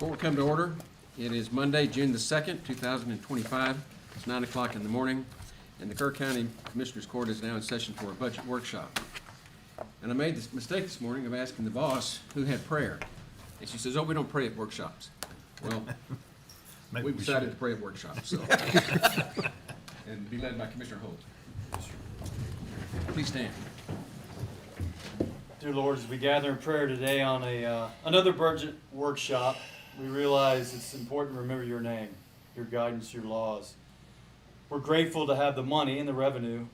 Court will come to order. It is Monday, June the 2nd, 2025. It's 9 o'clock in the morning, and the Kerr County Commissioners Court is now in session for a budget workshop. And I made this mistake this morning of asking the boss who had prayer. And she says, "Oh, we don't pray at workshops." Well, we decided to pray at workshops, so. And be led by Commissioner Holt. Please stand. Dear Lord, as we gather in prayer today on another budget workshop, we realize it's important to remember your name, your guidance, your laws. We're grateful to have the money and the revenue,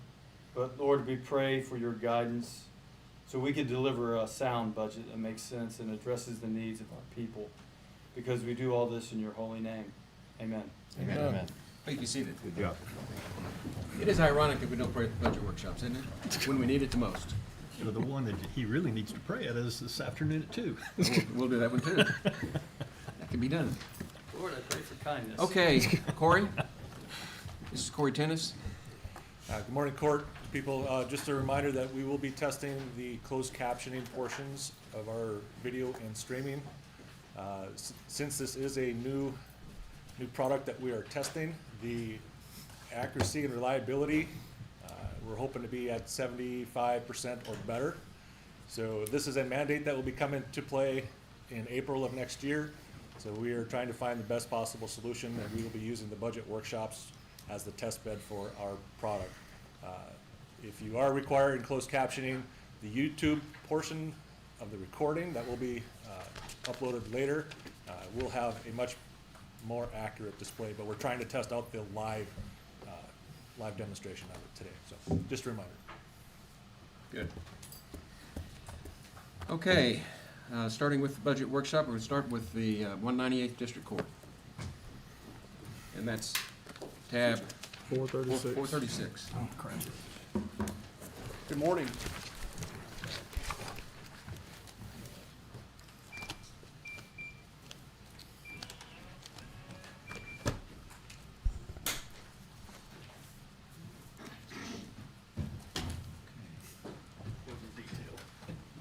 but Lord, we pray for your guidance so we can deliver a sound budget that makes sense and addresses the needs of our people, because we do all this in your holy name. Amen. Amen. Amen. Please be seated. Good job. It is ironic that we don't pray at the budget workshops, isn't it? When we need it the most. You know, the one that he really needs to pray at is this afternoon at 2. We'll do that one too. That can be done. Lord, I pray for kindness. Okay, Corey. This is Corey Tennis. Good morning, court people. Just a reminder that we will be testing the closed captioning portions of our video and streaming. Since this is a new product that we are testing, the accuracy and reliability, we're hoping to be at 75% or better. So this is a mandate that will be coming to play in April of next year. So we are trying to find the best possible solution, and we will be using the budget workshops as the test bed for our product. If you are requiring closed captioning, the YouTube portion of the recording that will be uploaded later will have a much more accurate display, but we're trying to test out the live demonstration of it today. So just a reminder. Good. Okay, starting with the budget workshop, we're going to start with the 198th District Court. And that's tab 436. 436. Oh, crap. Good morning.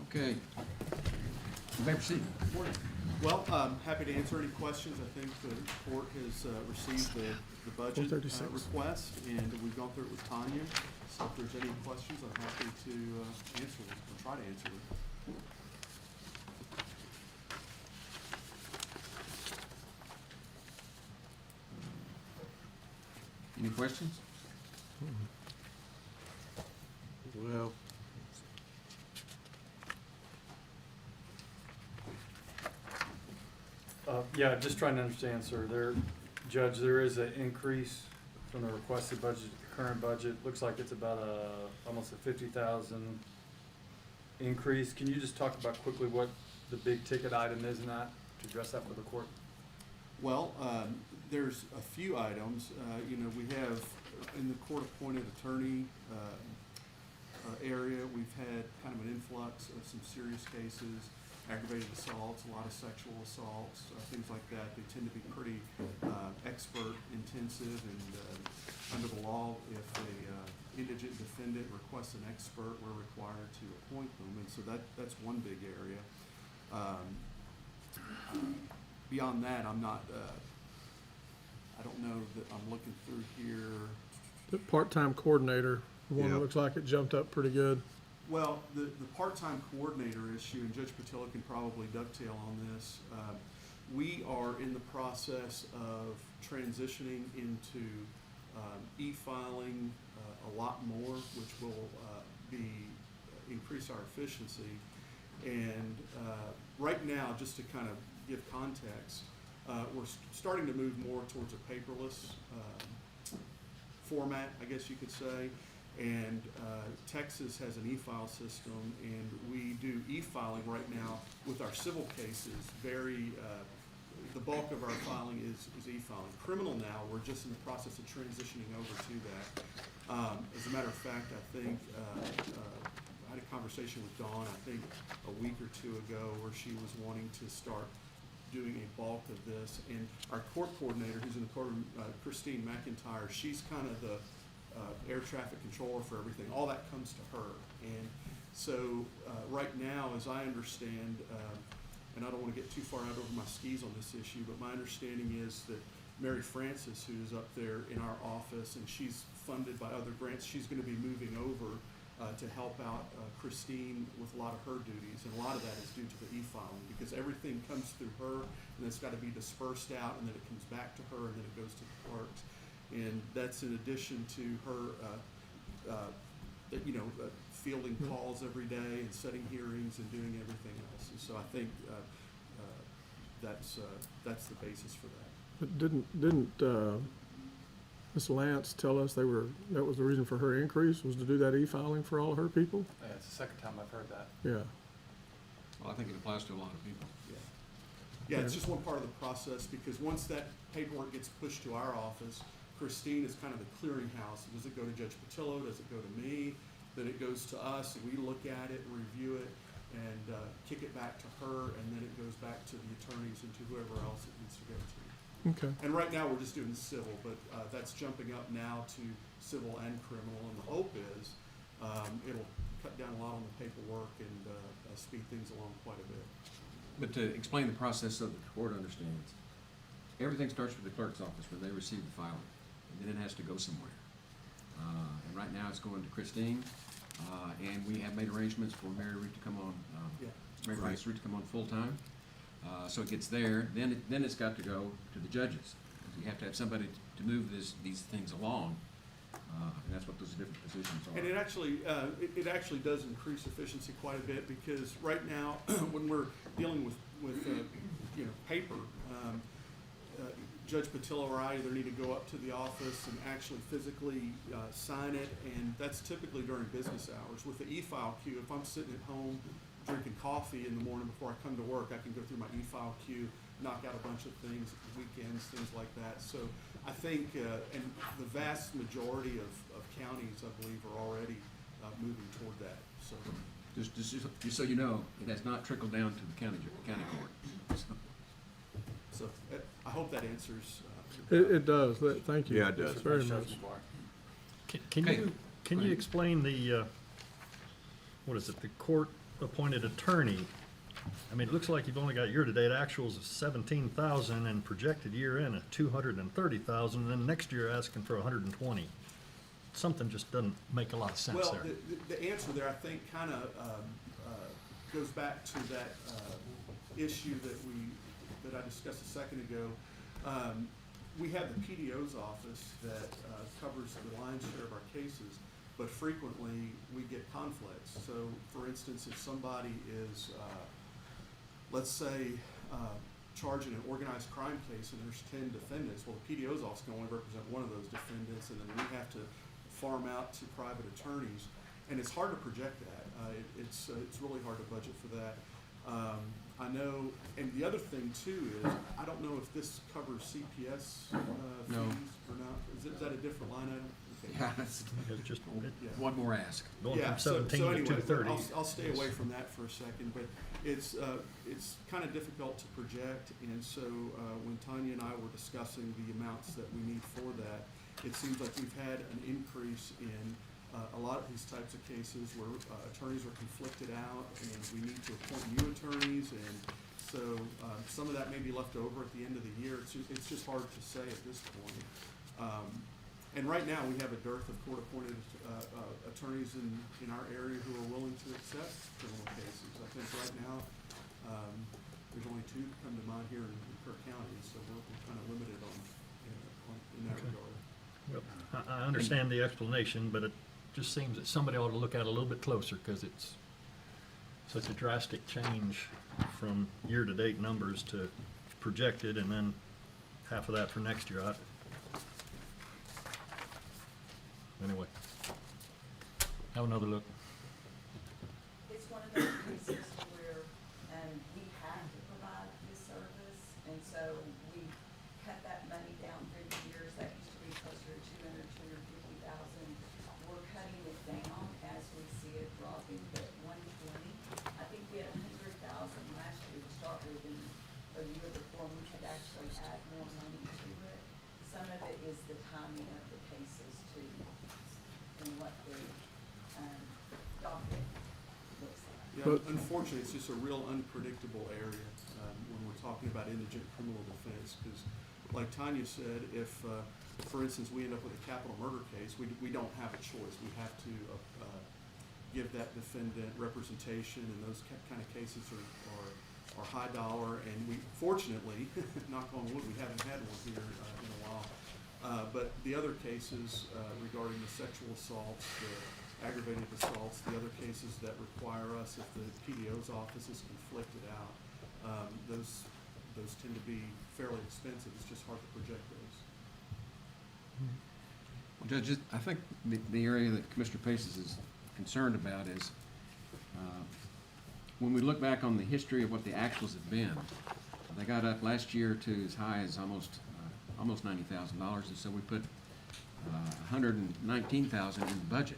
Okay. You may proceed. Good morning. Well, happy to answer any questions. I think the court has received the budget 436. request, and we've gone through it with Tanya. So if there's any questions, I'm happy to answer them, or try to answer them. Any questions? Well, Yeah, just trying to understand, sir. Judge, there is an increase from the requested budget to the current budget. Looks like it's about almost a 50,000 increase. Can you just talk about quickly what the big ticket item is in that, to address that for the court? Well, there's a few items. You know, we have in the court-appointed attorney area, we've had kind of an influx of some serious cases, aggravated assaults, a lot of sexual assaults, things like that. They tend to be pretty expert intensive, and under the law, if a indigent defendant requests an expert, we're required to appoint them, and so that's one big area. Beyond that, I'm not, I don't know that I'm looking through here. the part-time coordinator, the one that Yeah. looks like it jumped up pretty good. Well, the part-time coordinator issue, and Judge Patilla can probably dovetail on this, we are in the process of transitioning into e-filing a lot more, which will increase our efficiency. And right now, just to kind of give context, we're starting to move more towards a paperless format, I guess you could say. And Texas has an e-file system, and we do e-filing right now with our civil cases. The bulk of our filing is e-filing. Criminal now, we're just in the process of transitioning over to that. As a matter of fact, I think I had a conversation with Dawn, I think a week or two ago, where she was wanting to start doing a bulk of this. And our court coordinator, who's in the courtroom, Christine McIntyre, she's kind of the air traffic controller for everything. All that comes to her. And so right now, as I understand, and I don't want to get too far out over my skis on this issue, but my understanding is that Mary Frances, who's up there in our office, and she's funded by other grants, she's going to be moving over to help out Christine with a lot of her duties, and a lot of that is due to the e-filing, because everything comes through her, and it's got to be dispersed out, and then it comes back to her, and then it goes to the clerks. And that's in addition to her, fielding calls every day and setting hearings and doing everything else. And so I think that's the basis for that. But didn't Ms. Lance tell us that was the reason for her increase, was to do that e-filing for all of her people? Yeah, it's the second time I've heard that. Yeah. Well, I think it applies to a lot of people. Yeah, it's just one part of the process, because once that paperwork gets pushed to our office, Christine is kind of the clearinghouse. Does it go to Judge Patillo? Does it go to me? Then it goes to us, and we look at it, review it, and kick it back to her, and then it goes back to the attorneys and to whoever else it needs to go to. Okay. And right now, we're just doing civil, but that's jumping up now to civil and criminal, and the hope is it'll cut down a lot on the paperwork and speed things along quite a bit. But to explain the process so that the court understands, everything starts with the clerk's office when they receive the filing, and then it has to go somewhere. And right now, it's going to Christine, and we have made arrangements for Mary Ruth to come on, Mary Rice Ruth to come on full-time. So it gets there, then it's got to go to the judges. You have to have somebody to move these things along, and that's what those different positions are. And it actually does increase efficiency quite a bit, because right now, when we're dealing with paper, Judge Patillo or I either need to go up to the office and actually physically sign it, and that's typically during business hours. With the e-file queue, if I'm sitting at home drinking coffee in the morning before I come to work, I can go through my e-file queue, knock out a bunch of things, weekends, things like that. So I think, and the vast majority of counties, I believe, are already moving toward that. So Just so you know, it has not trickled down to the county court. So I hope that answers. It does. Thank you. Yeah, it does. Very Shows much. before. Can Okay. you explain the, what is it, the court-appointed attorney? I mean, it looks like you've only got year-to-date actuals of 17,000 and projected year-end at 230,000, and then next year asking for 120. Something just doesn't make a lot of sense Well, there. the answer there, I think, kind of goes back to that issue that I discussed a second ago. We have the PDO's office that covers the lion's share of our cases, but frequently we get conflicts. So, for instance, if somebody is, let's say, charging an organized crime case and there's 10 defendants, well, the PDO's office can only represent one of those defendants, and then we have to farm out to private attorneys, and it's hard to project that. It's really hard to budget for that. I know, and the other thing too is, I don't know if this covers CPS No. fees or not. Is that a different line item? Okay. Yeah, that's It's just Yeah. one more ask. going Yeah, from so 17 to anyway, 230. I'll stay away from that for a second, but it's kind of difficult to project, and so when Tanya and I were discussing the amounts that we need for that, it seems like we've had an increase in a lot of these types of cases where attorneys are conflicted out, and we need to appoint new attorneys, and so some of that may be left over at the end of the year. It's just hard to say at this point. And right now, we have a dearth of court-appointed attorneys in our area who are willing to accept criminal cases. I think right now, there's only 2 that come to mind here in Kerr County, so we're kind of limited in that regard. Well, I understand the explanation, but it just seems that somebody ought to look at it a little bit closer, because it's such a drastic change from year-to-date numbers to projected, and then half of that for next year. Anyway, have another look. It's one of those cases where, we have to provide this service, and so we cut that money down through the years. That used to be closer to 250,000. We're cutting it down as we see it dropping, but 120. I think we had 100,000 last year to start with, and the year before, we could actually add more money to it. Some of it is the timing of the cases too, and what the, docket looks like. Yeah, But- unfortunately, it's just a real unpredictable area. when we're talking about indigent criminal defense, because like Tanya said, if, for instance, we end up with a capital murder case, we don't have a choice. We have to give that defendant representation, and those kind of cases are high dollar, and we, fortunately, knock on wood, we haven't had one here in a while. But the other cases regarding the sexual assaults, the aggravated assaults, the other cases that require us, if the PDO's office is conflicted out, those tend to be fairly expensive. It's just hard to project those. Well, Judge, I think the area that Commissioner Paces is concerned about is when we look back on the history of what the actuals have been, they got up last year to as high as almost $90,000, and so we put $119,000 in the budget.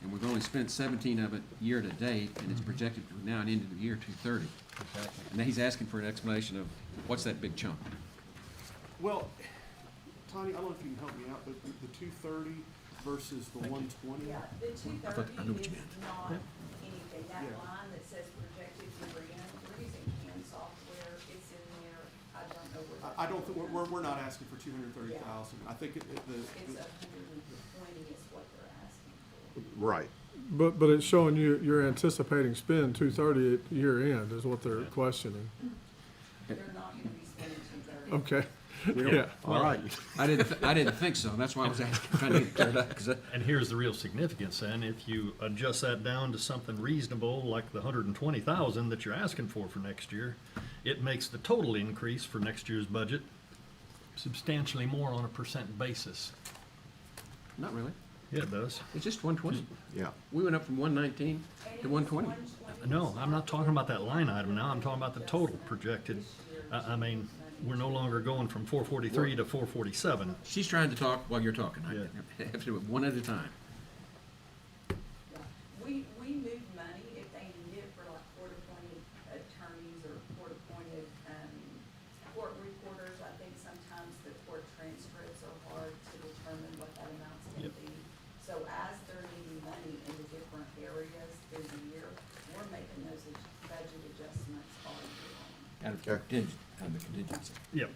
And we've only spent 17 of it year to date, and it's projected for now and into the year 230. Exactly. And then he's asking for an explanation of what's that big chunk? Well, Tony, I don't know if you can help me out, but the 230 versus the 120. Yeah, the I know what you 230 is meant. not anything. That Yeah. line that says projected year end, we're using CAM software, it's in there, I don't know where. I don't think, we're not asking for 230,000. I think It's 120 is what they're asking for. Right. But it's showing you're anticipating spend 230 at year end is what they're questioning. They're not gonna be spending 230. Okay, yeah. All right. I didn't think so. That's why I was asking, trying to get it cleared up, 'cause And here's the real significance then, if you adjust that down to something reasonable, like the 120,000 that you're asking for next year, it makes the total increase for next year's budget substantially more on a percent basis. not really. Yeah, it does. It's just 120. Yeah. We went up from 119 And to it was 120. 120 No, I'm not talking about that line item now, I'm talking about the total projected. I mean, we're no longer going from 443 to 447. She's trying to talk while you're talking. I Yeah. have to do it one at a time. Yeah. We move money if they need it for like court-appointed attorneys or court-appointed, court reporters. I think sometimes the court transcripts are hard to determine what that amount's gonna Yep. be. So as they're needing money in the different areas through the year, we're making those budget adjustments all year long. Out of Okay. the contingency. Yep,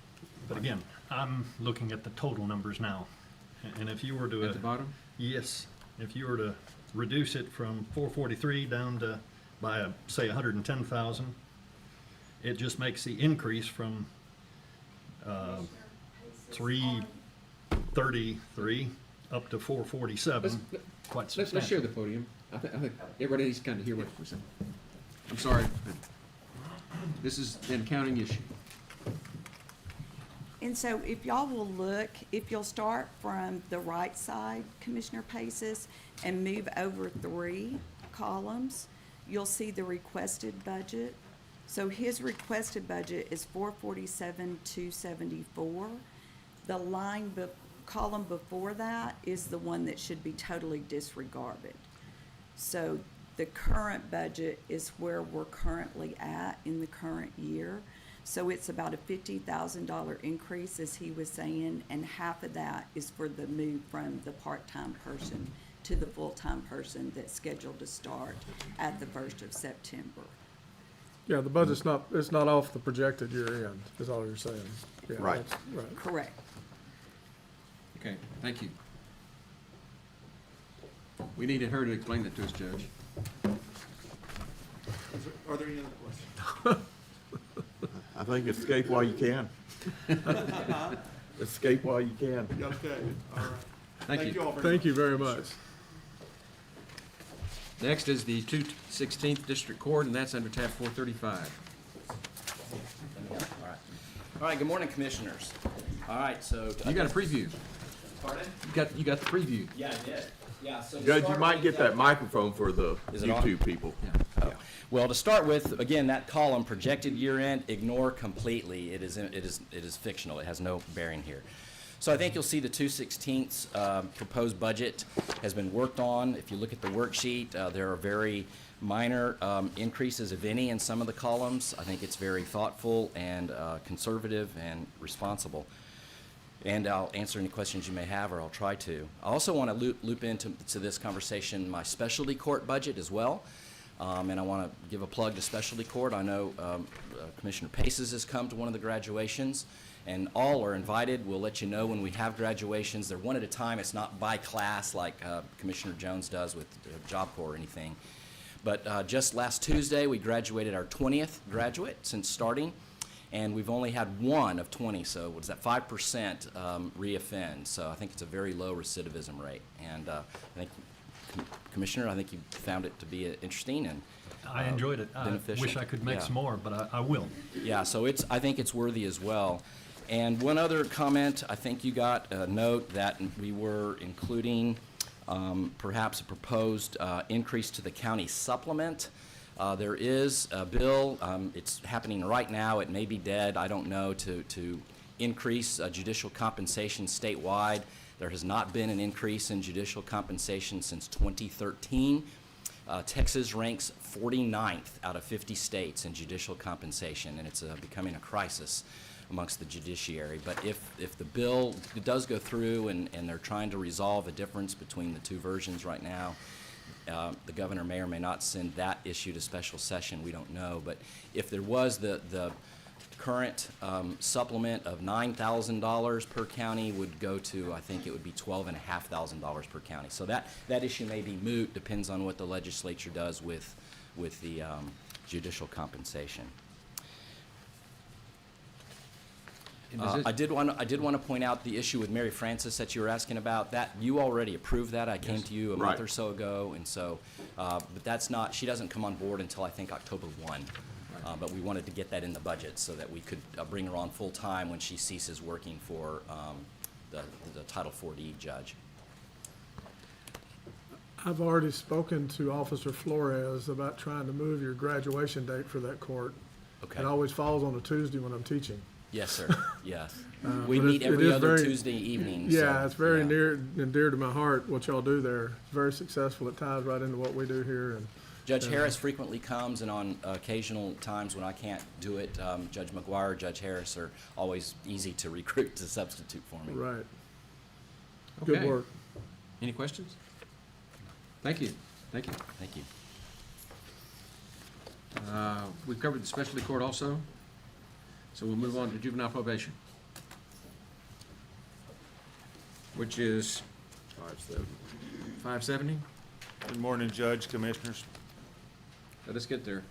but again, I'm looking at the total numbers now. And if you were to. At the bottom? Yes, if you were to reduce it from 443 down to, by, say, 110,000, it just makes the increase from Commissioner Pace's 333 up to 447, quite Let's share substantial. the podium. I think everybody needs to kind of hear what we're saying. I'm sorry. This is an accounting issue. And so if y'all will look, if you'll start from the right side, Commissioner Paces, and move over 3 columns, you'll see the requested budget. So his requested budget is 447,274. The column before that is the one that should be totally disregarded. So the current budget is where we're currently at in the current year. So it's about a $50,000 increase, as he was saying, and half of that is for the move from the part-time person to the full-time person that's scheduled to start at the 1st of September. Yeah, the budget's it's not off the projected year end, is all you're saying. Yeah, Right. that's right. Correct. Okay, thank you. We needed her to explain that to us, Judge. Are there any other questions? I think escape while you can. Escape while you can. Okay, all right. Thank you. all very much. Thank you very much. Next is the 216th District Court, and that's under tab 435. All right, good morning, Commissioners. All right, so. You got a preview. Pardon? You got the preview. Yeah, I did. Yeah, so. to Judge, you start might with, get that microphone for the Is it on? YouTube people. Yeah. Oh. Well, to start with, again, that column, projected year end, ignore completely. It is fictional. It has no bearing here. So I think you'll see the 2/16 proposed budget has been worked on. If you look at the worksheet, there are very minor increases, if any, in some of the columns. I think it's very thoughtful and conservative and responsible. And I'll answer any questions you may have, or I'll try to. I also want to loop into this conversation my specialty court budget as well. And I want to give a plug to specialty court. I know Commissioner Paces has come to one of the graduations, and all are invited. We'll let you know when we have graduations. They're one at a time. It's not by class like Commissioner Jones does with Job Corps or anything. But just last Tuesday, we graduated our 20th graduate since starting, and we've only had one of 20, so what's that, 5% reoffend. So I think it's a very low recidivism rate. And I think, Commissioner, I think you found it to be interesting and I enjoyed it. I beneficial. wish I could make Yeah. some more, but I will. Yeah, so I think it's worthy as well. And one other comment, I think you got a note that we were including perhaps a proposed increase to the county supplement. There is a bill, it's happening right now, it may be dead, I don't know, to increase judicial compensation statewide. There has not been an increase in judicial compensation since 2013. Texas ranks 49th out of 50 states in judicial compensation, and it's becoming a crisis amongst the judiciary. But if the bill does go through and they're trying to resolve a difference between the two versions right now, the governor may or may not send that issue to special session, we don't know. But if there was the current supplement of $9,000 per county would go to, I think it would be $12,500 per county. So that issue may be moot, depends on what the legislature does with the judicial compensation. And does it- I did want to point out the issue with Mary Frances that you were asking about. That you already approved that. I came to you a month Right. or so ago, and so, but that's not. She doesn't come on board until I think October 1. But we wanted to get that in the budget so that we could bring her on full time when she ceases working for the Title 4D judge. I've already spoken to Officer Flores about trying to move your graduation date for that court. Okay. It always falls on a Tuesday when I'm teaching. Yes, sir. Yes. We but meet it every is other very- Tuesday evening. Yeah, so, it's very yeah. near and dear to my heart what y'all do there. It's very successful. It ties right into what we do here. And Judge Harris frequently comes, and on occasional times when I can't do it, Judge McGuire, Judge Harris are always easy to recruit to substitute for me. right, good Okay. work. Any questions? Thank you. Thank you. Thank you. We've covered the specialty court also, so we'll move on to juvenile probation, which is 570. Good morning, Judge, Commissioners. Let us get there.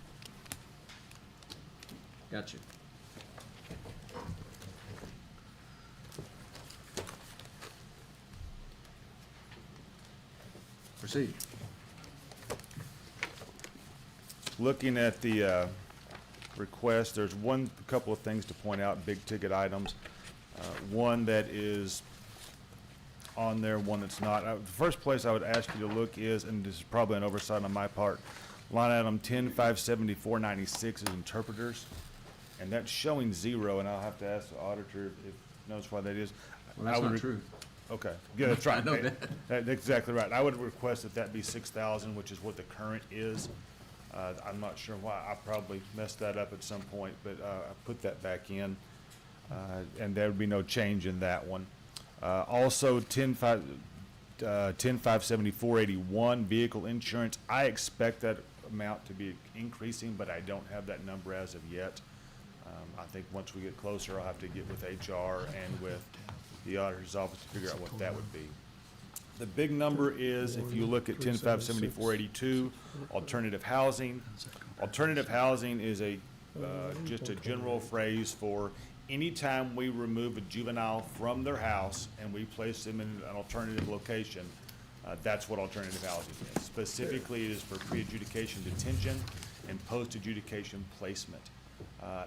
Got you. Proceed. Looking at the request, there's a couple of things to point out, big ticket items. One that is on there, one that's not. The first place I would ask you to look is, and this is probably an oversight on my part, line item 10-574-96 is interpreters, and that's showing 0, and I'll have to ask the auditor if he knows why that is. Well, that's I would not true. Okay, yeah, that's right. I know that. That's exactly right. I would request that that be 6,000, which is what the current is. I'm not sure why. I probably messed that up at some point, but I put that back in, and there would be no change in that one. Also, 10-574-81 vehicle insurance. I expect that amount to be increasing, but I don't have that number as of yet. I think once we get closer, I'll have to get with HR and with the auditor's office to figure out what that would be. The big number is, if you look at 10-574-82, alternative housing. Alternative housing is just a general phrase for anytime we remove a juvenile from their house and we place them in an alternative location, that's what alternative housing is. Specifically, it is for pre-adjudication detention and post-adjudication placement.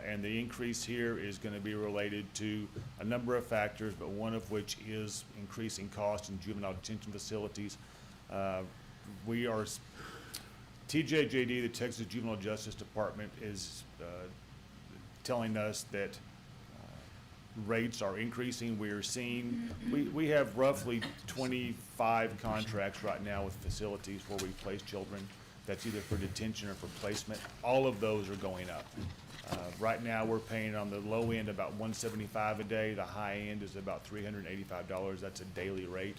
And the increase here is going to be related to a number of factors, but one of which is increasing cost in juvenile detention facilities. TJJD, the Texas Juvenile Justice Department, is telling us that rates are increasing. We are seeing, we have roughly 25 contracts right now with facilities where we place children. That's either for detention or for placement. All of those are going up. Right now, we're paying on the low end about $175 a day. The high end is about $385. That's a daily rate.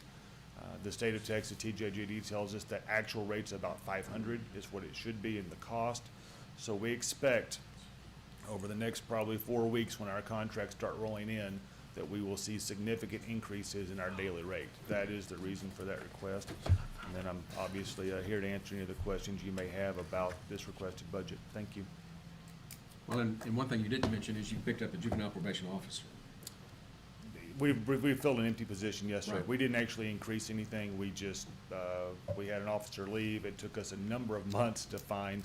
The state of Texas, TJGD tells us that actual rate's about 500 is what it should be in the cost. So we expect over the next probably 4 weeks when our contracts start rolling in, that we will see significant increases in our daily rate. That is the reason for that request. And then I'm obviously here to answer any of the questions you may have about this requested budget. Thank you. Well, and one thing you didn't mention is you picked up a juvenile probation officer. We filled an empty position, yes, sir. Right. We didn't actually increase anything. We just, we had an officer leave. It took us a number of months to find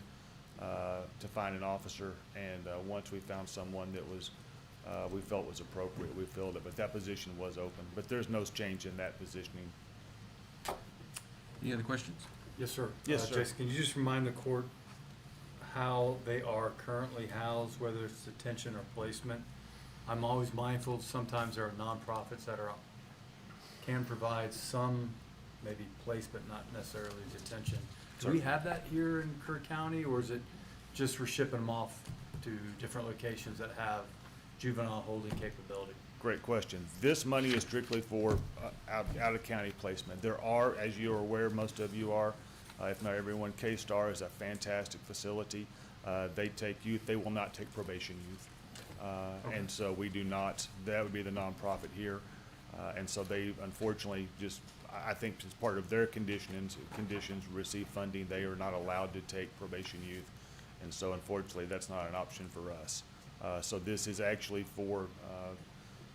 an officer. And once we found someone that was, we felt was appropriate, we filled it. But that position was open. But there's no change in that positioning. Any other questions? Yes, sir. Yes, sir. Jason, can you just remind the court how they are currently housed, whether it's detention or placement? I'm always mindful, sometimes there are nonprofits that can provide some, maybe placement, not necessarily detention. Do we have that here in Kerr County, or is it just we're shipping them off to different locations that have juvenile holding capability? Great question. This money is strictly for out-of-county placement. There are, as you are aware, most of you are, if not everyone, K-Star is a fantastic facility. They take youth. They will not take probation youth. And so we do not, that would be the nonprofit here. And so they unfortunately just, I think as part of their conditions receive funding, they are not allowed to take probation youth. And so unfortunately, that's not an option for us. So this is actually for,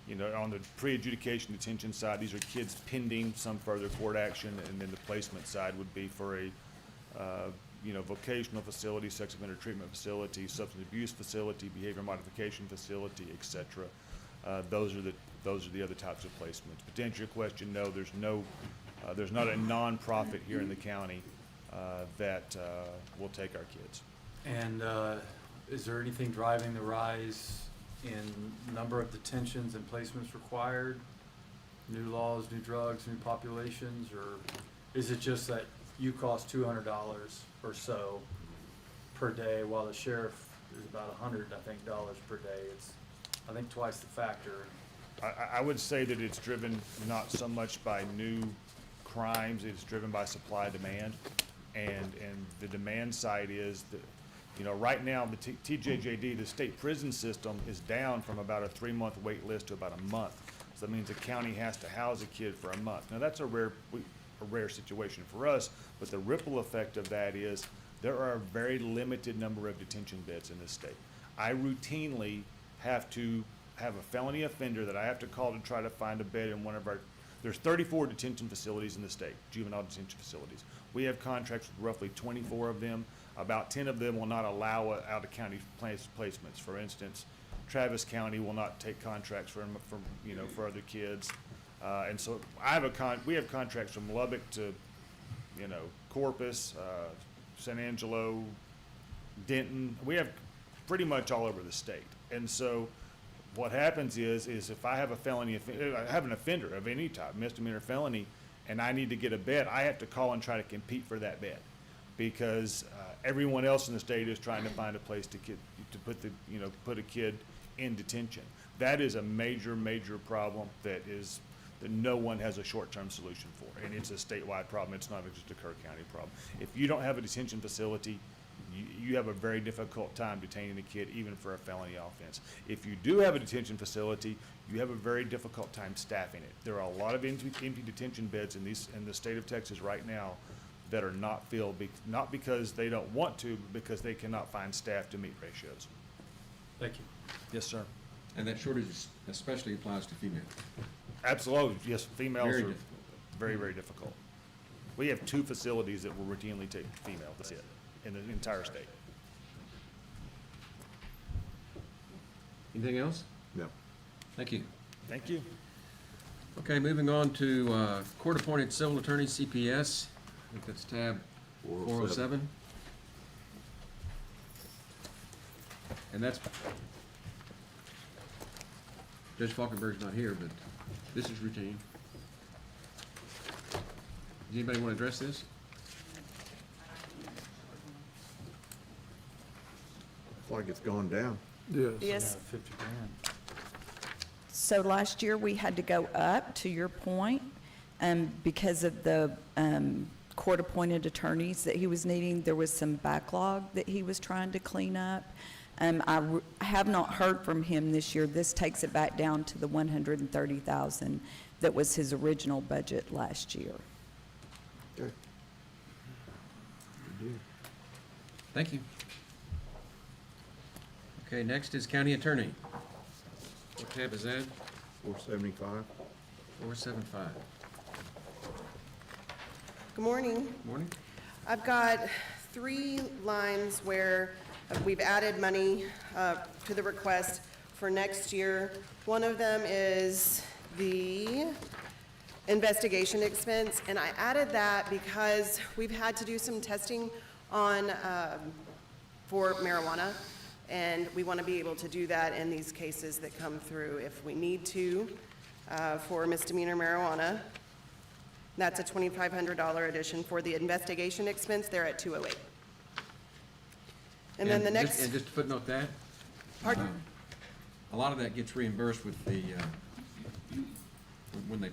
you know, on the pre-adjudication detention side, these are kids pending some further court action, and then the placement side would be for a, you know, vocational facility, sex offender treatment facility, substance abuse facility, behavior modification facility, et cetera. Those are the other types of placements. But to answer your question, no, there's not a nonprofit here in the county that will take our kids. And is there anything driving the rise in number of detentions and placements required? New laws, new drugs, new populations, or is it just that you cost $200 or so per day, while the sheriff is about $100, I think, per day? It's, I think, twice the factor. I would say that it's driven not so much by new crimes, it's driven by supply demand. And the demand side is that, you know, right now, the TJJD, the state prison system, is down from about a 3-month wait list to about a month. So that means the county has to house a kid for a month. Now, that's a rare situation for us, but the ripple effect of that is there are a very limited number of detention beds in this state. I routinely have to have a felony offender that I have to call to try to find a bed in one of our, there's 34 detention facilities in the state, juvenile detention facilities. We have contracts with roughly 24 of them. About 10 of them will not allow out-of-county placements. For instance, Travis County will not take contracts for you know, for other kids. And so we have contracts from Lubbock to, you know, Corpus, San Angelo, Denton. We have pretty much all over the state. And so what happens is if I have a felony, I have an offender of any type, misdemeanor, felony, and I need to get a bed, I have to call and try to compete for that bed, because everyone else in the state is trying to find a place to put a kid in detention. That is a major problem that no one has a short-term solution for, and it's a statewide problem. It's not just a Kerr County problem. If you don't have a detention facility, you have a very difficult time detaining a kid, even for a felony offense. If you do have a detention facility, you have a very difficult time staffing it. There are a lot of empty detention beds in the state of Texas right now that are not filled, not because they don't want to, but because they cannot find staff to meet ratios. Thank you. Yes, sir. And that shortage especially applies to females. Absolutely, yes, females Very are difficult. very, very difficult. We have 2 facilities that will routinely take female, that's it, in the entire state. Anything else? No. Thank you. Thank you. Okay, moving on to court-appointed civil attorney, CPS. I think that's tab 407. And that's, Judge Falkenberg's not here, but this is routine. Does anybody want to address this? It's like it's gone down. Yes. Yes. 50 grand. So last year, we had to go up, to your point, Because of the court-appointed attorneys that he was needing, there was some backlog that he was trying to clean up. I have not heard from him this year. This takes it back down to the $130,000 that was his original budget last year. Okay. Good deal. Thank you. Okay, next is county attorney. What tab is that? 475. 475. Good morning. Morning. I've got 3 lines where we've added money to the request for next year. One of them is the investigation expense, and I added that because we've had to do some testing on, for marijuana, and we want to be able to do that in these cases that come through if we need to for misdemeanor marijuana. That's a $2,500 addition. For the investigation expense, they're at $208. And then the next, And just to footnote that. Pardon? A lot of that gets reimbursed with the, when they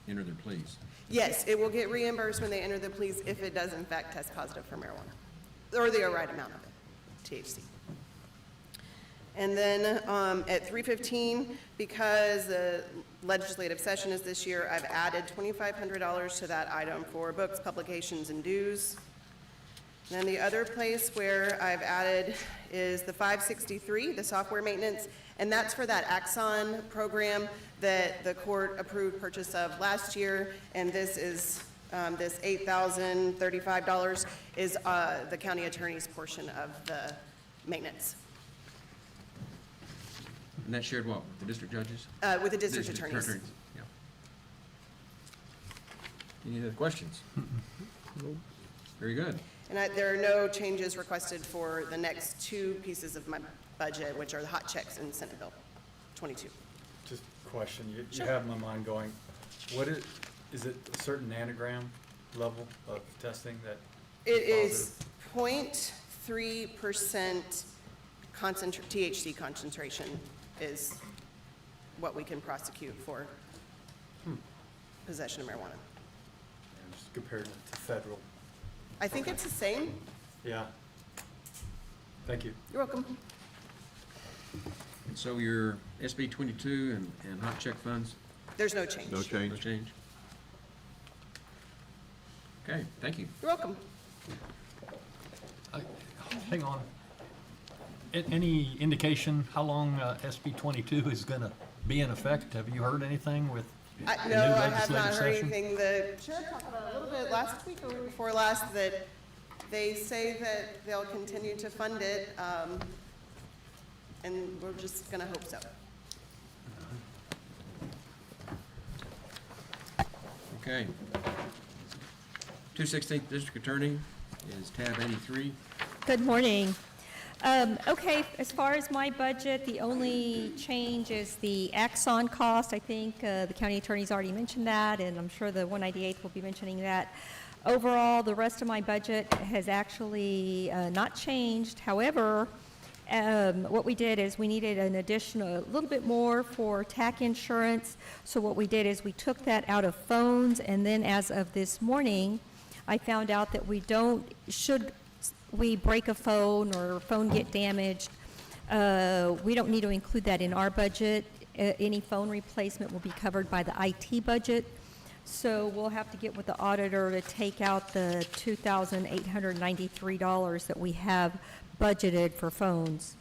enter their pleas. yes, it will get reimbursed when they enter the pleas if it does in fact test positive for marijuana, or the right amount of it, THC. And then at 315, because the legislative session is this year, I've added $2,500 to that item for books, publications, and dues. And then the other place where I've added is the 563, the software maintenance, and that's for that Axon program that the court approved purchase of last year, and this is, this $8,035 is the county attorney's portion of the maintenance. And that's shared what, with the district judges? With the district attorneys. Yeah. Any other questions? Very good. And there are no changes requested for the next 2 pieces of my budget, which are the hot checks and Senate Bill 22. Just a question, you have my mind going, what is it a certain nanogram level of testing that? It is 0.3% THC concentration is what we can prosecute for possession of marijuana. And just compared to federal, I think it's the same. yeah. Thank you. You're welcome. And so your SB 22 and hot check funds, There's no change. No no change. change? Okay, thank you. You're welcome. Hang on. Any indication how long SB 22 is going to be in effect? Have you heard anything with the new No, I have not legislative heard session? anything. The sheriff talked about it a little bit last week or week before last, that they say that they'll continue to fund it, and we're just gonna hope so. Okay. 216th District Attorney is tab 83. Good morning. Okay, as far as my budget, the only change is the Axon cost. I think the county attorney's already mentioned that, and I'm sure the 198th will be mentioning that. Overall, the rest of my budget has actually not changed. However, what we did is we needed an additional, a little bit more for TAC insurance. So what we did is we took that out of phones, and then as of this morning, I found out that we don't, should we break a phone or phone get damaged, we don't need to include that in our budget. Any phone replacement will be covered by the IT budget. So we'll have to get with the auditor to take out the $2,893 that we have budgeted for phones.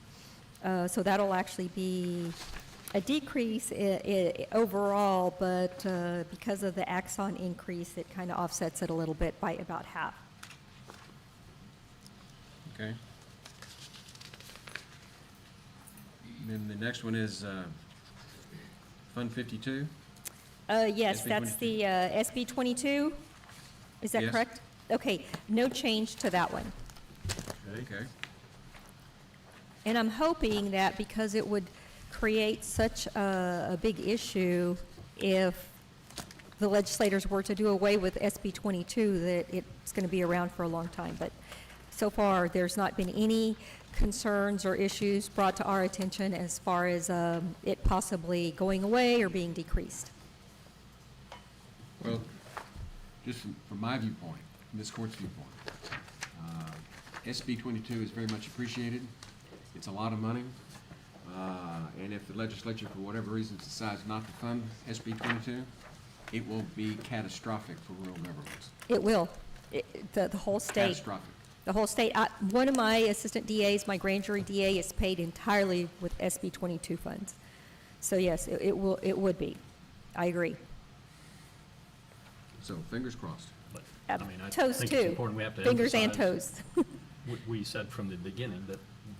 So that'll actually be a decrease overall, but because of the Axon increase, it kind of offsets it a little bit by about half. Okay. Then the next one is Fund 52. Yes, SB that's 22. the SB 22. Is that Yes. correct? Okay, no change to that one. Okay. And I'm hoping that because it would create such a big issue if the legislators were to do away with SB 22, that it's going to be around for a long time. But so far, there's not been any concerns or issues brought to our attention as far as it possibly going away or being decreased. Well, just from my viewpoint, from this court's viewpoint, SB 22 is very much appreciated. It's a lot of money. And if the legislature, for whatever reason, decides not to fund SB 22, it will be catastrophic for rural governments. It will. The whole state. Catastrophic. The whole state. One of my assistant DAs, my grand jury DA, is paid entirely with SB 22 funds. So yes, it would be. I agree. So fingers crossed. But, I mean, I Toes think it's too. important we have to Fingers and emphasize- toes. We said from the beginning that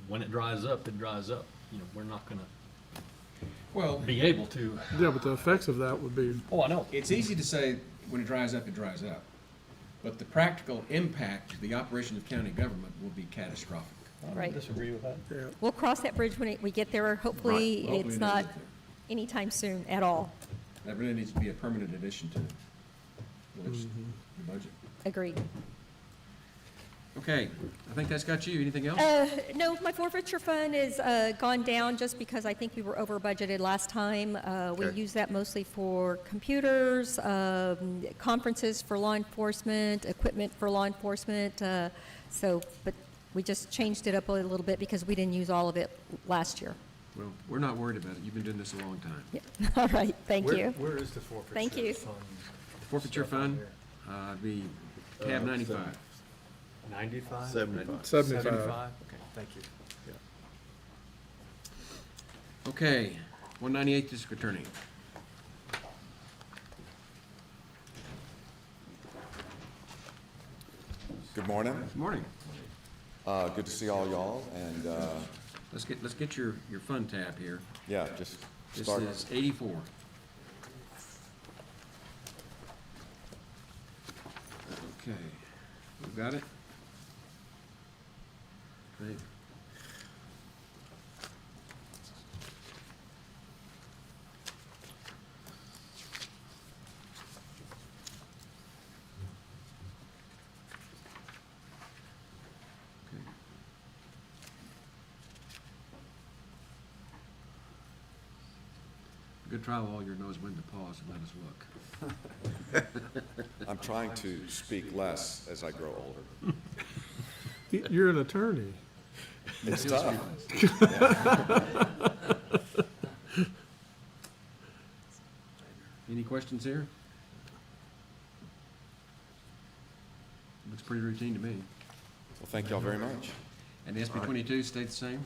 when it dries up, it dries up. You know, we're not gonna Well, be able to, Yeah, but the effects of that would be, oh, I know. it's easy to say when it dries up, it dries up. But the practical impact to the operation of county government will be catastrophic. I don't Right. disagree with that. yeah. We'll cross that bridge when we get there. Hopefully, Hopefully it's it not isn't there. anytime soon at all. That really needs to be a permanent addition to the budget. Agreed. Okay, I think that's got you. Anything else? No, my forfeiture fund is gone down just because I think we were over budgeted last time. We Okay. used that mostly for computers, conferences for law enforcement, equipment for law enforcement. But we just changed it up a little bit because we didn't use all of it last year. Well, we're not worried about it. You've been doing this a long time. Yeah. All right, thank you. Where is the forfeiture? Thank you. fund Forfeiture stuff on fund, the tab 95. 95? 75. 75. 75? Okay, thank you. Okay, 198 District Attorney. Good morning. Good morning. Good to see all y'all, and, Let's get your fund tab here. yeah, just This start. is 84. Okay, we've got it? Great. Okay. Good try, lawyer knows when to pause and let us look. I'm trying to speak less as I grow older. You're an attorney. It's tough. Any questions here? Looks pretty routine to me. Well, thank y'all very much. And the SB 22 stayed the same?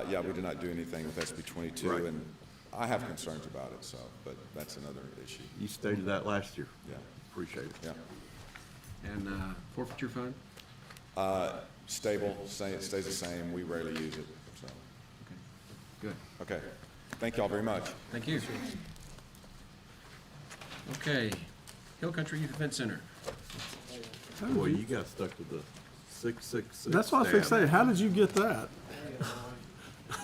Yeah, we did not do anything with SB 22, Right. and I have concerns about it, so, but that's another issue. You stated that last year. Yeah, Appreciate it. yeah. And forfeiture fund? Stable, it stays the same. We rarely use it, so, Okay, good. okay. Thank y'all very much. Thank you. Okay, Hill Country Youth Event Center. Boy, you got stuck with the 666. That's what I was going to say, how did you get that? Oh,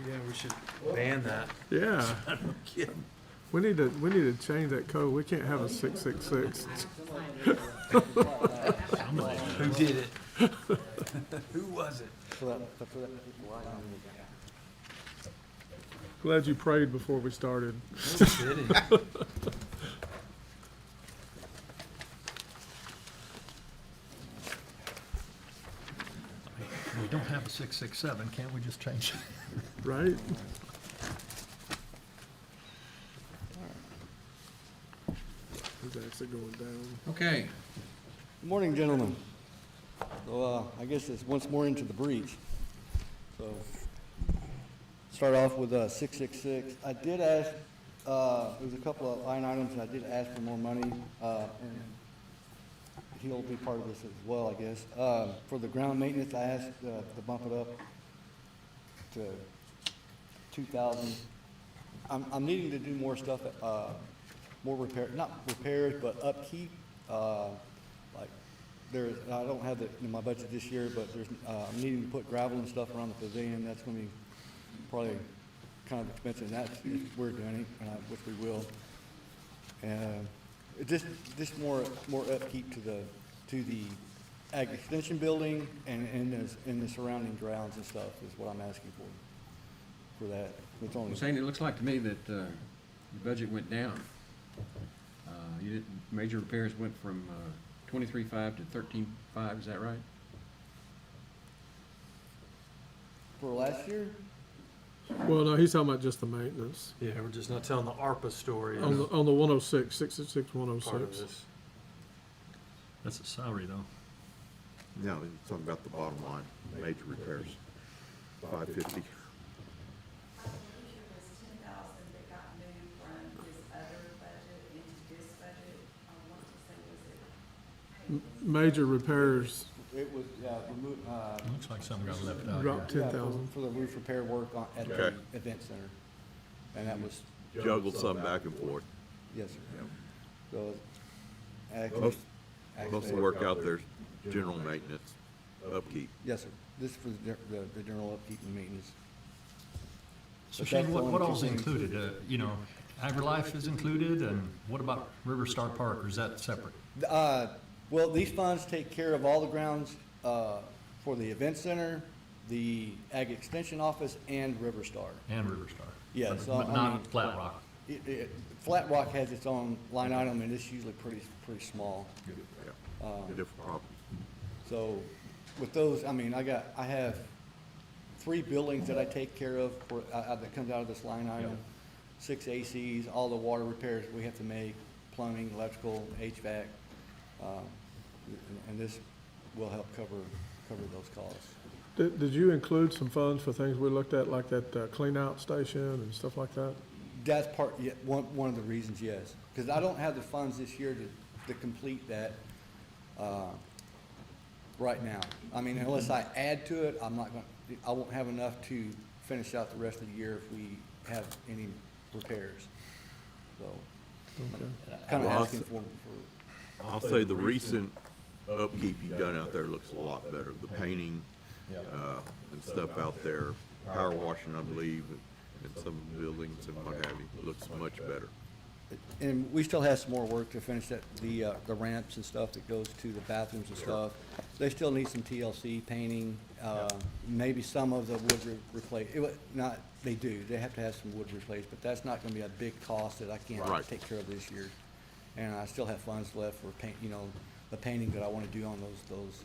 yeah, we should ban that. Yeah, No kidding. we need to change that code. We can't have a 666. Who did it? Who was it? Glad you prayed before we started. No kidding. We don't have a 667, can't we just change it? Right? Who's actually going down? Okay, Good morning, gentlemen. So, I guess it's once more into the breach. So, start off with 666. I did ask, there was a couple of line items, and I did ask for more money, and he'll be part of this as well, I guess. For the ground maintenance, I asked to bump it up to 2,000. I'm needing to do more stuff, more repair, not repairs, but upkeep. Like, I don't have it in my budget this year, but I'm needing to put gravel and stuff around the pavilion. That's gonna be probably kind of expensive, and that's if we're doing it, which we will. And just more upkeep to the ag extension building and in the surrounding grounds and stuff is what I'm asking for that. It's only, well, Shane, it looks like to me that your budget went down. Major repairs went from 23.5 to 13.5, is that right? For last year, Well, no, he's talking about just the maintenance. Yeah, we're just not telling the ARPA story. On the 106, 666, Part of 106. this. That's a salary, though. No, he's talking about the bottom line, major repairs, 550. I believe it was 10,000 that got moved from his other budget into this budget. I want to say, was it? Major repairs it was, remove, Looks like something got left out dropped here. 10,000. for the roof repair work at the Okay. event center. And that was, Juggled some back and forth. yes, sir. So, actually. Most of actually- the work out there's general maintenance, upkeep. Yes, sir. This is for the general upkeep and maintenance. So But Shane, that's the what only two all's things. included? AgriLife is included, and what about River Star Park, or is that separate? Well, these funds take care of all the grounds for the event center, the Ag Extension Office, and River Star. And River Star? Yes, But I not mean- Flat Rock? Flat Rock has its own line item, and it's usually pretty small. Yeah, a different property. So with those, I mean, I have 3 buildings that I take care of for, that comes out of this line item. 6 ACs, all the water repairs we have to make, plumbing, electrical, HVAC. And this will help cover those costs. Did you include some funds for things we looked at, like that clean out station and stuff like that? That's part, yeah, one of the reasons, yes. Because I don't have the funds this year to complete that right now. I mean, unless I add to it, I won't have enough to finish out the rest of the year if we have any repairs. So, kind of Well, asking for. I'll say the recent upkeep you've done out there looks a lot better. The painting, and stuff out there, power washing, I believe, in some buildings and what have you, looks much better. And we still have some more work to finish that, the ramps and stuff that goes to the bathrooms and stuff. They still need some TLC painting, maybe some of the wood replace, they do, they have to have some wood replaced, but that's not gonna be a big cost that I can't Right. take care of this year. And I still have funds left for paint, the painting that I wanna do on those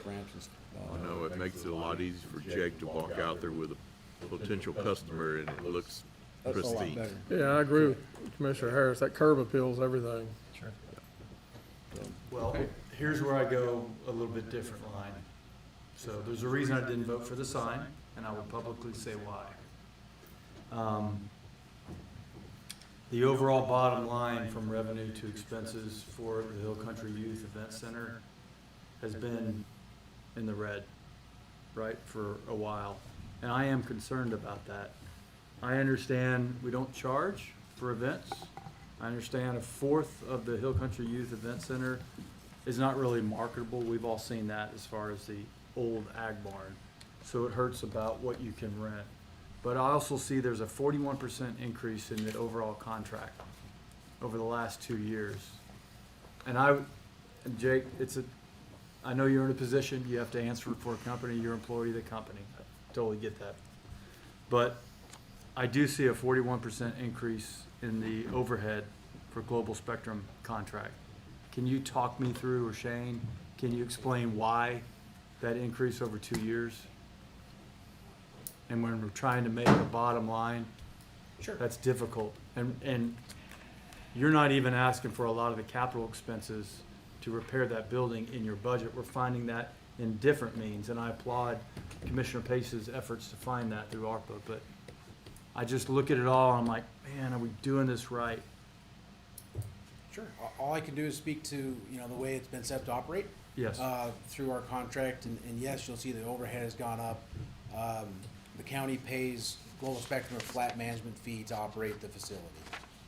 ramps and stuff. I know it makes it a lot easier for Jake to walk out there with a potential customer and it looks That's a lot pristine. better. Yeah, I agree with Commissioner Harris. That curb appeals everything. Sure. Well, here's where I go a little bit different line. So there's a reason I didn't vote for the sign, and I will publicly say why. The overall bottom line from revenue to expenses for the Hill Country Youth Event Center has been in the red, right, for a while. And I am concerned about that. I understand we don't charge for events. I understand 1/4 of the Hill Country Youth Event Center is not really marketable. We've all seen that as far as the old ag barn. So it hurts about what you can rent. But I also see there's a 41% increase in the overall contract over the last 2 years. And Jake, I know you're in a position, you have to answer for a company, you're an employee of the company. I totally get that. But I do see a 41% increase in the overhead for Global Spectrum contract. Can you talk me through, or Shane, can you explain why that increase over 2 years? And when we're trying to make a bottom line, Sure. that's difficult. And you're not even asking for a lot of the capital expenses to repair that building in your budget. We're finding that in different means, and I applaud Commissioner Pace's efforts to find that through ARPA, but I just look at it all, and I'm like, man, are we doing this right? Sure. All I can do is speak to, the way it's been set up to operate. Yes. Through our contract, and yes, you'll see the overhead has gone up. The county pays Global Spectrum a flat management fee to operate the facility.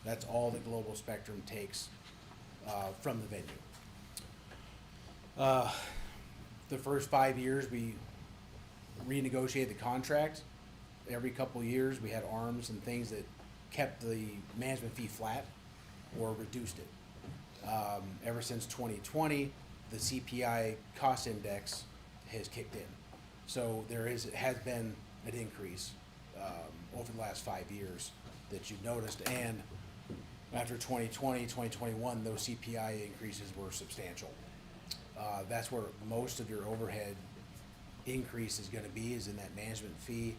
That's all that Global Spectrum takes from the venue. The first 5 years, we renegotiated the contract. Every couple of years, we had arms and things that kept the management fee flat or reduced it. Ever since 2020, the CPI cost index has kicked in. So has been an increase over the last 5 years that you've noticed. And After 2020, 2021, those CPI increases were substantial. That's where most of your overhead increase is gonna be, is in that management fee.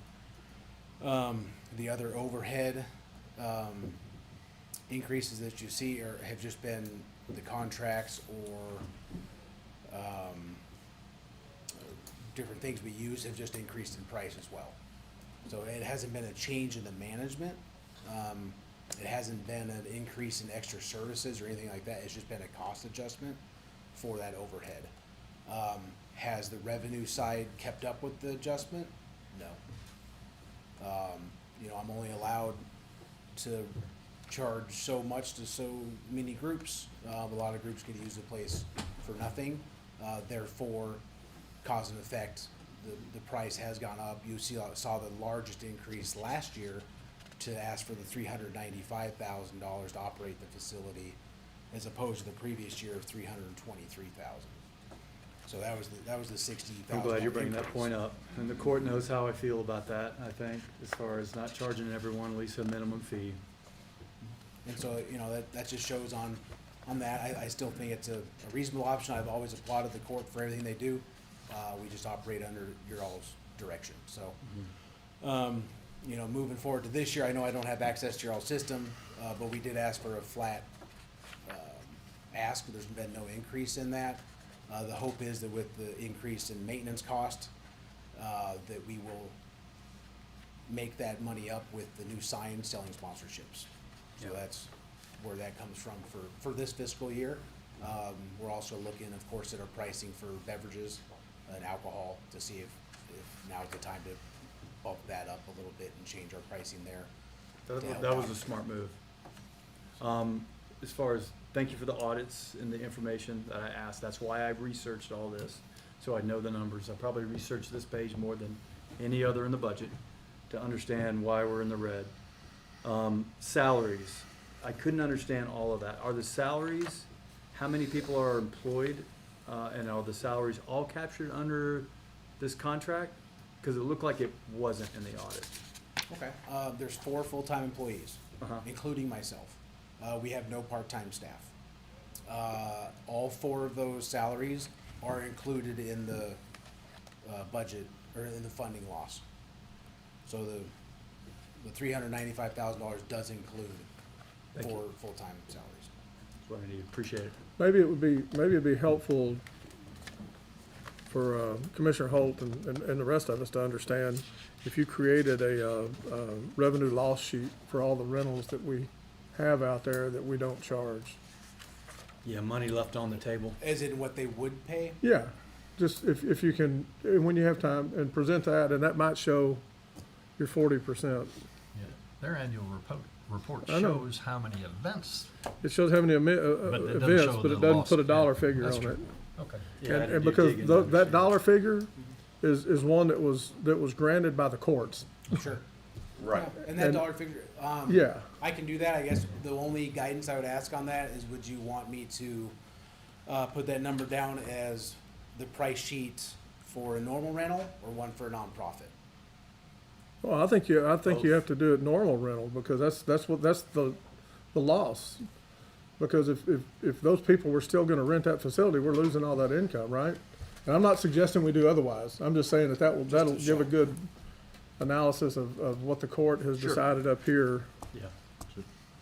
The other overhead, increases that you see have just been the contracts or, different things we use have just increased in price as well. So it hasn't been a change in the management. It hasn't been an increase in extra services or anything like that. It's just been a cost adjustment for that overhead. Has the revenue side kept up with the adjustment? No. You know, I'm only allowed to charge so much to so many groups. A lot of groups could use the place for nothing. Therefore, cause and effect, the price has gone up. You saw the largest increase last year to ask for the $395,000 to operate the facility, as opposed to the previous year of $323,000. So that was the $60,000. I'm glad you're bringing that point up, and the court knows how I feel about that, I think, as far as not charging everyone at least a minimum fee. And so, you know, that just shows on that. I still think it's a reasonable option. I've always applauded the court for everything they do. We just operate under your all's direction. So, you know, moving forward to this year, I know I don't have access to your all's system, but we did ask for a flat ask. There's been no increase in that. The hope is that with the increase in maintenance cost, that we will make that money up with the new sign selling sponsorships. So that's where that comes from for this fiscal year. We're also looking, of course, at our pricing for beverages and alcohol to see if now is the time to bump that up a little bit and change our pricing there. That was a smart move. As far as, thank you for the audits and the information that I asked. That's why I researched all this, so I know the numbers. I probably researched this page more than any other in the budget to understand why we're in the red. Salaries, I couldn't understand all of that. Are the salaries, how many people are employed, and are the salaries all captured under this contract? Because it looked like it wasn't in the audit. Okay. There's 4 full-time employees, Uh-huh. including myself. We have no part-time staff. All 4 of those salaries are included in the budget, or in the funding loss. So the $395,000 does include Thank 4 you. full-time salaries. That's what I need. Appreciate it. Maybe it'd be helpful for Commissioner Holt and the rest of us to understand if you created a revenue loss sheet for all the rentals that we have out there that we don't charge. Yeah, money left on the table. As in what they would pay? Yeah, just if you can, when you have time, and present that, and that might show your 40%. Yeah, their annual report I know. shows how many events. It shows how many But it doesn't events, show but the it doesn't loss. put a dollar Yeah, figure that's on true. it. Okay. Yeah, I And did because dig in that understand. dollar figure is one that was granted by the courts. Sure. Right. Yeah, and that And- dollar figure, Yeah. I can do that. I guess the only guidance I would ask on that is, would you want me to put that number down as the price sheet for a normal rental or one for a nonprofit? Well, I think you have to do it normal rental, because that's the loss. Because if those people were still gonna rent that facility, we're losing all that income, right? And I'm not suggesting we do otherwise. I'm just saying that'll give a good analysis of what the court has Sure. decided up here Yeah.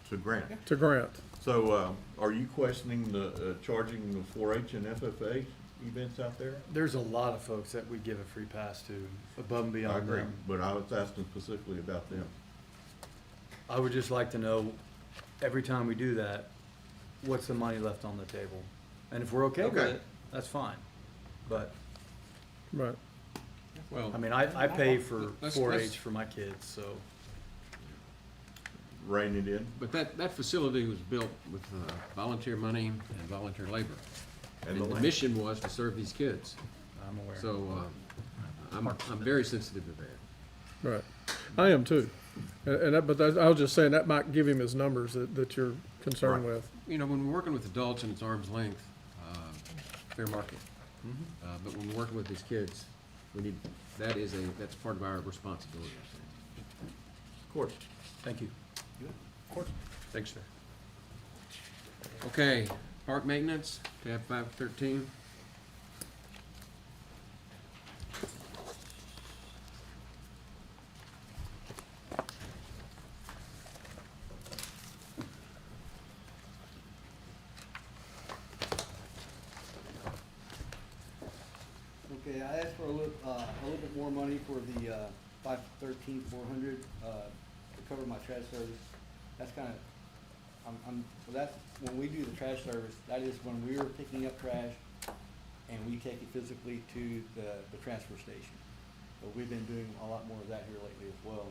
To grant. to grant. So, are you questioning the, charging the 4-H and FFA events out there? There's a lot of folks that we give a free pass to above and I beyond agree, them. but I was asking specifically about them. I would just like to know, every time we do that, what's the money left on the table? And if we're okay with Okay. it, that's fine. But, Right. Well, I mean, I pay for Let's- 4-H for my kids, so. Rein it in. but that facility was built with volunteer money and volunteer labor. And And the the land. mission was to serve these kids. I'm aware. So, I'm very sensitive to that. Right. I am too. But I was just saying that might give him his numbers that you're concerned Right. with. You know, when we're working with adults and it's arm's length, fair market. But when we're working with these kids, that's part of our responsibility. Of course. Thank you. Of course. Thanks, sir. Okay, park maintenance, tab 513. Okay, I asked for a little bit more money for the 513,400 to cover my trash service. That's kind of, well, that's, when we do the trash service, that is when we are picking up trash and we take it physically to the transfer station. So we've been doing a lot more of that here lately as well.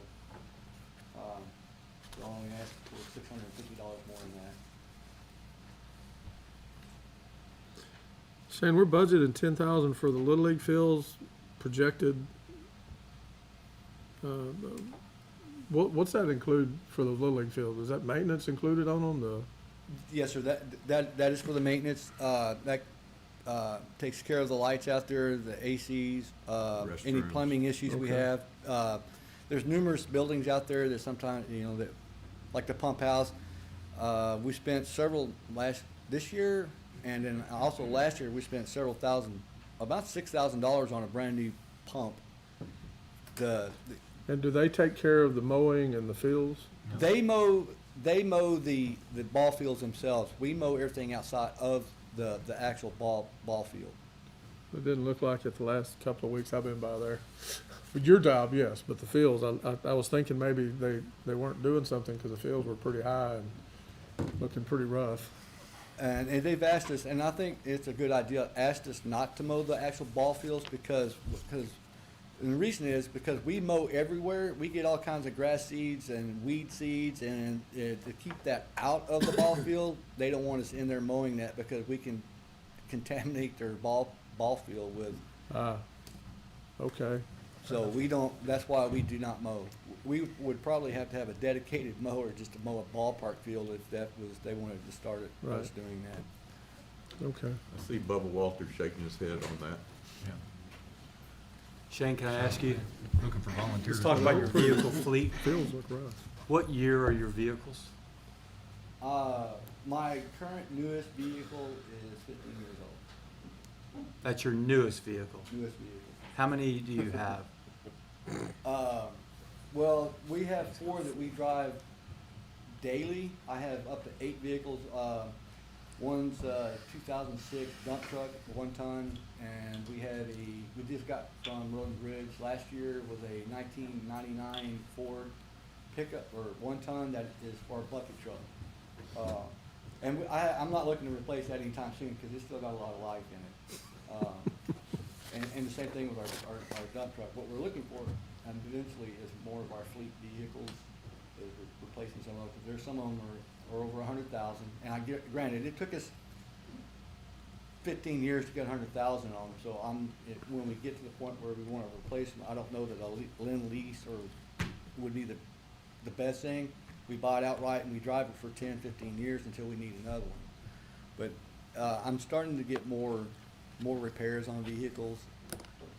So I only asked for $650 more than that. Shane, we're budgeting 10,000 for the Little League fields, projected. What's that include for the Little League field? Is that maintenance included on them? Yes, sir, that is for the maintenance, that, takes care of the lights out there, the ACs, any Restrooms. plumbing issues we Okay. have. There's numerous buildings out there that sometimes, that, like the pump house, we spent several this year, and then also last year, we spent several thousand, about $6,000 on a brand-new pump. And do they take care of the mowing and the fields? They mow the ball fields themselves. We mow everything outside of the actual ball field. It didn't look like it the last couple of weeks I've been by there. But your job, yes, but the fields, I was thinking maybe they weren't doing something because the fields were pretty high and looking pretty rough. And they've asked us, and I think it's a good idea, asked us not to mow the actual ball fields because and the reason is because we mow everywhere. We get all kinds of grass seeds and weed seeds, and to keep that out of the ball field, they don't want us in there mowing that because we can contaminate their ball field with. Okay. So we don't, that's why we do not mow. We would probably have to have a dedicated mower just to mow a ballpark field if they wanted to start us Right. doing that. Okay. I see Bubba Walters shaking his head on that. Shane, can I ask you, Looking for volunteers. let's talk about your vehicle fleet. Fields look rough. What year are your vehicles? My current newest vehicle is 15 years old. That's your newest vehicle. Newest vehicle. How many do you have? Well, we have 4 that we drive daily. I have up to 8 vehicles. One's 2006 dump truck, 1 ton, and we just got from Road and Bridge last year was a 1999 Ford pickup, or 1 ton, that is for our bucket truck. And I'm not looking to replace that anytime soon because it's still got a lot of life in it. And the same thing with our dump truck. What we're looking for eventually is more of our fleet vehicles, is replacing some of them. There's some of them are over 100,000. And granted, it took us 15 years to get 100,000 on them. So when we get to the point where we want to replace them, I don't know that a lend lease would be the best thing. We buy it outright and we drive it for 10, 15 years until we need another one. But I'm starting to get more repairs on vehicles.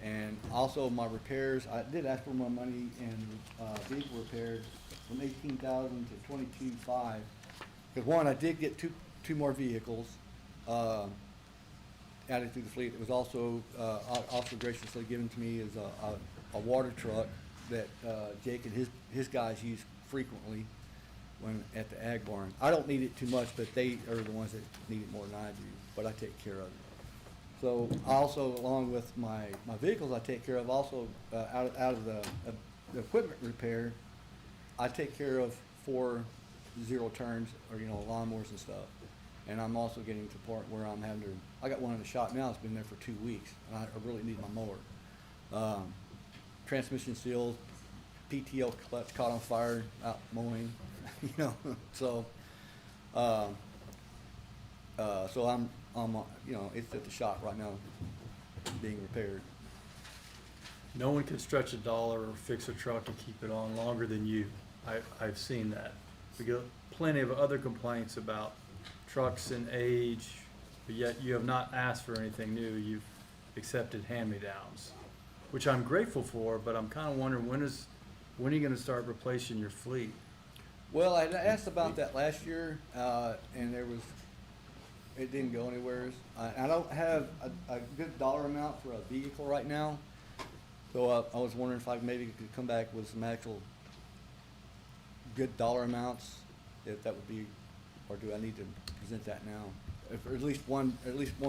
And also my repairs, I did ask for more money in vehicle repairs from $18,000 to $22,500. Because one, I did get two more vehicles added to the fleet. It was also graciously given to me as a water truck that Jake and his guys use frequently when at the ag barn. I don't need it too much, but they are the ones that need it more than I do, but I take care of it. So I also, along with my vehicles I take care of, also out of the equipment repair, I take care of 4 zero turns, or lawnmowers and stuff. And I'm also getting to the point where I'm having to, I got one in the shop now that's been there for 2 weeks, and I really need my mower. Transmission seals, PTO clutch caught on fire out mowing, so I'm it's at the shop right now being repaired. No one can stretch $1 or fix a truck and keep it on longer than you. I've seen that. We get plenty of other complaints about trucks and age, but yet you have not asked for anything new. You've accepted hand-me-downs, which I'm grateful for, but I'm kind of wondering when are you going to start replacing your fleet? Well, I asked about that last year, and there was it didn't go anywhere. I don't have a good dollar amount for a vehicle right now. So I was wondering if I maybe could come back with some actual good dollar amounts, if that would be, or do I need to present that now? If at least one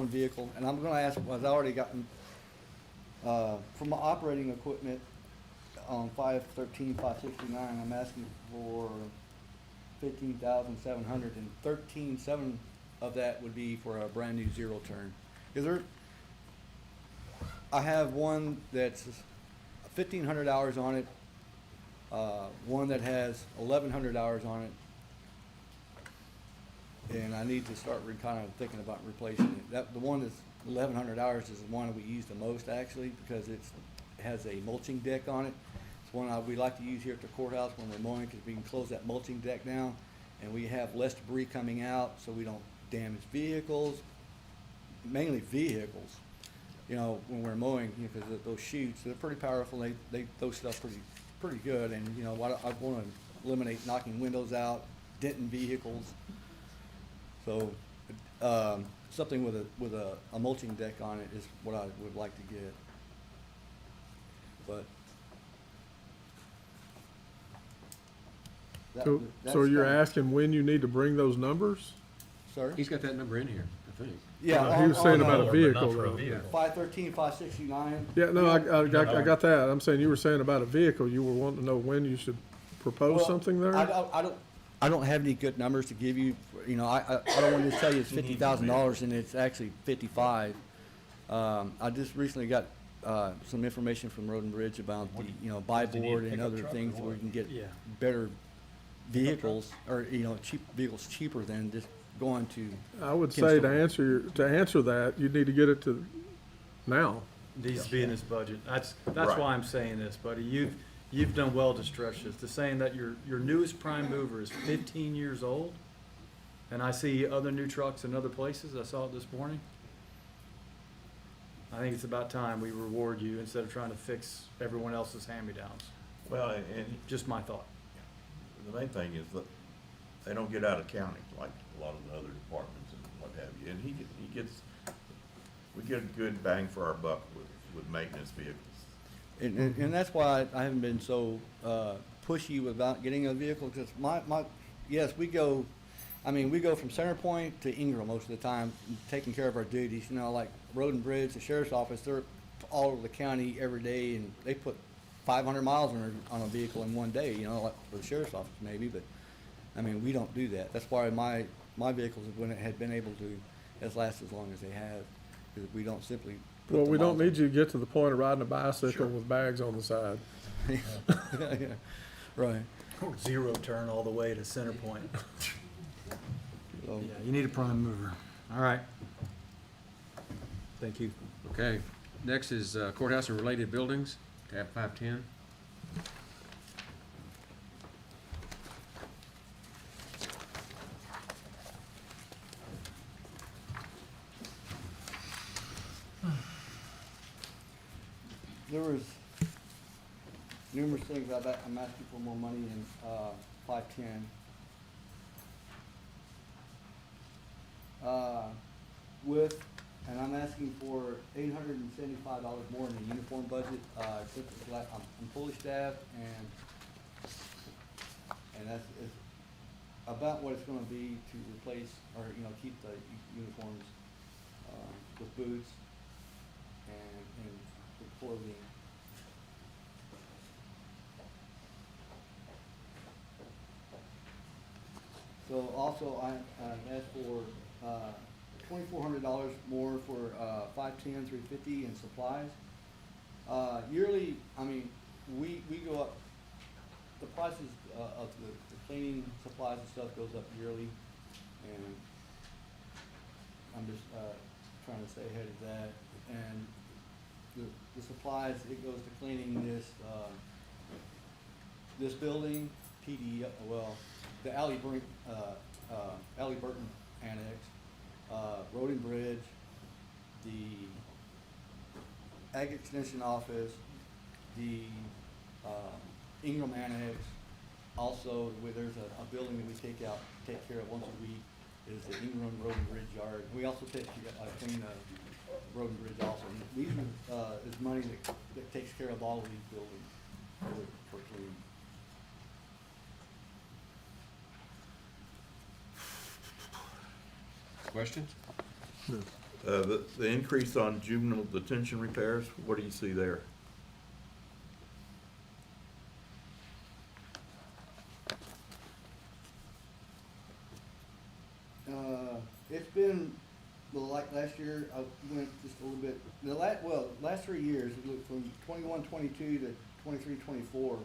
vehicle, and I'm gonna ask, I've already gotten, for my operating equipment on 513-569, I'm asking for 15,700, and 13,700 of that would be for a brand new zero turn. I have one that's 1,500 hours on it, one that has 1,100 hours on it, and I need to start kind of thinking about replacing it. The one that's 1,100 hours is the one that we use the most actually, because it has a mulching deck on it. It's one we like to use here at the courthouse when we're mowing, because we can close that mulching deck down, and we have less debris coming out, so we don't damage vehicles, mainly vehicles. You know, when we're mowing, because those chutes, they're pretty powerful. They throw stuff pretty good, and you know, I want to eliminate knocking windows out, denting vehicles. So, something with a mulching deck on it is what I would like to get. But So you're kinda- asking when you need to bring those numbers? Sorry? He's got that number in here, I think. Yeah. He was saying about a but vehicle not for a though. vehicle. 513, 569. Yeah, no, I got that. I'm saying you were saying about a vehicle. You were wanting to know when you should propose Well, something there? I don't have any good numbers to give you. You know, I don't want to just tell you it's $50,000 and it's actually 55. I just recently got some information from Road and Bridge about the, you know, buy board and other things where we can get Yeah. better vehicles, or, you know, vehicles cheaper than just going to. I would say to answer that, you need to get it to now. Needs to be in this budget. That's Right. why I'm saying this, buddy. You've done well to stretch this, to saying that your newest prime mover is 15 years old, and I see other new trucks in other places. I saw it this morning. I think it's about time we reward you instead of trying to fix everyone else's hand-me-downs. Well, and Just my thought. the main thing is that they don't get out of county like a lot of the other departments and what have you. And we get a good bang for our buck with maintenance vehicles. And that's why I haven't been so pushy about getting a vehicle, because yes, we go from Center Point to Ingram most of the time, taking care of our duties. You know, like Road and Bridge, the sheriff's office, they're all over the county every day, and they put 500 miles on a vehicle in one day, you know, like for the sheriff's office maybe, but, I mean, we don't do that. That's why my vehicles had been able to last as long as they have, because we don't simply put Well, the we don't miles need you to get to the point of riding a bicycle with bags on the side. yeah, right. Zero turn all the way to Center Point. So, Yeah, you need a prime mover. All right. Thank you. Okay, next is courthouse and related buildings, tab 510. there was numerous things I'm asking for more money in 510. And I'm asking for $875 more in the uniform budget. I'm fully staffed, and that's about what it's going to be to replace, or you know, keep the uniforms with boots and the clothing. So also I asked for $2,400 more for 510, 350 and supplies. Yearly, I mean, we go up, the prices of the cleaning supplies and stuff goes up yearly, and I'm just trying to stay ahead of that. And the supplies, it goes to cleaning this building, the Alley Burton Annex, Road and Bridge, the Ag Extension Office, the Ingram Annex. Also, where there's a building that we take care of once a week, is the Ingram Road and Bridge Yard. We also take, clean the road and bridge also. And these are, is money that takes care of all of these buildings for cleaning. Questions? The increase on juvenile detention repairs, what do you see there? It's been, well, like last year, I went just a little bit, last 3 years, it looked from 21-22 to 23-24.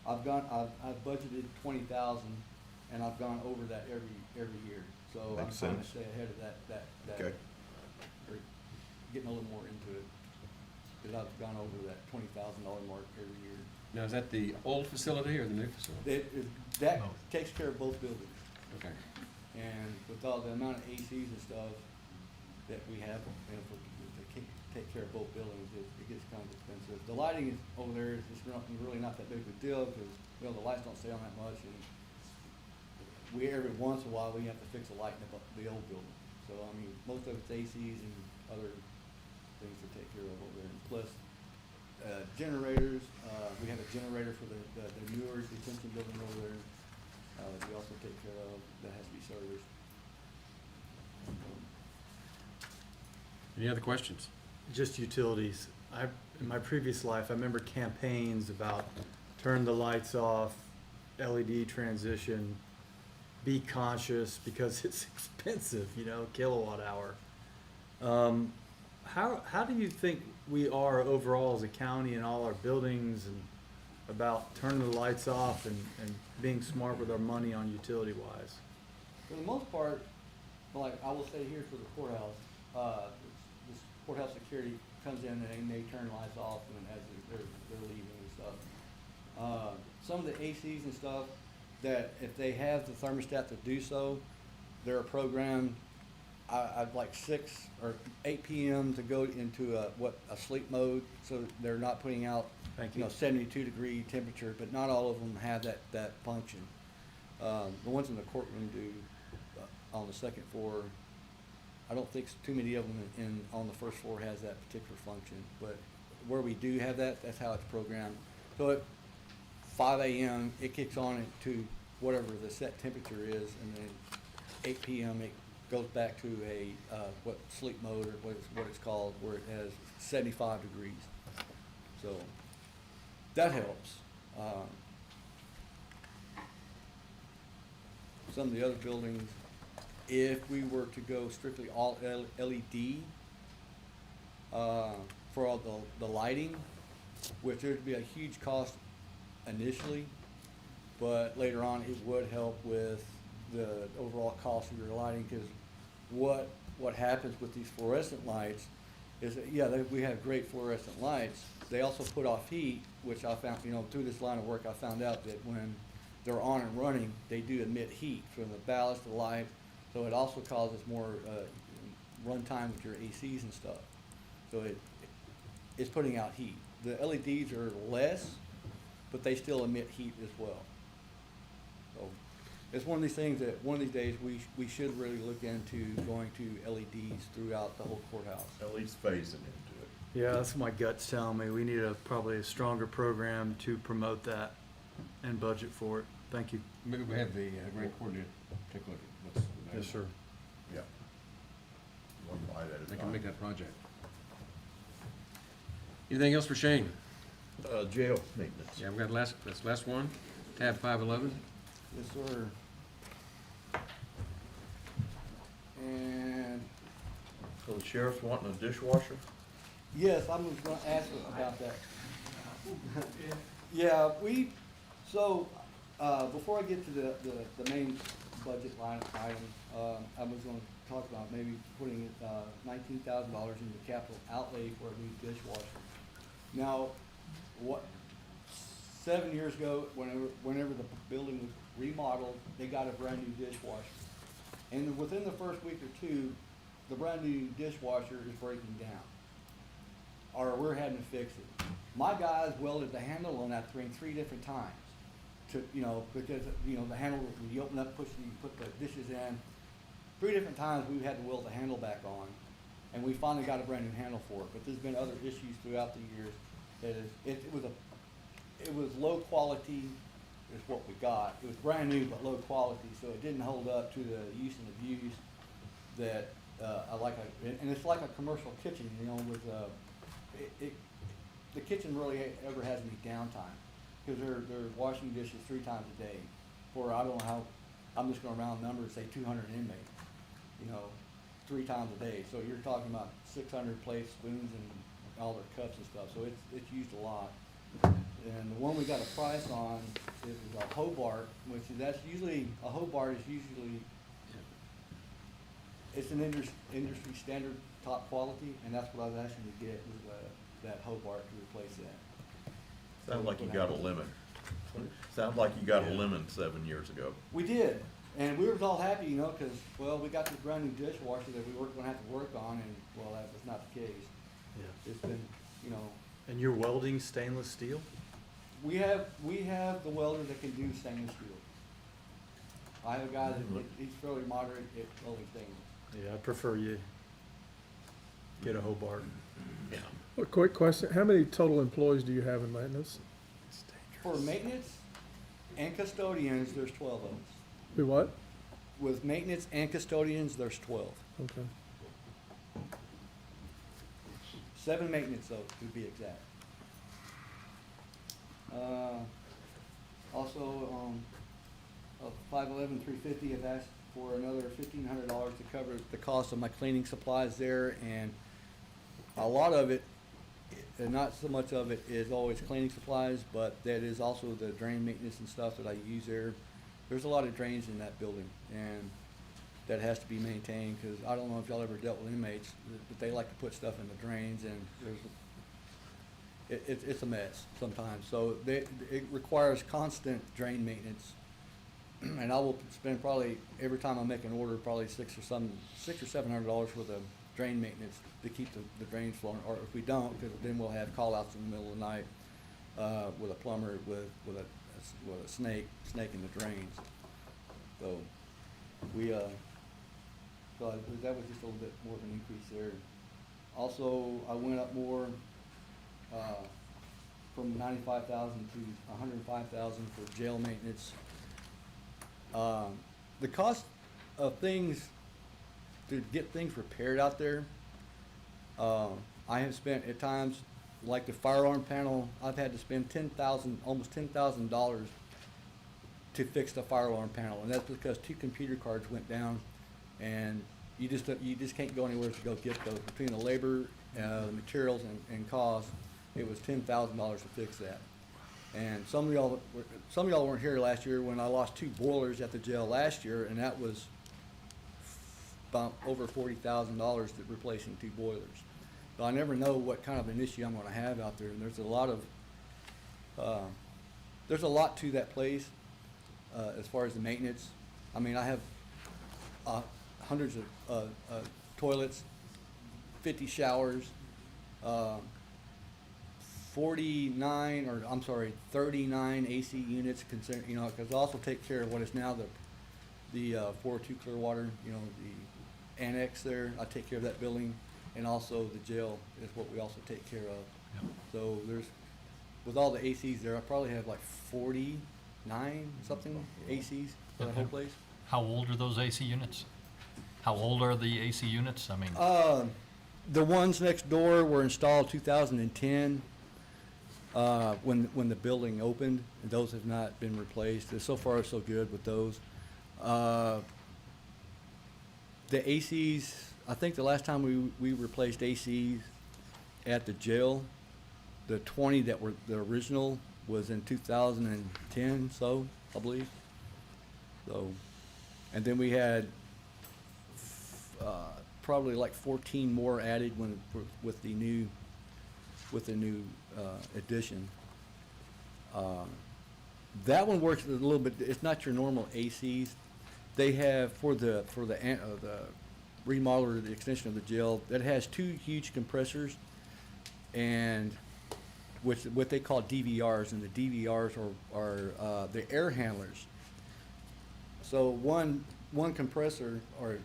I've budgeted 20,000, and I've gone over that every year. So I'm Makes trying to sense. stay ahead of that, Okay. or getting a little more into it. Because I've gone over that $20,000 mark every year. Now, is that the old facility or the new facility? That takes care of both buildings. Okay. And with all the amount of ACs and stuff that we have, you know, to take care of both buildings, it gets kind of expensive. The lighting is over there is just really not that big of a deal because, you know, the lights don't stay on that much, and every once in a while we have to fix a light in the old building. So I mean, most of it's ACs and other things to take care of over there. And plus generators, we have a generator for the newer detention building over there. We also take care of, that has to be serviced. Any other questions? Just utilities. In my previous life, I remember campaigns about turn the lights off, LED transition, be conscious because it's expensive, you know, kilowatt hour. How do you think we are overall as a county in all our buildings and about turning the lights off and being smart with our money on utility wise? For the most part, like I will say here for the courthouse, this courthouse security comes in and they turn lights off and as they're leaving and stuff. Some of the ACs and stuff, that if they have the thermostat to do so, they're programmed. I'd like 6 or 8 p.m. to go into a sleep mode, so they're not putting out 72-degree temperature. But not all of them have that function. The ones in the courtroom do on the second floor. I don't think too many of them on the first floor has that particular function. But where we do have that, that's how it's programmed. So at 5 a.m. it kicks on to whatever the set temperature is, and then 8 p.m. it goes back to a sleep mode or what it's called, where it has 75 degrees. So that helps. Some of the other buildings, if we were to go strictly all LED for all the lighting, which there'd be a huge cost initially, but later on it would help with the overall cost of your lighting, because what happens with these fluorescent lights is that, we have great fluorescent lights. They also put off heat, which I found, through this line of work, I found out that when they're on and running, they do emit heat from the ballast, the light, so it also causes more run time with your ACs and stuff. So it's putting out heat. The LEDs are less, but they still emit heat as well. So it's one of these things that one of these days we should really look into going to LEDs throughout the whole courthouse. At least phasing into it. Yeah, that's what my gut's telling me. We need probably a stronger program to promote that and budget for it. Thank you. Maybe we have the grant coordinator take a look at what's available. Yes, sir. Yeah. One bite at a They can time. make that project. Anything else for Shane? Jail maintenance. Yeah, we've got that's the last one, tab 511. Yes, sir. And So the sheriff's wanting a dishwasher? yes, I was gonna ask about that. Yeah, before I get to the main budget line item, I was gonna talk about maybe putting $19,000 into capital outlay for a new dishwasher. Now, 7 years ago, whenever the building was remodeled, they got a brand new dishwasher. And within the first week or two, the brand new dishwasher is breaking down, or we're having to fix it. My guys welded the handle on that thing 3 different times, because the handle, when you open up, you put the dishes in, 3 different times we've had to weld the handle back on, and we finally got a brand new handle for it. But there's been other issues throughout the years. It was low quality is what we got. It was brand new but low quality, so it didn't hold up to the use and abuse that I like. And it's like a commercial kitchen, you know, with the kitchen really ever has any downtime because they're washing dishes 3 times a day. For I don't know how, I'm just going to round numbers, say 200 inmates, you know, 3 times a day. So you're talking about 600 plates, spoons, and all their cups and stuff. So it's used a lot. And the one we got a price on is a Hobart, which is a Hobart is usually, it's an industry standard top quality, and that's what I was asking to get was that Hobart to replace that. Sounds like you got a lemon. Sounds like you got a lemon 7 years ago. We did, and we were all happy, you know, because, well, we got this brand new dishwasher that we weren't going to have to work on, and, well, that was not the case. Yeah. It's been, you know. And you're welding stainless steel? We have the welder that can do stainless steel. I have a guy that, he's fairly moderate at welding stainless. Yeah, I prefer you get a Hobart. Yeah. A quick question, how many total employees do you have in maintenance? For maintenance and custodians, there's 12 of us. Do what? With maintenance and custodians, there's 12. Okay. 7 maintenance, though, to be exact. Also, 511-350 have asked for another $1,500 to cover the cost of my cleaning supplies there, and a lot of it, and not so much of it is always cleaning supplies, but that is also the drain maintenance and stuff that I use there. There's a lot of drains in that building, and that has to be maintained, because I don't know if y'all ever dealt with inmates, but they like to put stuff in the drains, and it's a mess sometimes. So it requires constant drain maintenance, and I will spend probably, every time I make an order, probably $600 or $700 for the drain maintenance to keep the drains flowing, or if we don't, because then we'll have call-outs in the middle of the night with a plumber with a snake in the drains. So we so that was just a little bit more of an increase there. Also, I went up more from 95,000 to 105,000 for jail maintenance. The cost of things to get things repaired out there, I have spent at times, like the firearm panel, I've had to spend almost $10,000 to fix the fire alarm panel, and that's because 2 computer cards went down, and you just can't go anywhere to go get those. Between the labor, the materials, and cost, it was $10,000 to fix that. And some of y'all weren't here last year when I lost 2 boilers at the jail last year, and that was about over $40,000 to replacing 2 boilers. So I never know what kind of an issue I'm going to have out there, and there's a lot to that place as far as the maintenance. I mean, I have hundreds of toilets, 50 showers, 39 AC units, you know, because I also take care of what is now the 402 Clearwater, you know, the annex there. I take care of that building, and also the jail is what we also take care of. Yep. So with all the ACs there, I probably have like 49 something ACs for the whole place. How old are those AC units? How old are the AC units? I mean, the ones next door were installed 2010 when the building opened. Those have not been replaced. So far, so good with those. The ACs, I think the last time we replaced ACs at the jail, the 20 that were the original was in 2010, so I believe. So, and then we had probably like 14 more added with the new addition. That one works a little bit. It's not your normal ACs. They have for the remodel or the extension of the jail that has 2 huge compressors, and what they call DVRs, and the DVRs are the air handlers. So one compressor or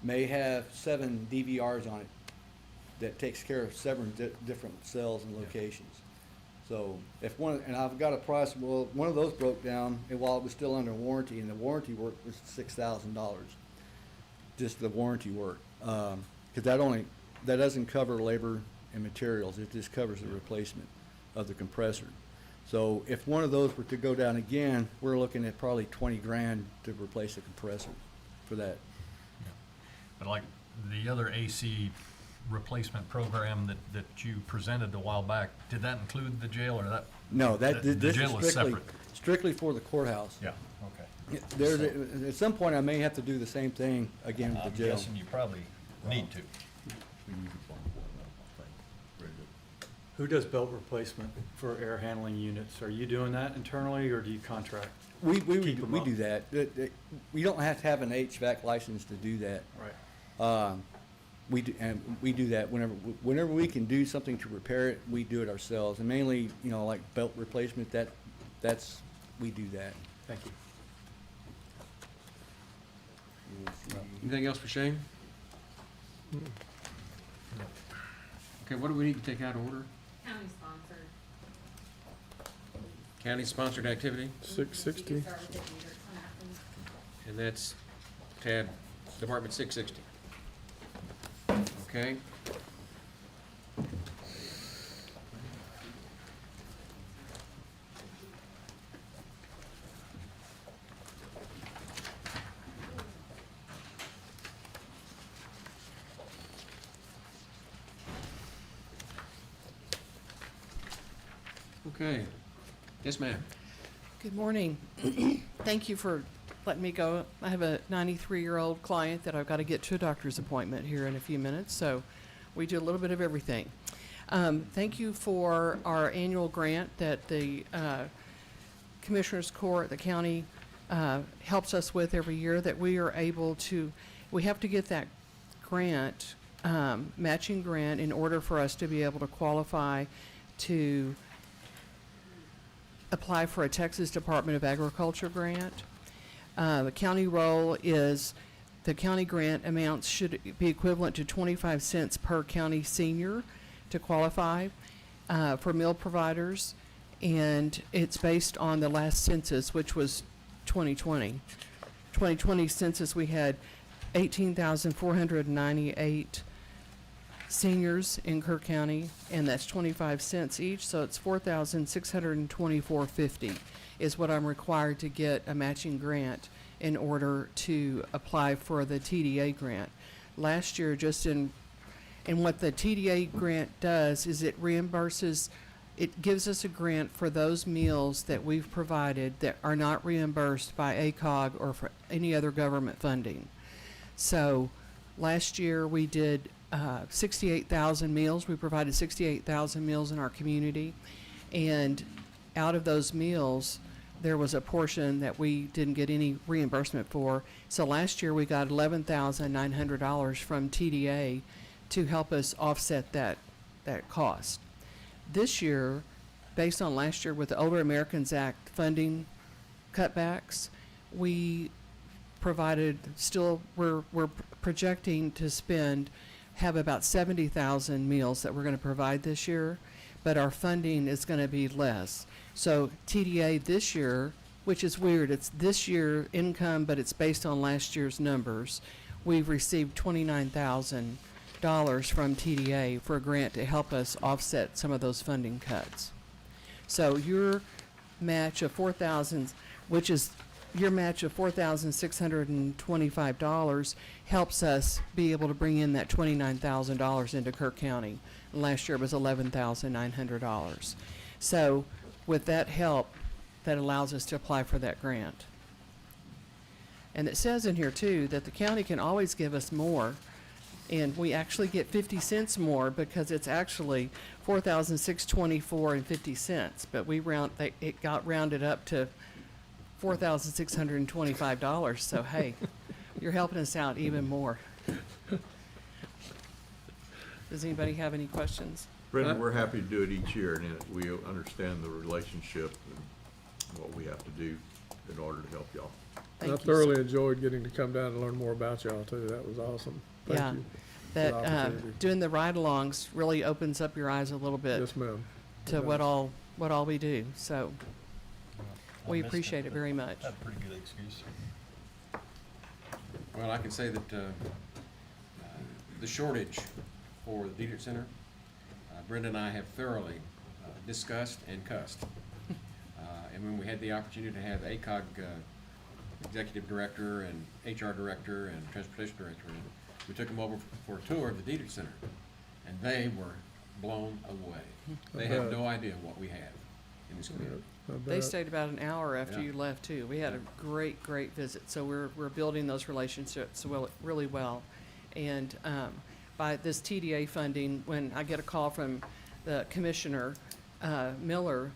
may have 7 DVRs on it that takes care of 7 different cells and locations. So if one, and I've got a price, well, one of those broke down, and while it was still under warranty, and the warranty work was $6,000, just the warranty work. Because that doesn't cover labor and materials, it just covers the replacement of the compressor. So if one of those were to go down again, we're looking at probably 20 grand to replace the compressor for that. But like the other AC replacement program that you presented a while back, did that include the jail or that? No, the this jail is is separate? strictly for the courthouse. Yeah, okay. There's, at some point, I may have to do the same thing again with I'm the jail. guessing you probably need to. Who does belt replacement for air handling units? Are you doing that internally, or do you contract? We Keep 'em up. do that. We don't have to have an HVAC license to do that. Right. We do that whenever we can do something to repair it, we do it ourselves. And mainly, like belt replacement, we do that. Thank you. Anything else for Shane? Okay, what do we need to take out of order? County sponsored. County-sponsored activity, 660. Start with it either, it's on Athens. and that's tab Department 660. Okay. Okay. Yes, ma'am. Good morning. Thank you for letting me go. I have a 93-year-old client that I've got to get to a doctor's appointment here in a few minutes, so we do a little bit of everything. Thank you for our annual grant that the Commissioners Court, the county, helps us with every year, that we are able to, we have to get that grant, matching grant, in order for us to be able to qualify to apply for a Texas Department of Agriculture grant. The county role is, the county grant amounts should be equivalent to 25 cents per county senior to qualify for meal providers, and it's based on the last census, which was 2020. 2020 census, we had 18,498 seniors in Kerr County, and that's 25 cents each, so it's $4,624.50 is what I'm required to get a matching grant in order to apply for the TDA grant. Last year, and what the TDA grant does is it reimburses, it gives us a grant for those meals that we've provided that are not reimbursed by ACOG or for any other government funding. So last year we did 68,000 meals. We provided 68,000 meals in our community, and out of those meals, there was a portion that we didn't get any reimbursement for. So last year we got $11,900 from TDA to help us offset that cost. This year, based on last year with the Older Americans Act funding cutbacks, we provided, we're projecting to have about 70,000 meals that we're going to provide this year, but our funding is going to be less. So TDA this year, which is weird, it's this year income, but it's based on last year's numbers. We've received $29,000 from TDA for a grant to help us offset some of those funding cuts. So your match of $4,625 helps us be able to bring in that $29,000 into Kerr County. Last year it was $11,900. So with that help, that allows us to apply for that grant. And it says in here too that the county can always give us more, and we actually get 50 cents more because it's actually $4,624.50, but it got rounded up to $4,625, so hey, you're helping us out even more. Does anybody have any questions? Brendan, we're happy to do it each year, and we understand the relationship and what we have to do in order to help y'all. I Thank you, thoroughly sir. enjoyed getting to come down and learn more about y'all too. That was awesome. Thank Yeah. you. That, for the opportunity. doing the ride-alongs really opens up your eyes a little bit Yes, ma'am. to It what does. all we do, so we appreciate it very much. Had a pretty good excuse. Well, I can say that the shortage for the Dietrich Center, Brenda and I have thoroughly discussed and cussed. And when we had the opportunity to have ACOG Executive Director and HR Director and Transportation Director in, we took them over for a tour of the Dietrich Center, and they were blown away. They had no idea what we have in this community. I They bet. stayed about an hour after Yeah. you left too. We had a great visit, so we're building those relationships really well. And by this TDA funding, when I get a call from the Commissioner Miller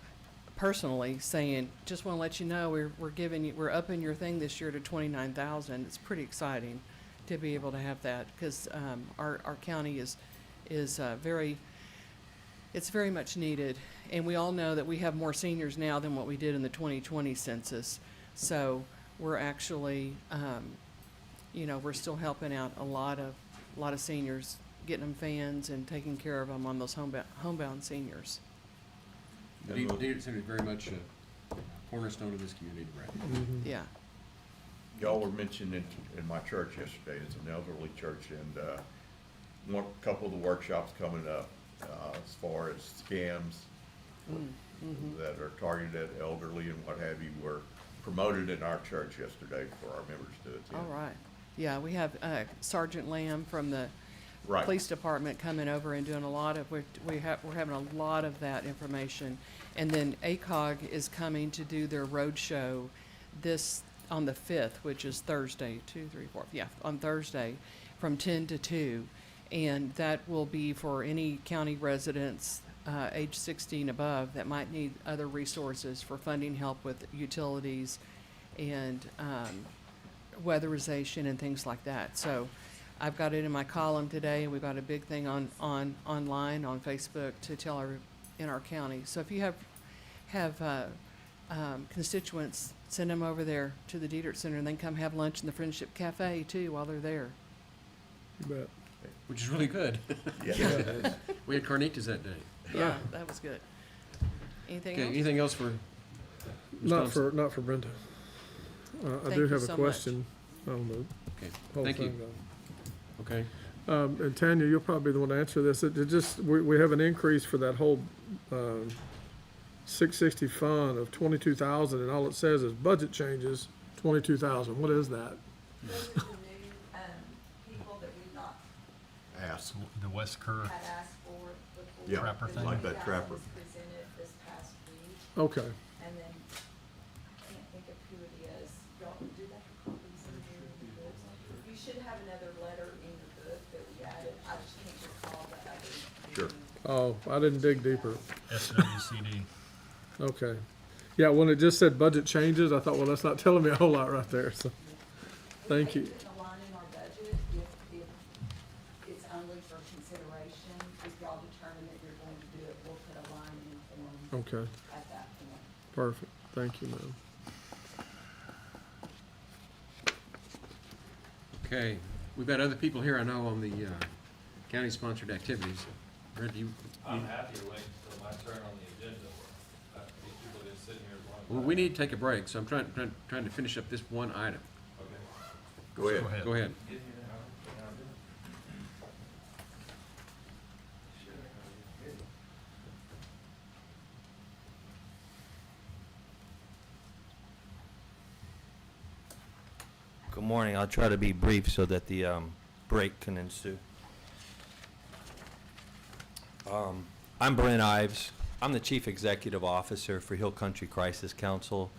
personally saying, just want to let you know, we're upping your thing this year to 29,000. It's pretty exciting to be able to have that, because our county is very, it's very much needed. And we all know that we have more seniors now than what we did in the 2020 census. So we're actually, we're still helping out a lot of seniors, getting them fans and taking care of them on those homebound seniors. The Dietrich Center is very much a cornerstone of this community, Brad. Mhm. Yeah. Y'all were mentioned in my church yesterday, it's an elderly church, and one couple of the workshops coming up as far as scams that are targeted at elderly and what have you were promoted in our church yesterday for our members to attend. All right. Yeah, we have Sergeant Lamb from the Right. police department coming over and doing a lot of, we're having a lot of that information. And then ACOG is coming to do their road show on the 5th, which is Thursday, 2, 3, 4, yeah, on Thursday, from 10 to 2. And that will be for any county residents age 16 above that might need other resources for funding help with utilities and weatherization and things like that. So I've got it in my column today, and we've got a big thing online on Facebook to tell in our county. So if you have constituents, send them over there to the Dietrich Center, and then come have lunch in the Friendship Cafe too while they're there. You bet. Which is really good. Yeah. We had carnitas that day. Yeah, that was good. Anything Okay, else? anything else for Ms. Thompson? Not for Brenda. I Thank do you have so a much. question on the Okay, whole thank you. thing though. Okay. And Tanya, you'll probably be the one to answer this. We have an increase for that whole 660 fund of 22,000, and all it says is budget changes, 22,000. What is that? Those are the new, people that we've not Ask. The West Kerr. had asked for before. Yeah, Trapper thing. like that trapper. was presented this past week, Okay. and then, I can't think of who it is. Y'all, do they have copies in here in the books? You should have another letter in your book that we added. I just can't recall the other. Sure. Oh, I didn't dig deeper. SWCD. Okay. Yeah, when it just said budget changes, I thought, well, that's not telling me a whole lot right there, so, thank you. We put a line in our budget if it's only for consideration. If y'all determine that you're going to do it, we'll put a line in form Okay, at that point. perfect. Thank you, ma'am. Okay, we've got other people here I know on the county-sponsored activities. Brent, I'm happy to wait until my turn on the agenda. These people have been sitting here as long as. well, we need to take a break, so I'm trying to finish up this one item. Okay. Go ahead. Go ahead. Good morning. I'll try to be brief so that the break can ensue. I'm Brent Ives. I'm the Chief Executive Officer for Hill Country Crisis Council.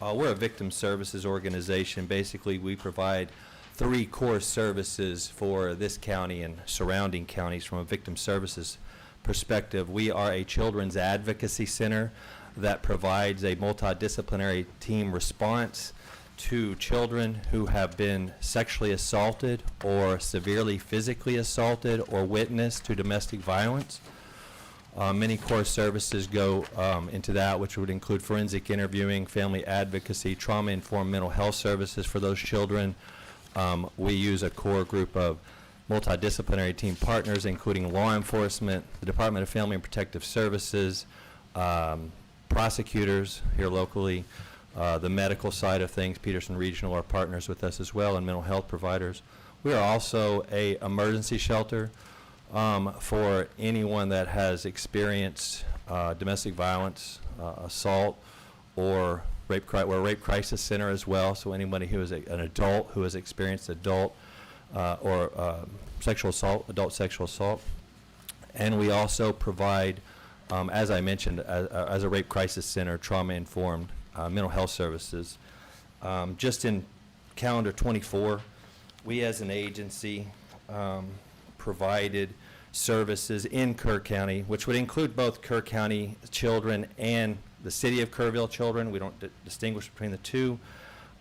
We're a victim services organization. Basically, we provide 3 core services for this county and surrounding counties from a victim services perspective. We are a children's advocacy center that provides a multidisciplinary team response to children who have been sexually assaulted or severely physically assaulted or witness to domestic violence. Many core services go into that, which would include forensic interviewing, family advocacy, trauma-informed mental health services for those children. We use a core group of multidisciplinary team partners, including law enforcement, the Department of Family and Protective Services, prosecutors here locally, the medical side of things. Peterson Regional are partners with us as well, and mental health providers. We are also a emergency shelter for anyone that has experienced domestic violence, assault, or rape. We're a rape crisis center as well, so anybody who is an adult who has experienced adult or sexual assault, adult sexual assault. And we also provide, as I mentioned, as a rape crisis center, trauma-informed mental health services. Just in calendar 24, we as an agency provided services in Kerr County, which would include both Kerr County children and the city of Kerrville children. We don't distinguish between the two.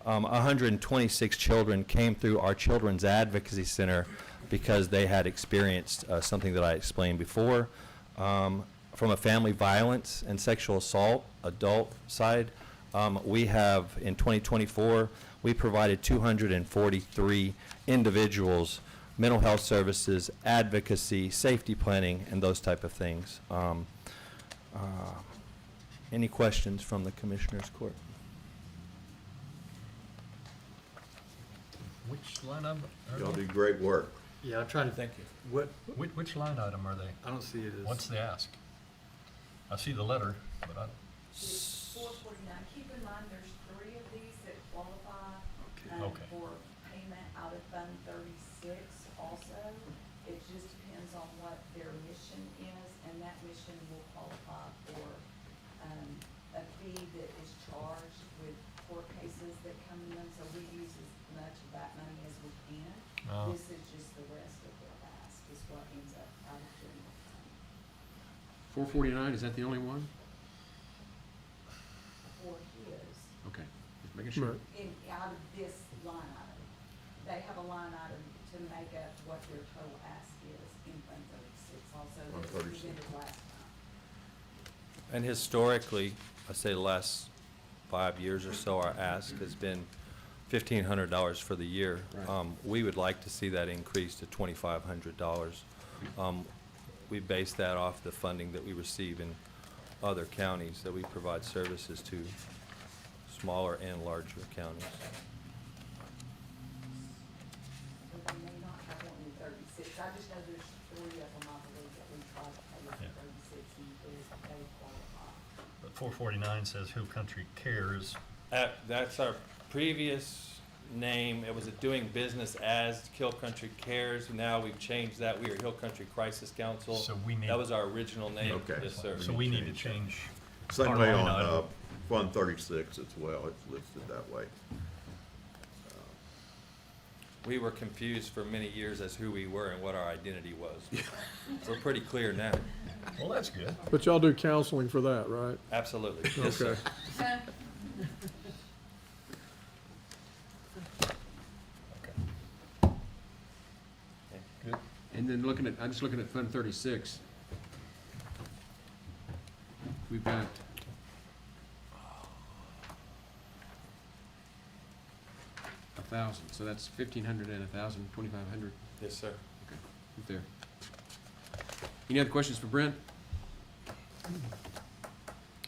126 children came through our Children's Advocacy Center because they had experienced something that I explained before. From a family violence and sexual assault adult side, we have, in 2024, we provided 243 individuals mental health services, advocacy, safety planning, and those type of things. Any questions from the Commissioners Court? Which line item are Y'all they? do great work. Yeah, I'm trying to think. What, Which line item are they? I don't see it as. What's the ask? I see the letter, but I, It's 449. Keep in mind, there's 3 of these that qualify Okay. for payment out of Fund 36 also. It just depends on what their mission is, and that mission will qualify for a fee that is charged with court cases that come in, so we use as much of that money as we can. Oh. This is just the rest of their ask, is what ends up out of general fund. 449, is that the only one? For his. Okay, just making sure. Right. Out of this line item. They have a line item to make up what their total ask is in Fund 36 also, that was 136. presented last time. And historically, I say the last 5 years or so, our ask has been $1,500 for the year. Right. We would like to see that increase to $2,500. We base that off the funding that we receive in other counties that we provide services to, smaller and larger counties. But they may not have one in 36. I just know there's 3 of them, I believe, that we tried to pay for Yeah. 36, and they qualify. but 449 says Hill Country Cares. That's our previous name. It was doing business as Hill Country Cares. Now we've changed that. We are Hill Country Crisis Council. So we need- That was our original name. Okay. Yes, sir. So we need to change. Same our way line on item. Fund 36 as well, it's listed that way. We were confused for many years as who we were and what our identity was. So we're pretty clear now. Well, that's good. But y'all do counseling for that, right? Absolutely. Yes, Okay. sir. Good. And then I'm just looking at Fund 36. We've got $1,000, so that's 1,500 and 1,000, 2,500. Yes, sir. Okay, right there. Any other questions for Brent?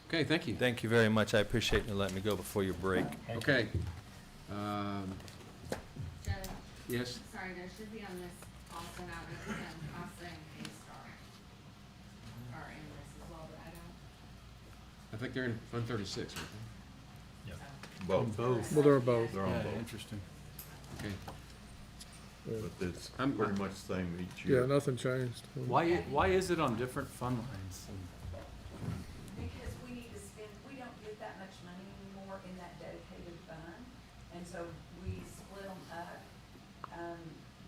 Okay, thank you. Thank you very much. I appreciate you letting me go before your break. Okay. Joe, Yes? sorry, there should be on this also out of also in K-Star. Are in this as well, but I don't. I think they're in Fund 36, aren't Yeah. Both. Well, they're both. They're on Yeah, both. interesting. they? Okay. But it's I'm- pretty much the same each Yeah, year. nothing changed. Why is it on different fund lines? Because we need to spend, we don't get that much money anymore in that dedicated fund, and so we split them up.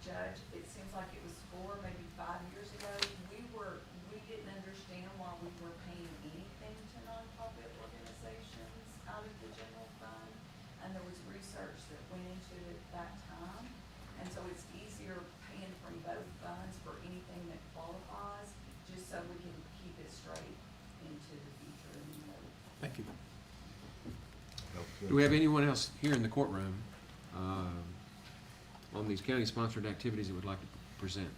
Judge, it seems like it was 4, maybe 5 years ago, we didn't understand why we were paying anything to nonprofit organizations out of the general fund, and there was research that went into it at that time, and so it's easier paying from both funds for anything that qualifies, just so we can keep it straight you. Do we have anyone else here in the courtroom on these county-sponsored activities that would like to present?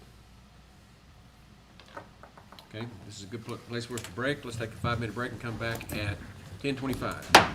Okay, this is a good place for us to break. Let's take a 5-minute break and come back at 10:25.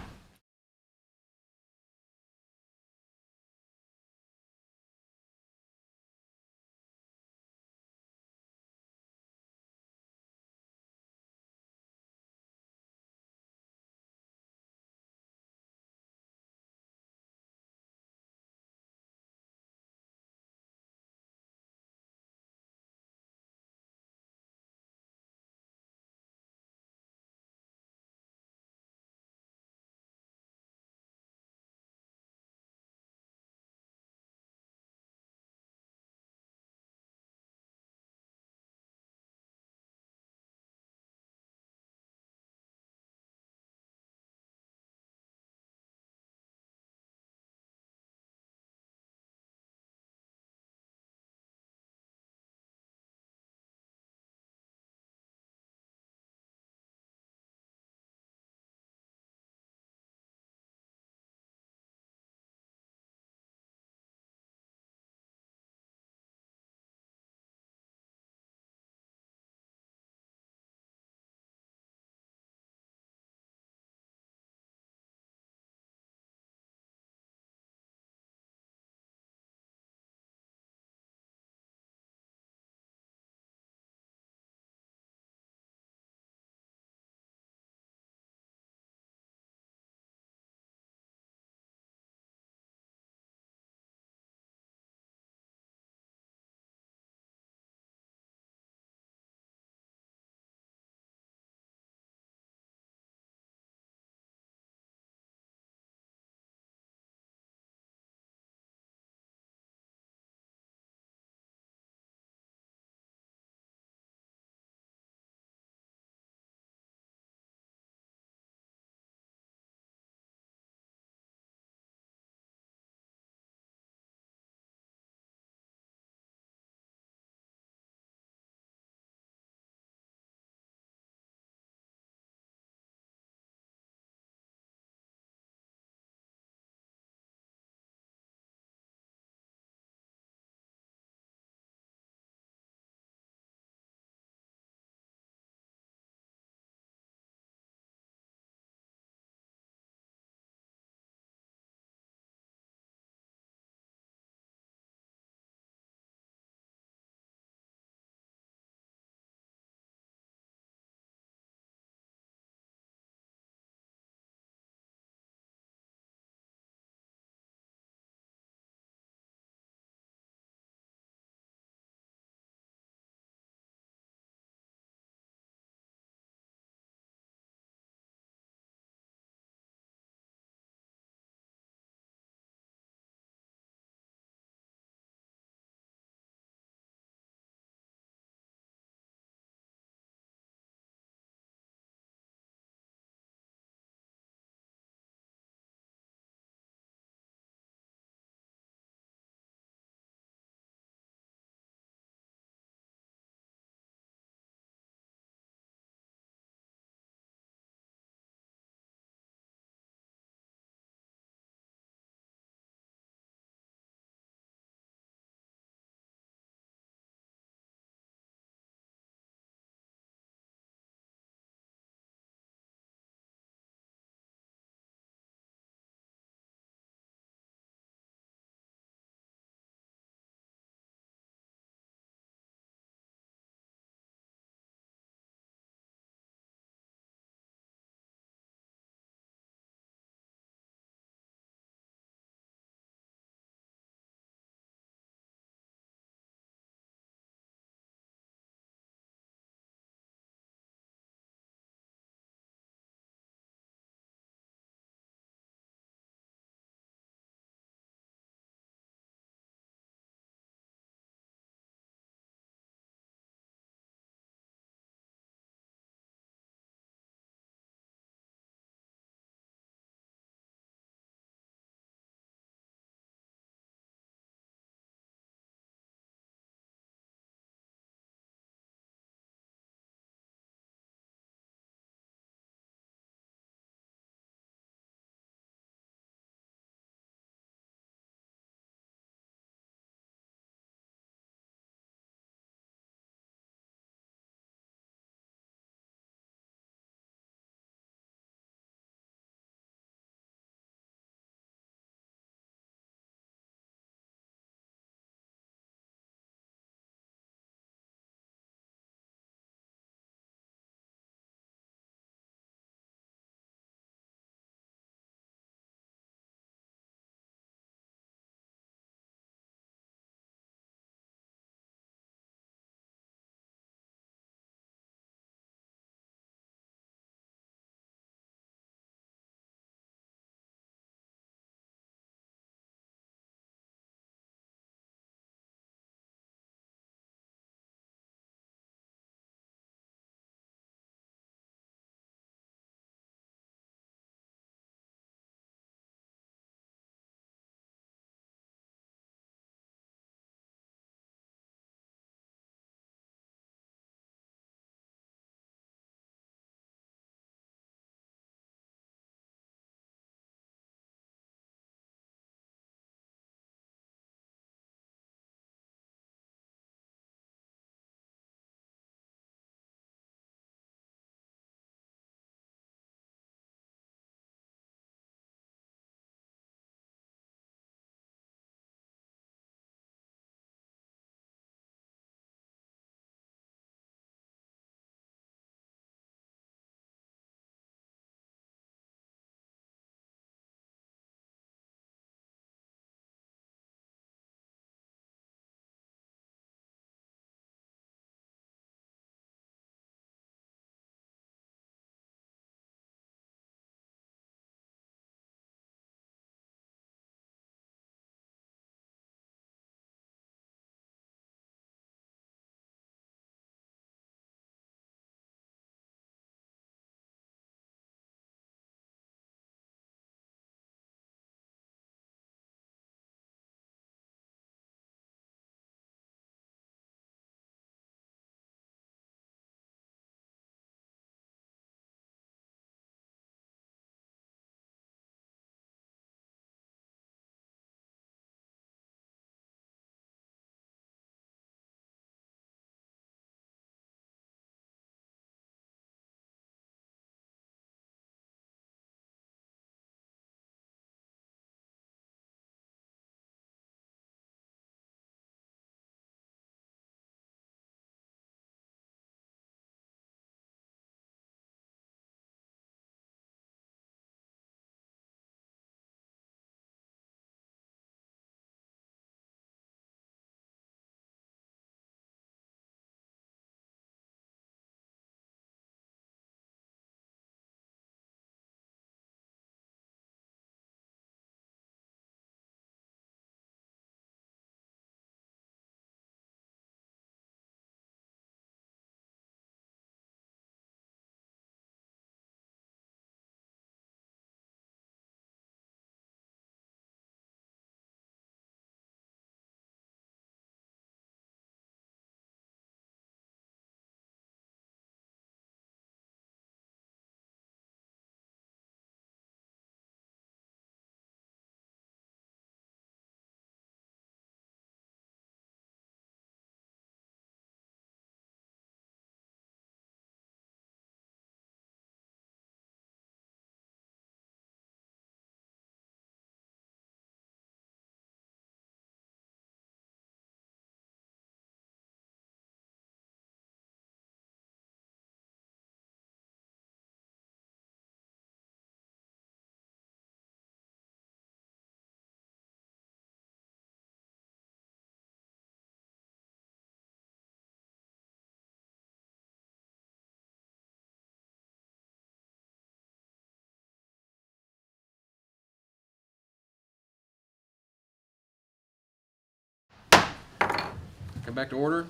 Come back to order.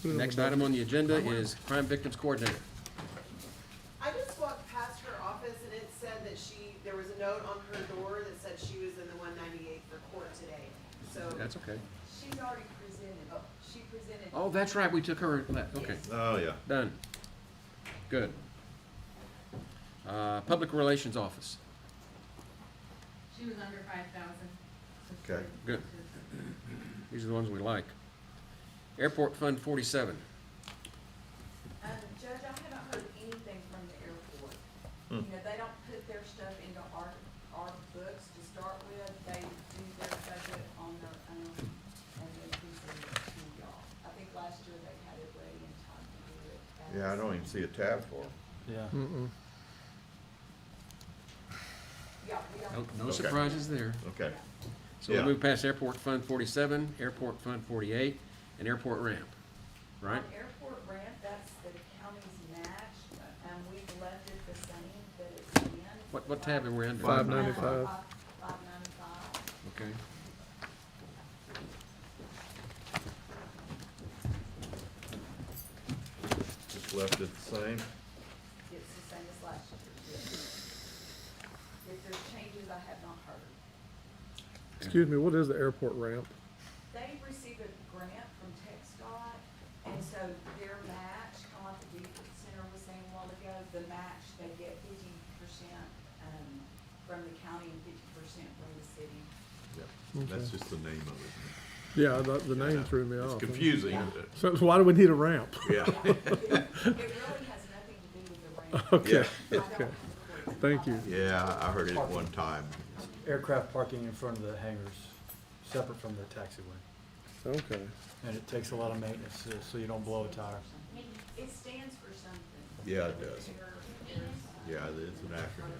Next item on the agenda is Crime Victims Coordinator. I just walked past her office and it said that there was a note on her door that said she was in the 198 for court today. So That's okay. She's already presented, she presented. Oh, that's right, we took her, okay, Oh, yeah. done. Good. Public Relations Office. She was under 5,000. Okay. Good. These are the ones we like. Airport Fund 47. Judge, I haven't heard anything from the airport. Hmm. You know, they don't put their stuff into our books to start with. They do their budget on their own and then present it to y'all. I think last year they had it ready in time to do it. Yeah, I don't even see a tab for them. Yeah. Mm-mm. Yeah, we don't. No Okay. surprises there. Okay. So we'll Yeah. move past Airport Fund 47, Airport Fund 48, and Airport Ramp, right? On airport ramp, that's the county's match, and we've left it the same that it's been. What tab are we under? 595. 595. Okay. Just left it the same. It's the same as last year. If there's changes, I have not heard. Excuse me, what is the airport ramp? They received a grant from TechStop, and so their match, kind of like the Beaufort Center was saying a while ago, the match, they get 50%, from the county and 50% from the city. Yeah. That's Okay. just the name of it. Yeah, the name threw me It's off. confusing. So why do we need a ramp? Yeah. It really has nothing to do with the ramp. Okay, Yeah. I don't okay. have the court. Thank you. Yeah, I heard it one time. Aircraft parking in front of the hangars, separate from the taxiway. Okay. And it takes a lot of maintenance, so you don't blow a tire. It stands for something. Yeah, it does. There's, Yeah, it's an acronym,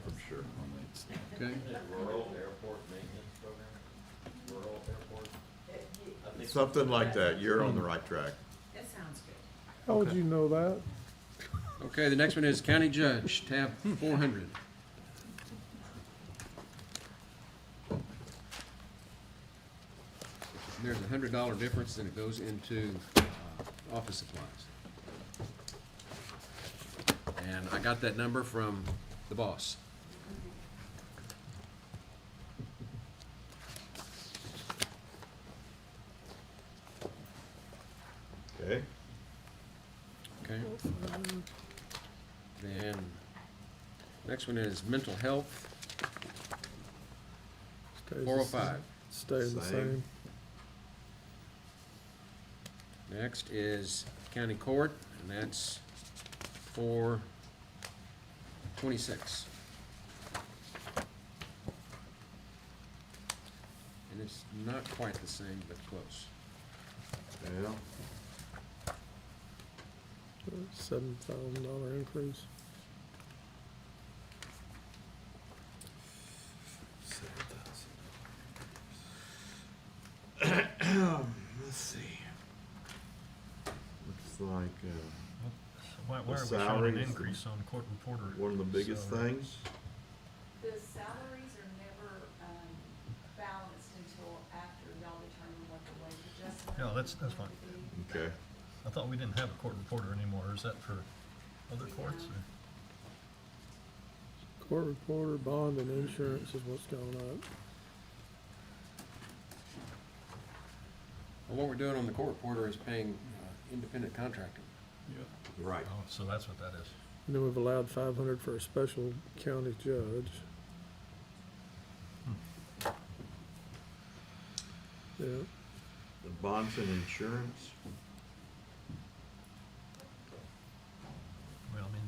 I'm sure. Okay. Rural Airport Maintenance Program? Rural Airport? Something like that. You're on the right track. That sounds good. How would you know that? Okay, the next one is County Judge, tab 400. There's a $100 difference and it goes into office supplies. And I got that number from the boss. Okay. Okay. Then, next one is mental health, Stays the 405. Stays the Same. same. Next is county court, and that's 426. And it's not quite the same, but close. Yeah. $7,000 increase. Let's see. Looks like, Why The are we showing an salaries increase on court reporter? one of the biggest salary? things. The salaries are never, balanced until after y'all determine what the wage adjustment. Yeah, that's is fine. going to be. Okay. I thought we didn't have a court reporter anymore. Is that for other courts? or- Court reporter, bond and insurance is what's going up. Well, what we're doing on the court reporter is paying independent contractor. Right. Oh, so that's what that is. And then we've allowed 500 for a special county judge. Yeah, The bonds and insurance. Well, I mean,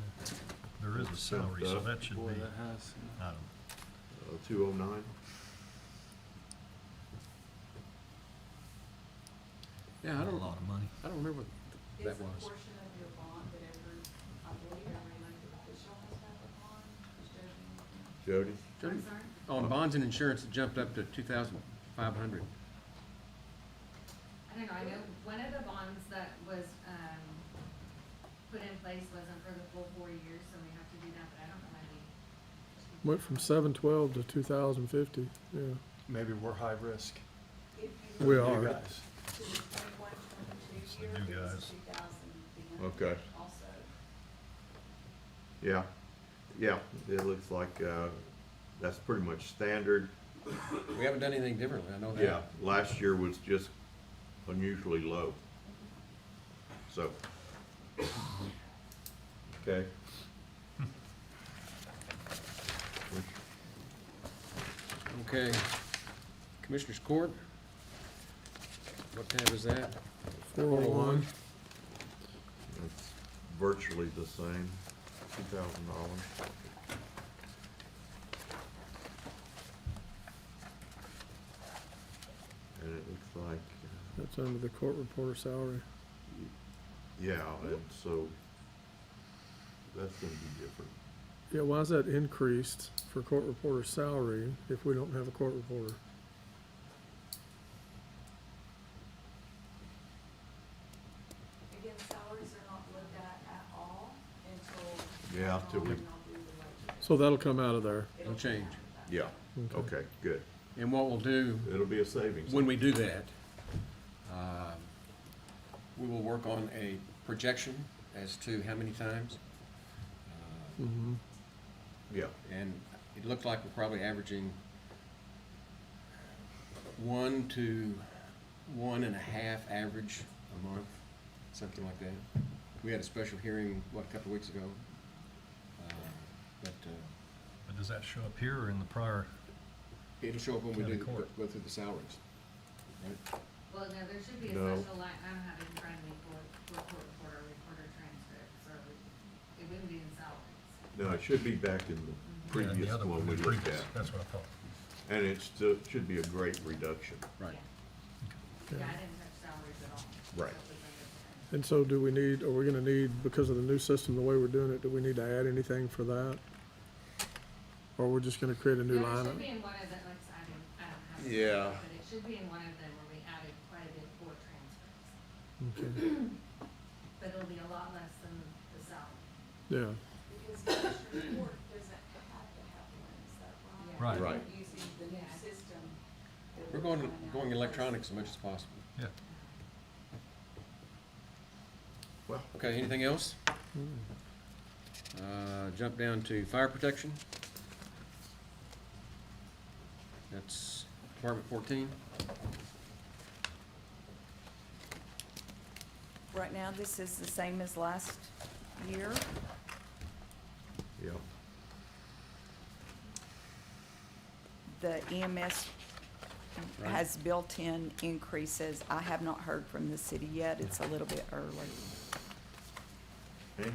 there is a salary, so that should Boy, be, that has, I don't know. 209. Yeah, I Not a don't, lot of money. I don't remember what that It's a was. portion of your bond that I believe every elected official has to have a bond. Jody? Jody? I'm sorry? On bonds and insurance, it jumped up to 2,500. I don't know, I know one of the bonds that was, put in place wasn't for the full 4 years, so we have to do that, but I don't know when we. went from 712 to 2,050, yeah. maybe we're high risk. We You are. guys. To the 21-22 year, new there was a guys. 2,000 Okay. also. Yeah, yeah, it looks like, that's pretty much standard. We haven't done anything differently, I know that. Yeah, last year was just unusually low. So, okay. Okay. Commissioners Court. What tab is that? 401. It's virtually the same, $2,000. And it looks like, That's under the court reporter salary. yeah, and so that's gonna be different. Yeah, why is that increased for court reporter salary if we don't have a court reporter? Again, salaries are not looked at all until. Yeah, till we, I'll do the budget. So that'll come out of there. It'll change. yeah, okay, good. And what we'll do, It'll be a savings. when we do that, we will work on a projection as to how many times. Mm-hmm. Yeah, And it looked like we're probably averaging 1 to 1.5 average a month, something like that. We had a special hearing, what, a couple of weeks ago? But But does that show up here or in the prior? it'll show up when we County do, court. go through the salaries, right? Well, no, there should be a No. special line, I don't have it in front of me for court reporter transcript, so it wouldn't be in salaries. no, it should be back in the Yeah, the previous other one we the looked previous, at. That's what I thought. And it still should be a great reduction. Right. Yeah, I didn't touch salaries at all. Right. That was under- And so do we need, are we gonna need, because of the new system, the way we're doing it, do we need to add anything for that? Or we're just gonna create a new Yeah, it line? should be in one of the, like, I don't have it. Yeah. But it should be in one of them where we added quite a bit for transcripts. Okay. But it'll be a lot less than the salary. Yeah, Because Commissioner Court doesn't have to have one, is that right? Right. Right. We're using the new system. that We're trying out. going electronic as much as possible. Yeah. Well, Okay, anything else? Jump down to fire protection. That's Department 14. Right now, this is the same as last year. yeah, The EMS Right. has built-in increases. I have not heard from the city yet. It's a little bit early. okay,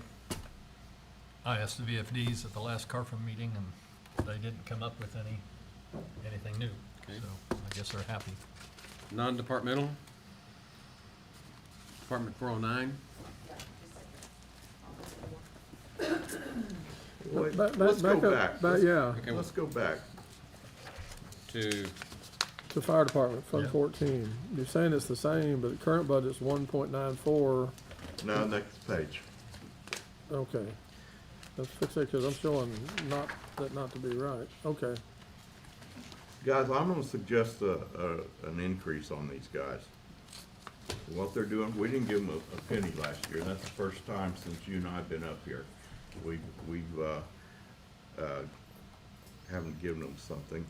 I asked the VFDs at the last CARFA meeting and they didn't come up with anything new. Okay. So I guess they're happy. Non-departmental. Department 409. Wait, Back- let's go back up- back. back- yeah. Okay, Let's go back. To, the fire department, Fund Yeah. 14. You're saying it's the same, but the current budget's 1.94. Now, next page. Okay. Let's fix it, because I'm showing not to be right. Okay. Guys, I'm gonna suggest an increase on these guys. What they're doing, we didn't give them a penny last year, and that's the first time since you and I have been up here. We've haven't given them something,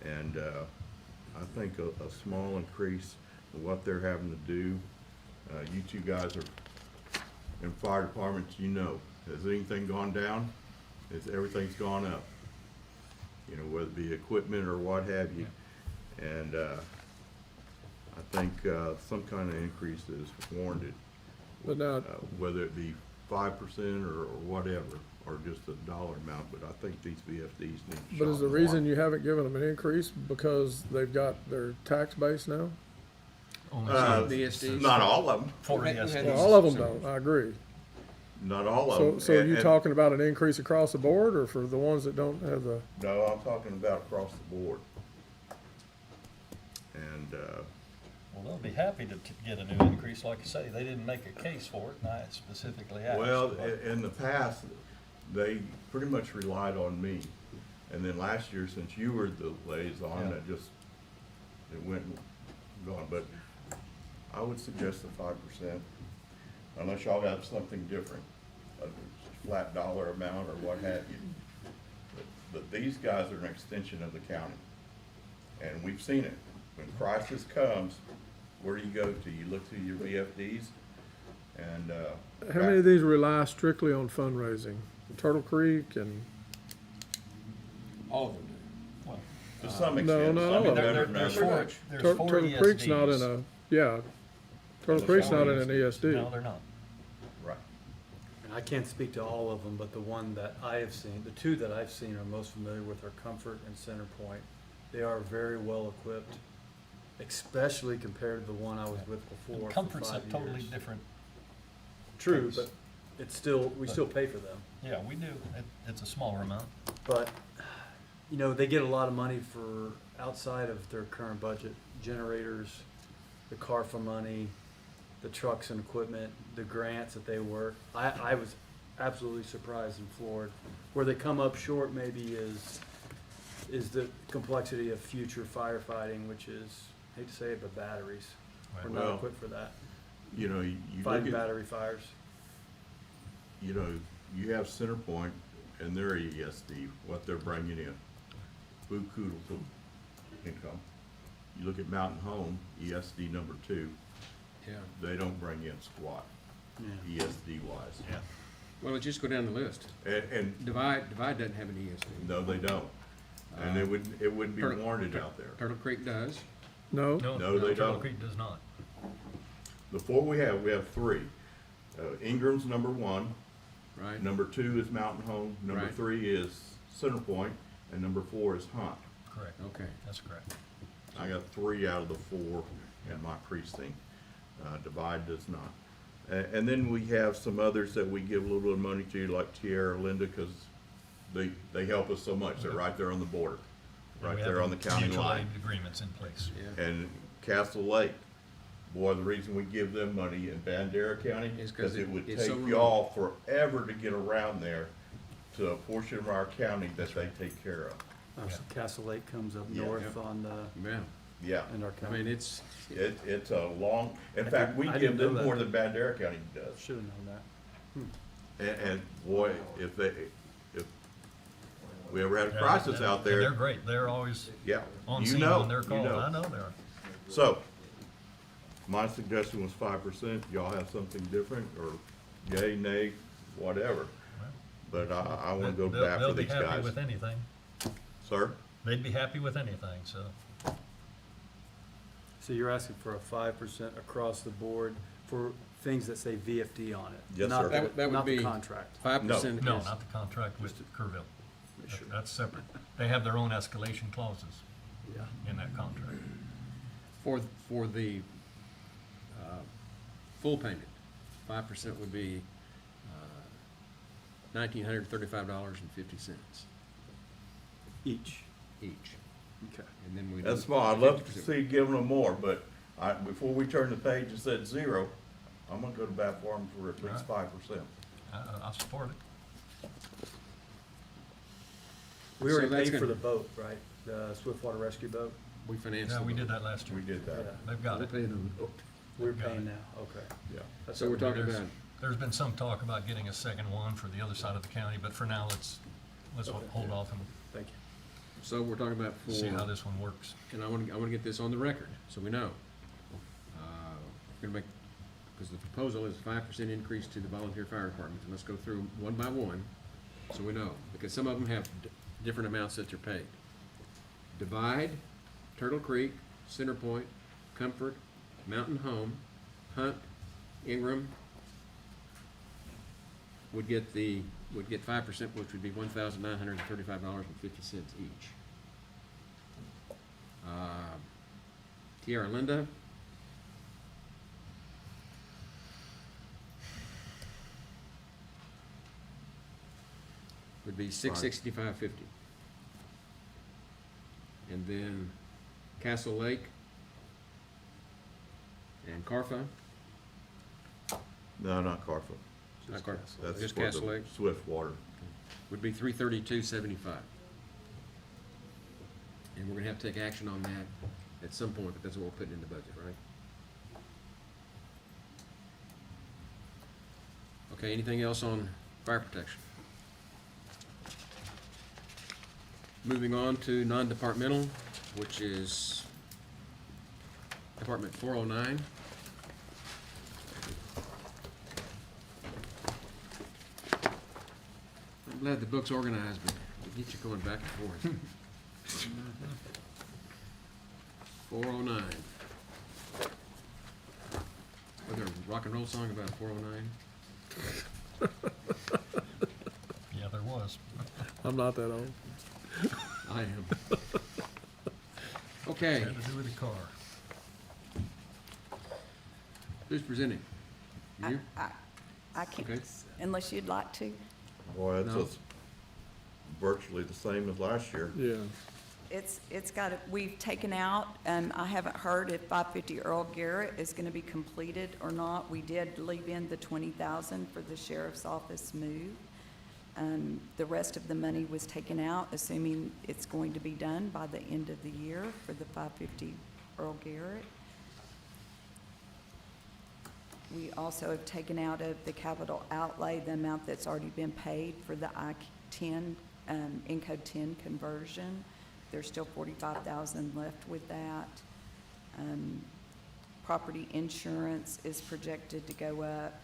and, I think a small increase in what they're having to do, you two guys are in fire departments, you know, has anything gone down? Everything's gone up. You know, whether it be equipment or what have you. And, I think, some kind of increase is warranted. But now, Whether it be 5% or whatever, or just a dollar amount, but I think these VFDs need to. but is the reason you haven't given them an increase because they've got their tax base now? Only VSDs. Not all of them, four Who had ESDs. Well, all of them don't, I agree. not all of So, them. so are you And- talking about an increase across the board, or for the ones that don't have the? No, I'm talking about across the board. And, Well, they'll be happy to get a new increase, like I say. They didn't make a case for it, and I specifically asked. well, but- in the past, they pretty much relied on me. And then last year, since you were the liaison, Yeah. it went gone, but I would suggest the 5%, unless y'all have something different, a flat dollar amount or what have you. But these guys are an extension of the county, and we've seen it. When crisis comes, where do you go to? You look to your VFDs, and How many of these rely strictly on fundraising? Turtle Creek and? All of them do. to some No, extent, not some all of better them. than There's others. four. Turtle Creek's not in a, yeah, Turtle Creek's not in an No, ESD. they're not. Right. And I can't speak to all of them, but the one that I have seen, the two that I've seen are most familiar with are Comfort and Centerpoint. They are very well equipped, especially compared to the one I was with before for Comfort's a 5 totally years. different. True, case. but it's still, we still pay for them. Yeah, we do. It's a smaller amount. But, you know, they get a lot of money for outside of their current budget, generators, the CARFA money, the trucks and equipment, the grants that they work. I was absolutely surprised and floored. Where they come up short maybe is the complexity of future firefighting, which is, I hate to say it, but batteries. We're not Well, equipped for that. You know, you look Fighting at, battery fires. you know, you have Centerpoint and their ESD, what they're bringing in. Buku income. You look at Mountain Home, ESD number 2, Yeah. they don't bring in squat, Yeah. ESD wise. Yeah. Well, let's just go down the list. And, Divide doesn't have an ESD. no, they don't. And it wouldn't be warranted out there. Turtle Creek does. No? No, they Turtle don't. Creek does not. The 4 we have 3. Ingram's number 1, Right. number 2 is Mountain Home, number Right. 3 is Centerpoint, and number 4 is Hunt. Correct. Okay. That's correct. I got 3 out of the 4 in my precinct. Divide does not. And then we have some others that we give a little bit of money to, like Tierra Linda, because they help us so much. They're right there on the border, And right we there have on the county mutual line. aid agreements in place. Yeah. And Castle Lake, boy, the reason we give them money in Bandera County Is is 'cause because it would it's so take remote. y'all forever to get around there to a portion of our county that they take care of. Castle Lake comes up Yeah. north on Yeah. Yeah. in our I county. mean, it's, It's a long, in I fact, didn't- we I give didn't them know that. more than Bandera County does. Should have known that. And boy, if we ever had a Yeah, crisis and- out and there, they're great. They're always yeah, on you scene know, when they're you called. know. I know they are. So, my suggestion was 5%. Y'all have something different, or yay, nay, whatever. But I want to go They'll- back for They'll be these happy guys. with anything. Sir? They'd be happy with anything, so. So you're asking for a 5% across the board for things that say VFD on it? Yes, not sir. the- that would not the be contract. 5% No, is, not the contract with Kerrville. Sure. That's separate. They have their own escalation clauses Yeah. in that contract. for the full payment. 5% would be $1,935.50 Each. each. Okay. And then we. That's small. I'd love to see giving them more, but before we turn the page and said 0, I'm gonna go to bat for them for at least 5%. I support it. We So already that's paid for gonna- the boat, right? The Swiftwater Rescue boat? We financed. Yeah, the we boat. did that last year. We did that. Yeah. They've got We're it. paying on the boat. We're Got paying it. now, okay. Yeah. That's So we're talking There's- about, There's been some talk about getting a second one for the other side of the county, but for now, let's hold off and Thank you. so we're talking about for. see how this one works. And I want to get this on the record, so we know. We're gonna make, because the proposal is 5% increase to the volunteer fire departments, and let's go through one by one, so we know, because some of them have different amounts that they're paid. Divide, Turtle Creek, Centerpoint, Comfort, Mountain Home, Hunt, Ingram would get 5%, which would be $1,935.50 each. Tierra Linda, would be $665.50. And then Castle Lake and Carfa, No, not Carfa. not Carfa, That's just for the Castle Lake, Swiftwater. would be $332.75. And we're gonna have to take action on that at some point, but that's what we're putting in the budget, right? Okay, anything else on fire protection? Moving on to non-departmental, which is Department 409. I'm glad the book's organized, but we get you going back and forth. 409. Was there a rock and roll song about 409? Yeah, there was. I'm not that old. I am. Okay, Had to do with the car. who's presenting? You? I can't, Okay. unless you'd like to. Boy, No. it's virtually the same as last year. Yeah. It's got, we've taken out, I haven't heard if 550 Earl Garrett is gonna be completed or not. We did leave in the 20,000 for the sheriff's office move. The rest of the money was taken out, assuming it's going to be done by the end of the year for the 550 Earl Garrett. We also have taken out of the capital outlay the amount that's already been paid for the I-10, Encode 10 conversion. There's still 45,000 left with that. Property insurance is projected to go up.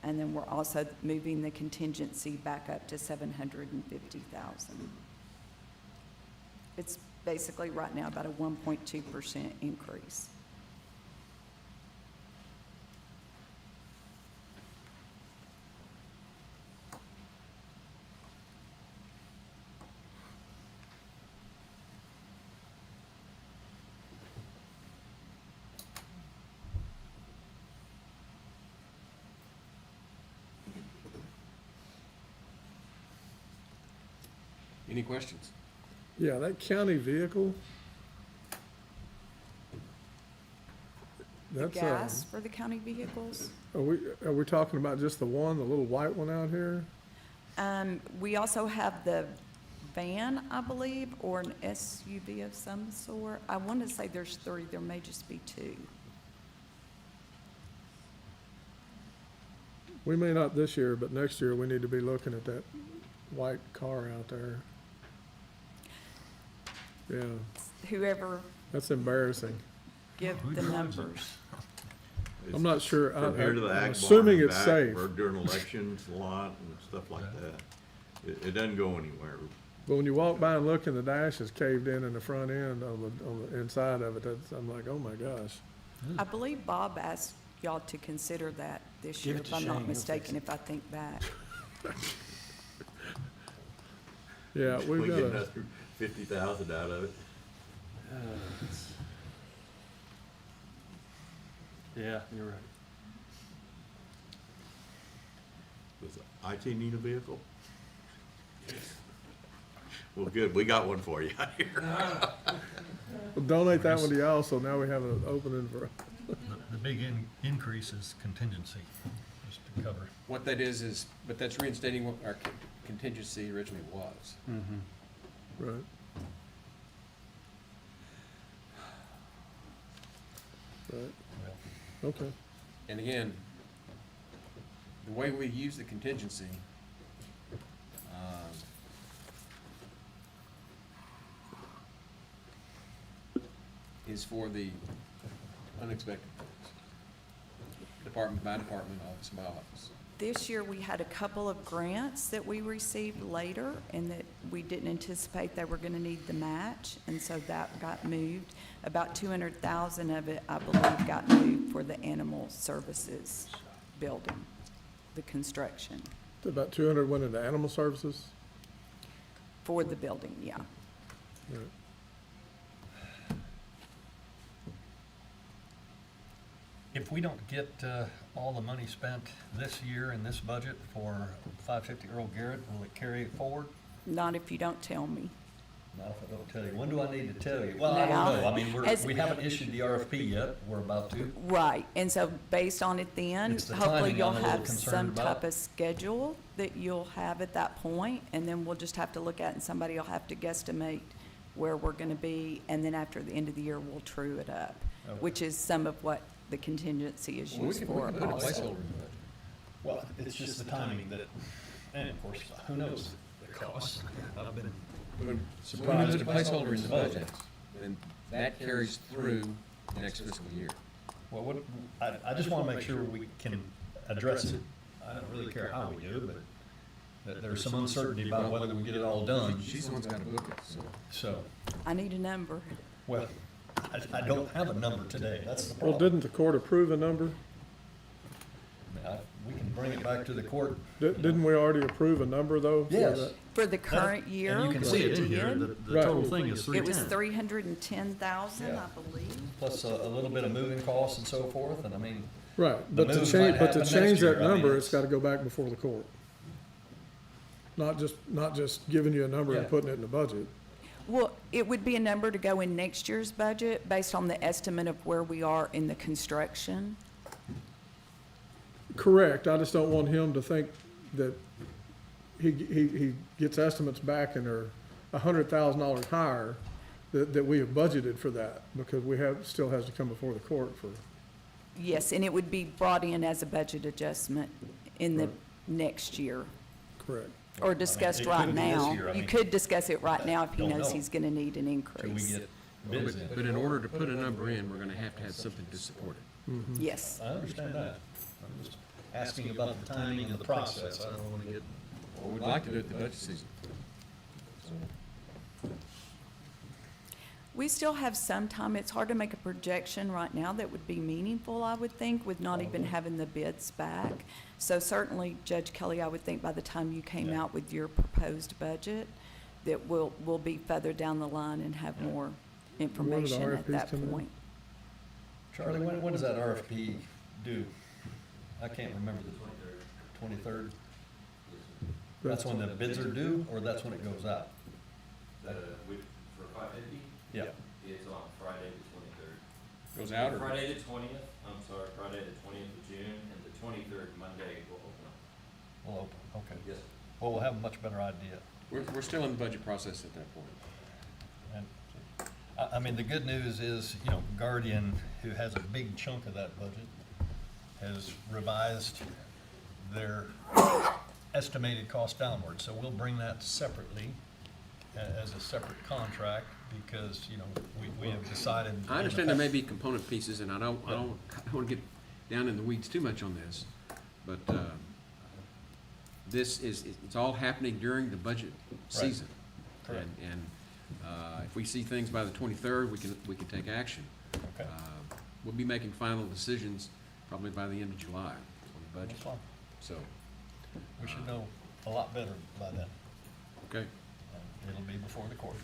And then we're also moving the contingency back up to 750,000. It's basically right now about a 1.2% increase. Any questions? Yeah, that county vehicle. The That's, gas for the county vehicles. are we talking about just the one, the little white one out here? We also have the van, I believe, or an SUV of some sort. I want to say there's 3, there may just be 2. We may not this year, but next year we need to be looking at that white car out there. Yeah, Whoever that's embarrassing. give the numbers. I'm not sure. From here to the I'm ag barn assuming and it's back, safe. We're doing elections a lot and stuff like that. It doesn't go anywhere. But when you walk by and look and the dash is caved in the front end on the inside of it, I'm like, oh my gosh. I believe Bob asked y'all to consider that this Give year, it if to I'm Shane, not he'll fix mistaken, it. if I think back. Yeah, we've We got get a, another 50,000 out of it. Yeah, you're right. Does IT need a vehicle? Well, good, we got one for you out here. we'll donate that one to y'all, so now we have an opening for, The big increase is contingency, just to cover. What that is, but that's reinstating what our contingency originally was. right. Right, okay. And again, the way we use the contingency, is for the unexpected things. Department by department, office by office. This year, we had a couple of grants that we received later, and that we didn't anticipate they were gonna need the match, and so that got moved. About 200,000 of it, I believe, got moved for the animal services building, the construction, About 200 went into animal services? for the building, yeah. Right. If we don't get all the money spent this year in this budget for 550 Earl Garrett, will it carry it forward? Not if you don't tell me. Not if I don't tell you. When do I need to tell you? Well, I Now. don't know. I mean, As- we haven't issued the RFP yet. We're about to. Right, and so based on it then, It's the hopefully timing you'll I'm a little have concerned some about. type of schedule that you'll have at that point, and then we'll just have to look at it, and somebody will have to guesstimate where we're gonna be, and then after the end of the year, we'll true it up, Okay. which is some of what the contingency is Well, we used can for put a also. placeholder in the budget. Well, it's just the timing that, and of course, who knows the cost? I've been When we surprised. put a placeholder in the budget, then that carries through next fiscal year. Well, what, I just want to make sure we can address it. I don't really care how we do, but that there's some uncertainty about whether we get it all done. She's the one's got to book it, so. So, I need a number. well, I don't have a number today. That's the Well, problem. didn't the court approve a number? We can bring it back to the court. Didn't we already approve a number, though? for Yes. that? For the current year, And you can see it in here, we the, did. the total thing is It was 310. 310,000, Yeah. I believe. Plus a little bit of moving costs and so forth, and I mean, Right, The but to move change, might but to happen change next year. that I mean, number, it's- it's gotta go back before the court. Not just giving you a number and Yeah. putting it in the budget. Well, it would be a number to go in next year's budget based on the estimate of where we are in the construction. Correct, I just don't want him to think that he gets estimates back and are $100,000 higher, that we have budgeted for that, because still has to come before the court for. Yes, and it would be brought in as a budget adjustment in the Right. next year, Correct. or discussed it right could be this now. year, I You mean, could discuss it right now if he don't knows know. he's gonna need an till we increase. get bids in. But in order to put a number in, we're gonna have to have something to support it. Yes. I understand that. I'm just asking about the timing of the process. I don't want to get, Well, we'd like to do it the budget season. We still have some time. It's hard to make a projection right now that would be meaningful, I would think, with not even having the bids back. So certainly, Judge Kelly, I would think by the time you came Yeah. out with your proposed budget, that we'll be further down the line and have more information at RFPs that come in? point. Charlie, when does that RFP due? I can't remember the 23rd. That's when the bids are due, or that's when it goes out? For 550? Yeah. It's on Friday the 23rd. Goes out or? Friday the 20th, I'm sorry, Friday the 20th of June, and the 23rd Monday will open up. We'll open, okay. Yes. Well, we'll have a much better idea. We're still in the budget process at that point. And, I mean, the good news is, Guardian, who has a big chunk of that budget, has revised their estimated cost downward. So we'll bring that separately as a separate contract because, we have decided. I understand there may be component pieces, and I don't want to get down in the weeds too much on this, but, it's all happening during the budget season. Correct. And if we see things by the 23rd, we can take action. Okay. We'll be making final decisions probably by the end of July on the budget. That's fine. So, We should know a lot better by then. okay. It'll be before the court.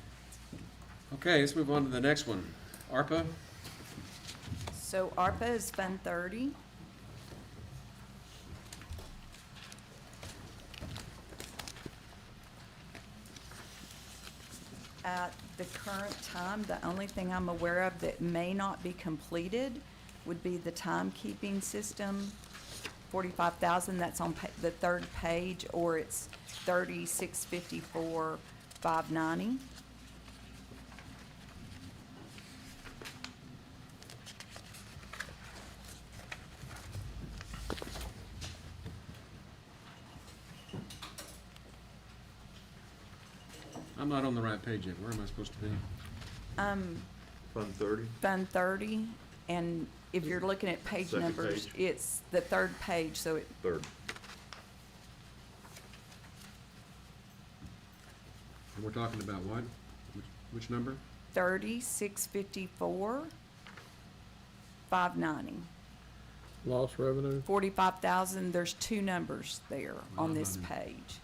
Okay, let's move on to the next one. ARPA, So ARPA is Fund 30. At the current time, the only thing I'm aware of that may not be completed would be the timekeeping system, 45,000, that's on the third page, or it's 3654, 590. I'm not on the right page yet. Where am I supposed to be? Fund 30? Fund 30, and if you're looking at page Second numbers, page. it's the third page, so it, Third. And we're talking about what? Which number? 3654, 590. Lost revenue. 45,000, there's two numbers there on this page.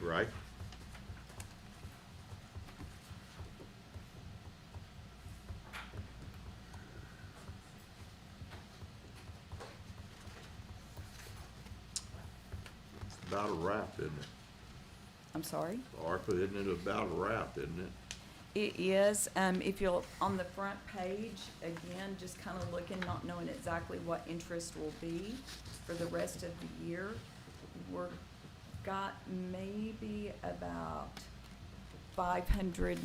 Right? It's about a wrap, isn't it? I'm sorry? ARPA, isn't it about a wrap, isn't it? It is, if you'll, on the front page, again, just kind of looking, not knowing exactly what interest will be for the rest of the year. We're got maybe about 500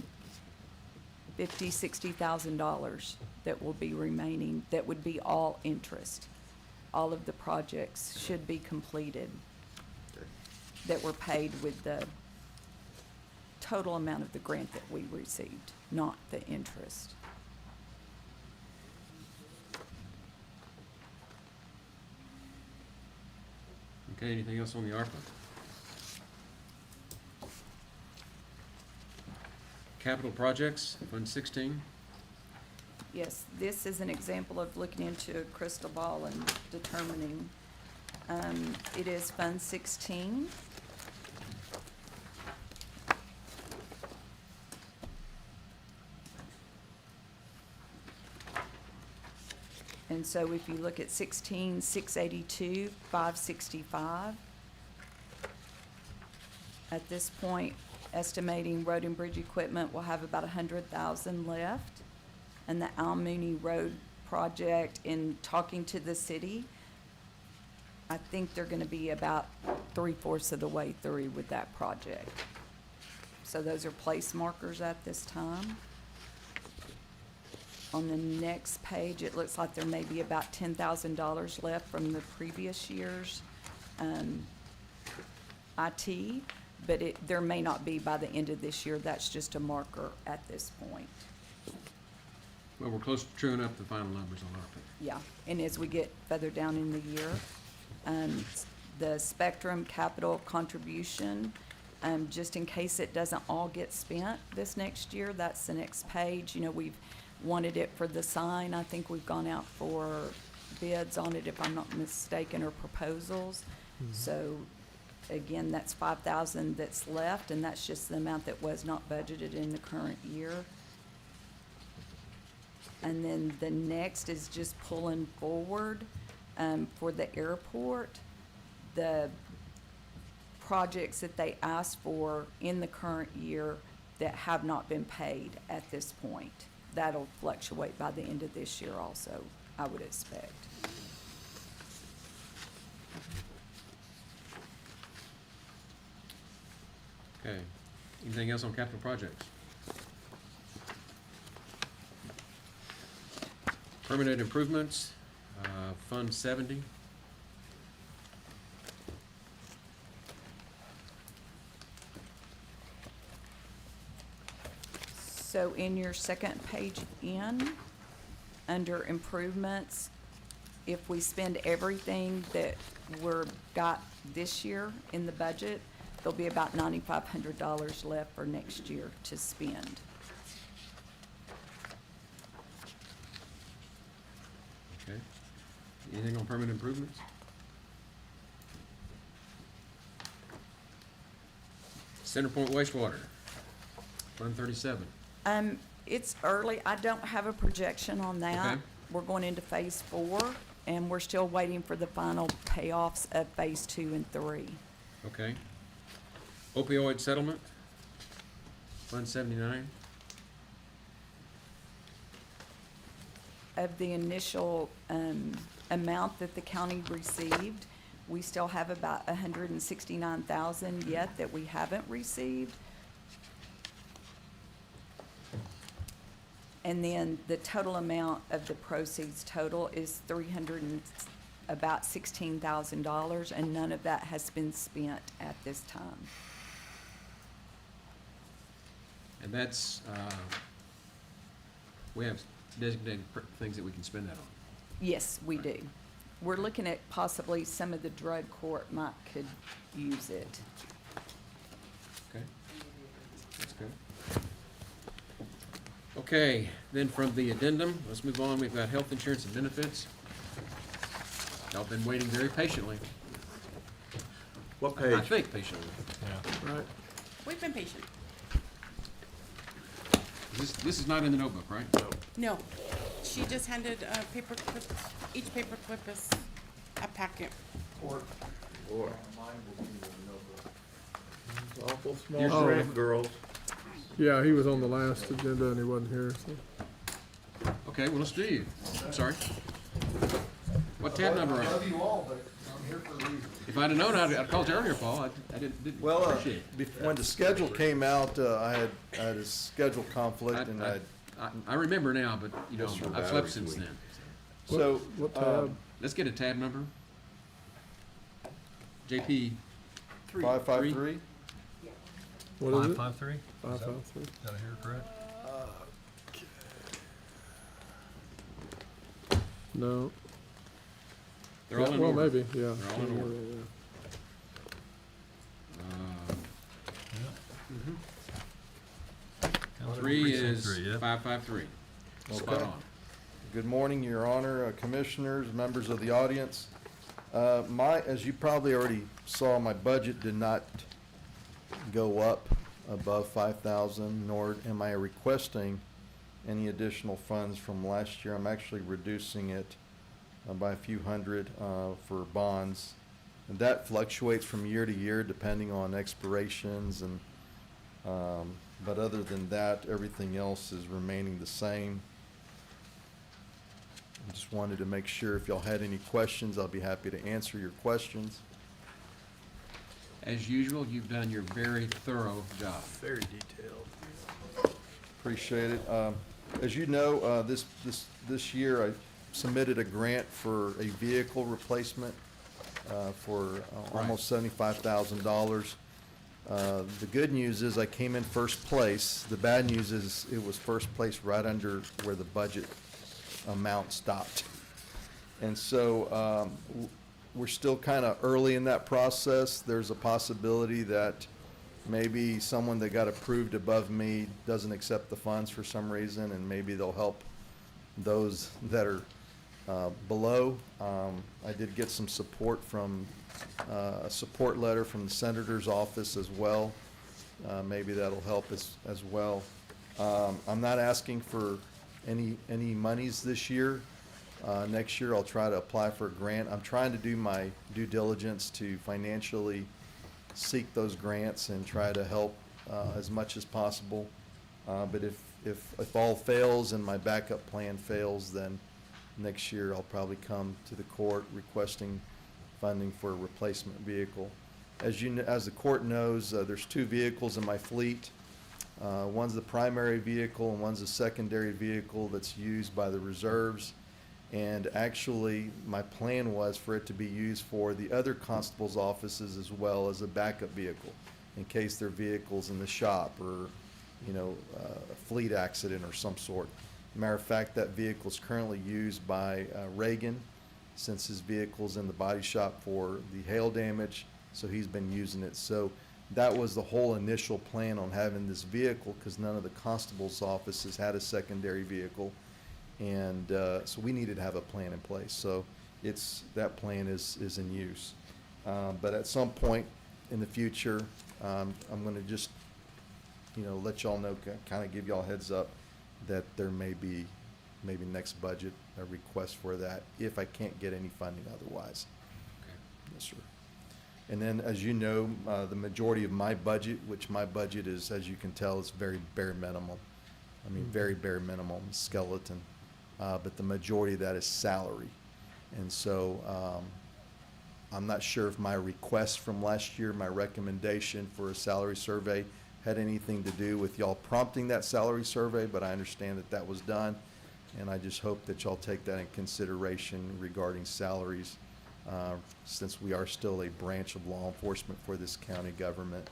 $60,000 that will be remaining, that would be all interest. All of the projects should be completed that were paid with the total amount of the grant that we received, not the interest. Okay, anything else on the ARPA? Capital projects, Fund 16. Yes, this is an example of looking into a crystal ball and determining. It is Fund 16. And so if you look at 16,682, 565. At this point, estimating road and bridge equipment will have about 100,000 left. And the Al Mooney Road project, in talking to the city, I think they're gonna be about 3/4 of the way through with that project. So those are place markers at this time. On the next page, it looks like there may be about $10,000 left from the previous year's IT, but there may not be by the end of this year. That's just a marker at this point. Well, we're close to truing up the final numbers on ARPA. Yeah, and as we get further down in the year, the Spectrum capital contribution, just in case it doesn't all get spent this next year, that's the next page. You know, we've wanted it for the sign. I think we've gone out for bids on it, if I'm not mistaken, or proposals. So again, that's 5,000 that's left, and that's just the amount that was not budgeted in the current year. And then the next is just pulling forward, for the airport, the projects that they asked for in the current year that have not been paid at this point. That'll fluctuate by the end of this year also, I would expect. Okay, anything else on capital projects? Permanent improvements, Fund 70. So in your second page in, under improvements, if we spend everything that got this year in the budget, there'll be about $9,500 left for next year to spend. Okay. Anything on permanent improvements? Center Point wastewater, Fund 37. It's early. I don't have a projection on that. Okay. We're going into phase 4, and we're still waiting for the final payoffs of phase 2 and 3. Okay. Opioid settlement, Fund 79. Of the initial amount that the county received, we still have about $169,000 yet that we haven't received. And then the total amount of the proceeds total is about $16,000, and none of that has been spent at this time. And that's, we have designated things that we can spend that on. Yes, we do. We're looking at possibly some of the drug court could use it. Okay, that's good. Okay, then from the addendum, let's move on. We've got health insurance and benefits. Y'all been waiting very patiently. What I page? think patiently. Yeah. Right. We've been patient. This is not in the notebook, right? No, she just handed a paper clip, each paper clip is a packet. Boy. It's awful small Here's the- print, girls. Yeah, he was on the last agenda and he wasn't here, so. Okay, well, let's do you. I'm sorry. What tab number are you? Love you all, but I'm here for a reason. If I'd have known, I'd called you earlier, Paul. I didn't Well, appreciate it. when the schedule came out, I had a schedule conflict and I I remember now, but, you know, Yes, sir. I've slept Battery's since weak. then. So, What tab? Let's get a tab number. JP. 553? What is it? 553? 553. Did I hear correct? No. They're all in Well, order. maybe, yeah. They're all in order. Three is 553. Spot Okay. on. Good morning, Your Honor, commissioners, members of the audience. As you probably already saw, my budget did not go up above 5,000, nor am I requesting any additional funds from last year. I'm actually reducing it by a few hundred for bonds. And that fluctuates from year to year depending on expirations and, but other than that, everything else is remaining the same. I just wanted to make sure if y'all had any questions, I'll be happy to answer your questions. As usual, you've done your very thorough job. Very detailed. Appreciate it. As you know, this year I submitted a grant for a vehicle replacement for almost $75,000. The good news is I came in first place. The bad news is it was first place right under where the budget amount stopped. And so we're still kind of early in that process. There's a possibility that maybe someone that got approved above me doesn't accept the funds for some reason, and maybe they'll help those that are below. I did get some support from a support letter from the senator's office as well. Maybe that'll help as well. I'm not asking for any monies this year. Next year I'll try to apply for a grant. I'm trying to do my due diligence to financially seek those grants and try to help as much as possible. But if all fails and my backup plan fails, then next year I'll probably come to the court requesting funding for a replacement vehicle. As the court knows, there's two vehicles in my fleet. One's the primary vehicle and one's a secondary vehicle that's used by the reserves. And actually, my plan was for it to be used for the other constables' offices as well as a backup vehicle in case their vehicle's in the shop or, you know, a fleet accident or some sort. Matter of fact, that vehicle is currently used by Reagan since his vehicle's in the body shop for the hail damage, so he's been using it. So that was the whole initial plan on having this vehicle because none of the constables' offices had a secondary vehicle. And so we needed to have a plan in place. So that plan is in use. But at some point in the future, I'm going to just, you know, let y'all know, kind of give y'all a heads up that there may be, maybe next budget, a request for that if I can't get any funding otherwise. Yes, sir. And then, as you know, the majority of my budget, which my budget is, as you can tell, is very bare minimum. I mean, very bare minimum, skeleton. But the majority of that is salary. And so I'm not sure if my request from last year, my recommendation for a salary survey had anything to do with y'all prompting that salary survey, but I understand that that was done. And I just hope that y'all take that in consideration regarding salaries, since we are still a branch of law enforcement for this county government.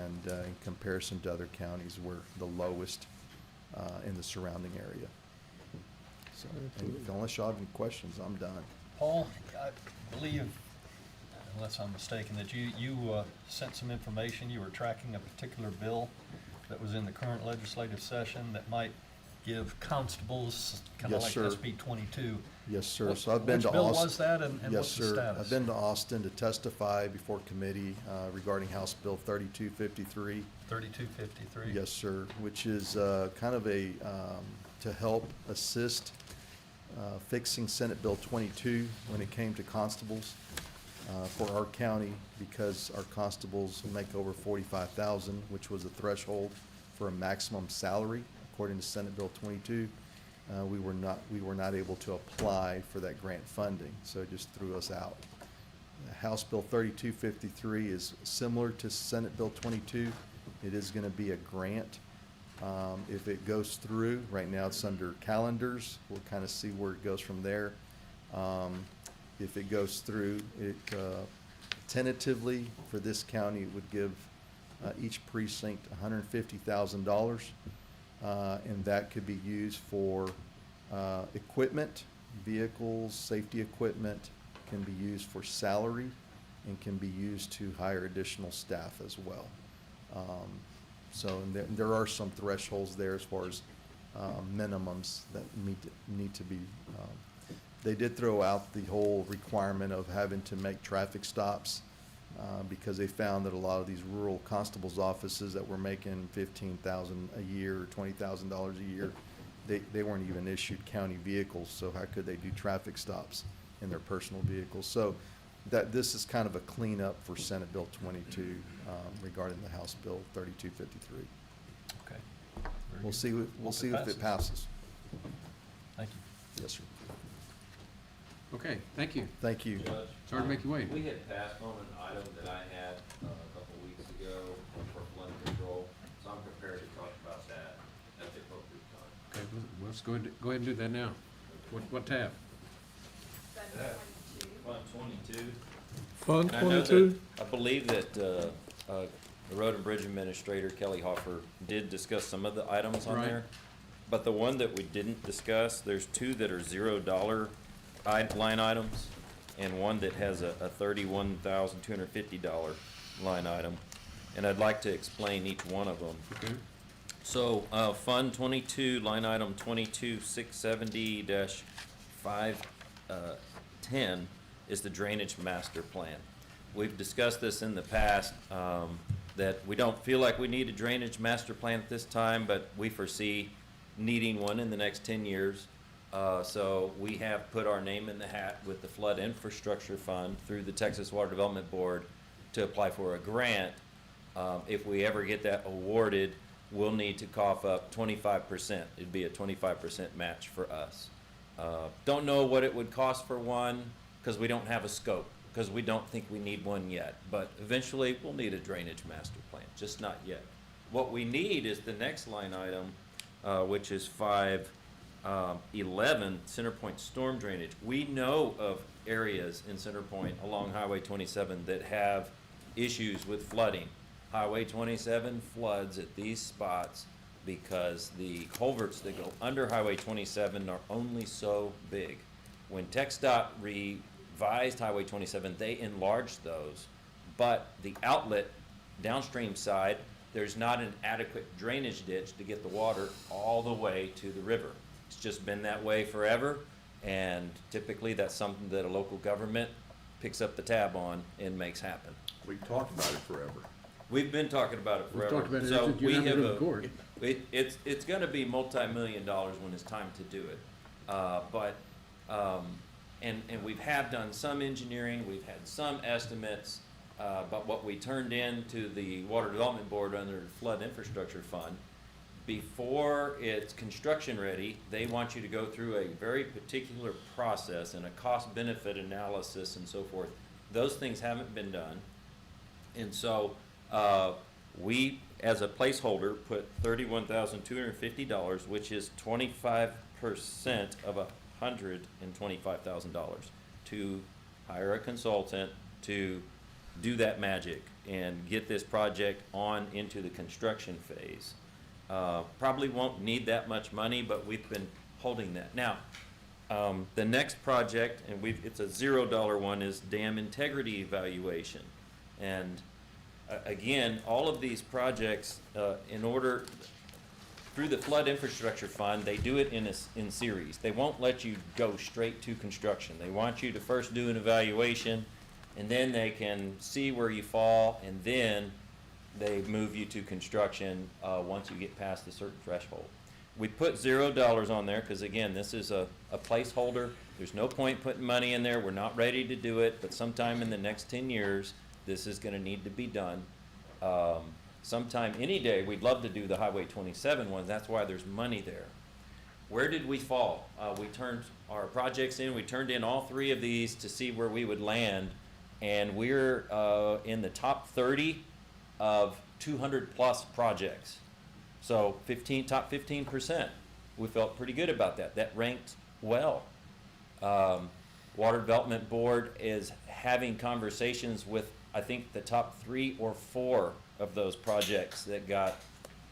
And in comparison to other counties, we're the lowest in the surrounding area. So, unless y'all have any questions, I'm done. Paul, I believe, unless I'm mistaken, that you sent some information, you were tracking a particular bill that was in the current legislative session that might give constables, kind of Yes, like sir. SB 22. Yes, sir. What- So I've been to Which bill Austin. was that, and Yes, what's the sir. status? I've been to Austin to testify before committee regarding House Bill 3253. 3253? Yes, sir, which is kind of to help assist fixing Senate Bill 22 when it came to constables for our county, because our constables make over 45,000, which was the threshold for a maximum salary according to Senate Bill 22. We were not able to apply for that grant funding, so it just threw us out. House Bill 3253 is similar to Senate Bill 22. It is going to be a grant If it goes through, right now it's under calendars, we'll kind of see where it goes from there. If it goes through, it tentatively for this county, it would give each precinct $150,000. And that could be used for equipment, vehicles, safety equipment, can be used for salary, and can be used to hire additional staff as well. So and there are some thresholds there as far as minimums that need to be. They did throw out the whole requirement of having to make traffic stops because they found that a lot of these rural constables' offices that were making $15,000 a year or $20,000 a year, they weren't even issued county vehicles. So how could they do traffic stops in their personal vehicles? So that this is kind of a cleanup for Senate Bill 22 regarding the House Bill 3253. Okay. We'll see. We'll see if it passes. Thank you. Yes, sir. Okay, thank you. Thank you. Judge, Sorry to make you wait. We had passed on an item that I had a couple weeks ago for flood control, so I'm prepared to talk about that at the appropriate time. Okay, well, let's go ahead and do that now. What tab? Fund 22. Fund And I know that- 22? I believe that the Road and Bridge Administrator, Kelly Hoffer, did discuss some of the items on Right. there. But the one that we didn't discuss, there's two that are $0 line items, and one that has a $31,250 line item. And I'd like to explain each one of them. Okay. So, Fund 22, line item 22-670-510 is the drainage master plan. We've discussed this in the past, that we don't feel like we need a drainage master plan at this time, but we foresee needing one in the next 10 years. So we have put our name in the hat with the Flood Infrastructure Fund through the Texas Water Development Board to apply for a grant. If we ever get that awarded, we'll need to cough up 25%. It'd be a 25% match for us. Don't know what it would cost for one, because we don't have a scope, because we don't think we need one yet. But eventually, we'll need a drainage master plan, just not yet. What we need is the next line item, which is 511, Center Point storm drainage. We know of areas in Center Point along Highway 27 that have issues with flooding. Highway 27 floods at these spots because the culverts that go under Highway 27 are only so big. When TxDOT revised Highway 27, they enlarged those, but the outlet downstream side, there's not an adequate drainage ditch to get the water all the way to the river. It's just been that way forever, and typically that's something that a local government picks up the tab on and makes happen. We've talked about it forever. We've been talking about it We've forever. talked about it, So it's- we you're not have moving forward. it's gonna be multi-million dollars when it's time to do it. And we have done some engineering, we've had some estimates, but what we turned in to the Water Development Board under the Flood Infrastructure Fund, before it's construction ready, they want you to go through a very particular process and a cost-benefit analysis and so forth. Those things haven't been done. And so, we, as a placeholder, put $31,250, which is 25% of $125,000, to hire a consultant to do that magic and get this project on into the construction phase. Probably won't need that much money, but we've been holding that. Now, the next project, and it's a $0 one, is dam integrity evaluation. And again, all of these projects, through the Flood Infrastructure Fund, they do it in series. They won't let you go straight to construction. They want you to first do an evaluation, and then they can see where you fall, and then they move you to construction once you get past a certain threshold. We put $0 on there because, again, this is a placeholder. There's no point putting money in there. We're not ready to do it, but sometime in the next 10 years, this is going to need to be done. Sometime, any day, we'd love to do the Highway 27 one. That's why there's money there. Where did we fall? We turned our projects in. We turned in all three of these to see where we would land, and we're in the top 30 of 200-plus projects. So top 15%, we felt pretty good about that. That ranked well. Water Development Board is having conversations with, I think, the top 3 or 4 of those projects that got,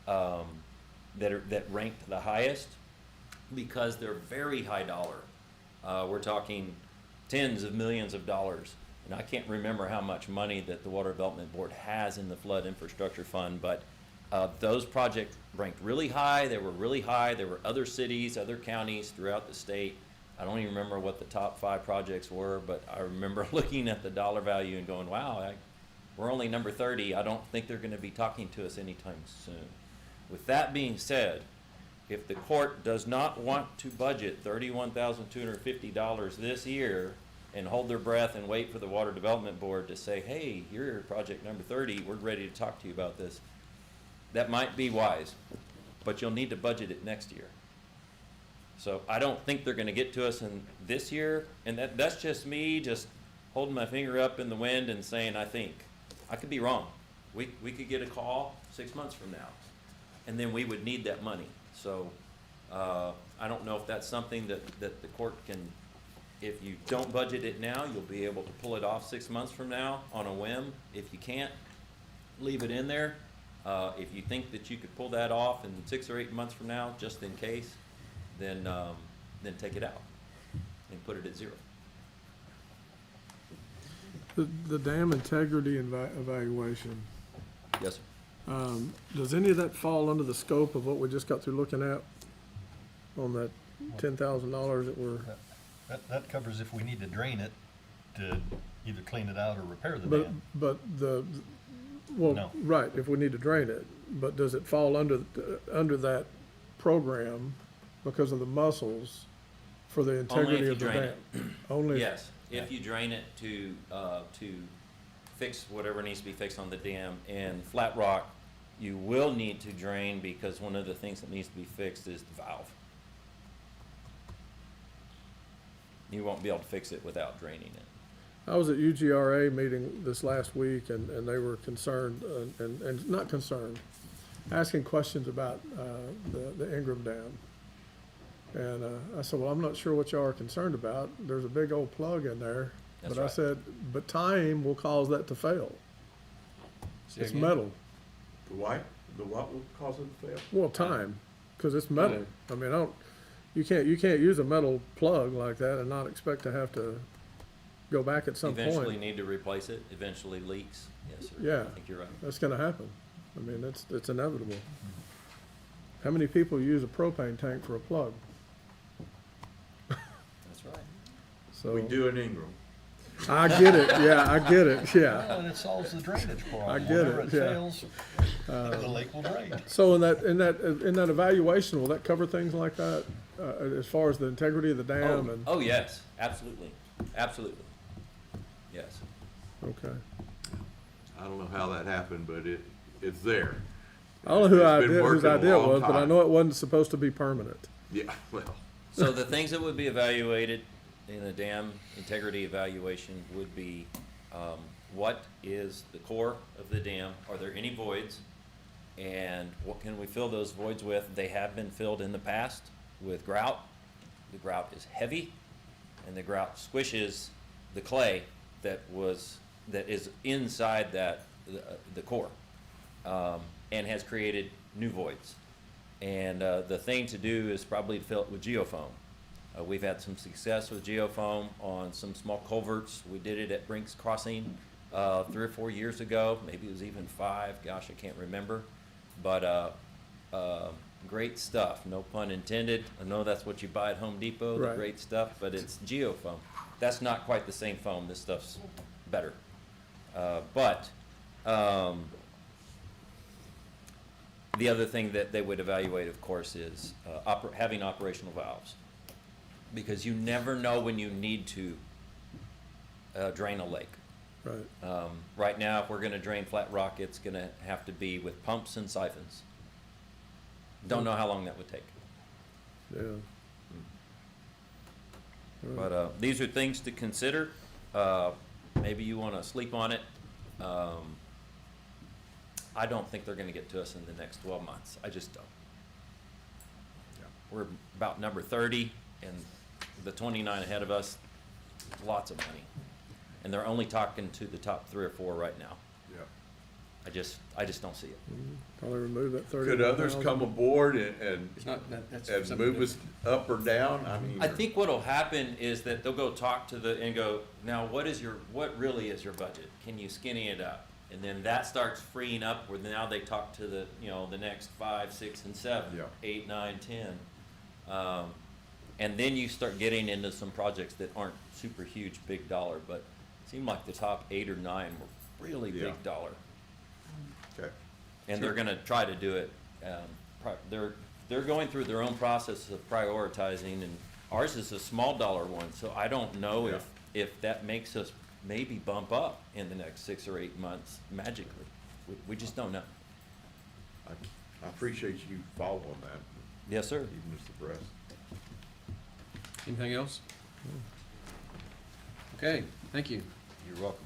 that ranked the highest, because they're very high dollar. We're talking tens of millions of dollars. And I can't remember how much money that the Water Development Board has in the Flood Infrastructure Fund, but those projects ranked really high. They were really high. There were other cities, other counties throughout the state. I don't even remember what the top 5 projects were, but I remember looking at the dollar value and going, wow, we're only number 30. I don't think they're going to be talking to us anytime soon. With that being said, if the court does not want to budget $31,250 this year and hold their breath and wait for the Water Development Board to say, hey, you're project number 30, we're ready to talk to you about this, that might be wise, but you'll need to budget it next year. So I don't think they're going to get to us in this year, and that's just me just holding my finger up in the wind and saying I think. I could be wrong. We could get a call 6 months from now, and then we would need that money. So I don't know if that's something that the court can, if you don't budget it now, you'll be able to pull it off 6 months from now on a whim. If you can't, leave it in there. If you think that you could pull that off in 6 or 8 months from now, just in case, then take it out and put it at 0. The dam integrity evaluation, Yes, sir. does any of that fall under the scope of what we just got through looking at on that $10,000 that we're? That covers if we need to drain it to either clean it out or repair the dam. But No. right, if we need to drain it, but does it fall under that program because of the mussels for the integrity if of the you drain dam? Only. Yes, if you drain it to fix whatever needs to be fixed on the dam. And Flat Rock, you will need to drain because one of the things that needs to be fixed is the valve. You won't be able to fix it without draining it. I was at UGRA meeting this last week, and they were concerned, and not concerned, asking questions about the Ingram Dam. And I said, well, I'm not sure what y'all are concerned about. There's a big old plug in there. That's But I right. said, but time will cause that to fail. Say It's again? metal. The what will cause it to fail? Well, time, because it's metal. I mean, you can't use a metal plug like that and not expect to have to go back at some point. Eventually need to replace it, eventually leaks. Yes, sir. Yeah. I think you're right. That's gonna happen. I mean, it's inevitable. How many people use a propane tank for a plug? That's right. So We do in Ingram. I get it, yeah, I get it, yeah. Well, and it solves the drainage problem. I get Whenever it, it yeah. fails, the lake will drain. So in that evaluation, will that cover things like that, as far as the integrity of the dam and? Oh, yes, absolutely, absolutely. Yes. Okay. I don't know how that happened, but it's there. I don't know It's been whose working a idea it long was, but I time. know it wasn't supposed to be permanent. Yeah, well, So the things that would be evaluated in a dam integrity evaluation would be, what is the core of the dam? Are there any voids? And what can we fill those voids with? They have been filled in the past with grout. The grout is heavy, and the grout squishes the clay that is inside the core, and has created new voids. And the thing to do is probably to fill it with geofoam. We've had some success with geofoam on some small culverts. We did it at Brinks Crossing 3 or 4 years ago. Maybe it was even 5. Gosh, I can't remember. But great stuff, no pun intended. I know that's what you buy at Home Depot, the Right. great stuff, but it's geofoam. That's not quite the same foam. This stuff's better. But the other thing that they would evaluate, of course, is having operational valves. Because you never know when you need to drain a lake. Right. Right now, if we're gonna drain Flat Rock, it's gonna have to be with pumps and siphons. Don't know how long that would take. Yeah. But these are things to consider. Maybe you wanna sleep on it. I don't think they're gonna get to us in the next 12 months. I just don't. We're about number 30, and the 29 ahead of us, lots of money. And they're only talking to the top 3 or 4 right now. Yeah. I just don't see it. Probably remove that 30. Could others come aboard and It's not, that's and something move us up or down? I mean. I think what'll happen is that they'll go talk to and go, now what really is your budget? Can you skinny it up? And then that starts freeing up where now they talk to the, the next 5, 6, and 7, Yeah. 8, 9, 10. And then you start getting into some projects that aren't super huge, big dollar, but it seemed like the top 8 or 9 were really Yeah. big dollar. Okay. And they're gonna try to do it, they're going through their own process of prioritizing, and ours is a small dollar one, so I don't know if that makes us maybe bump up in the next 6 or 8 months magically. We just don't know. I appreciate you following that, Yes, sir. even as the press. Anything else? Okay, thank you. You're welcome.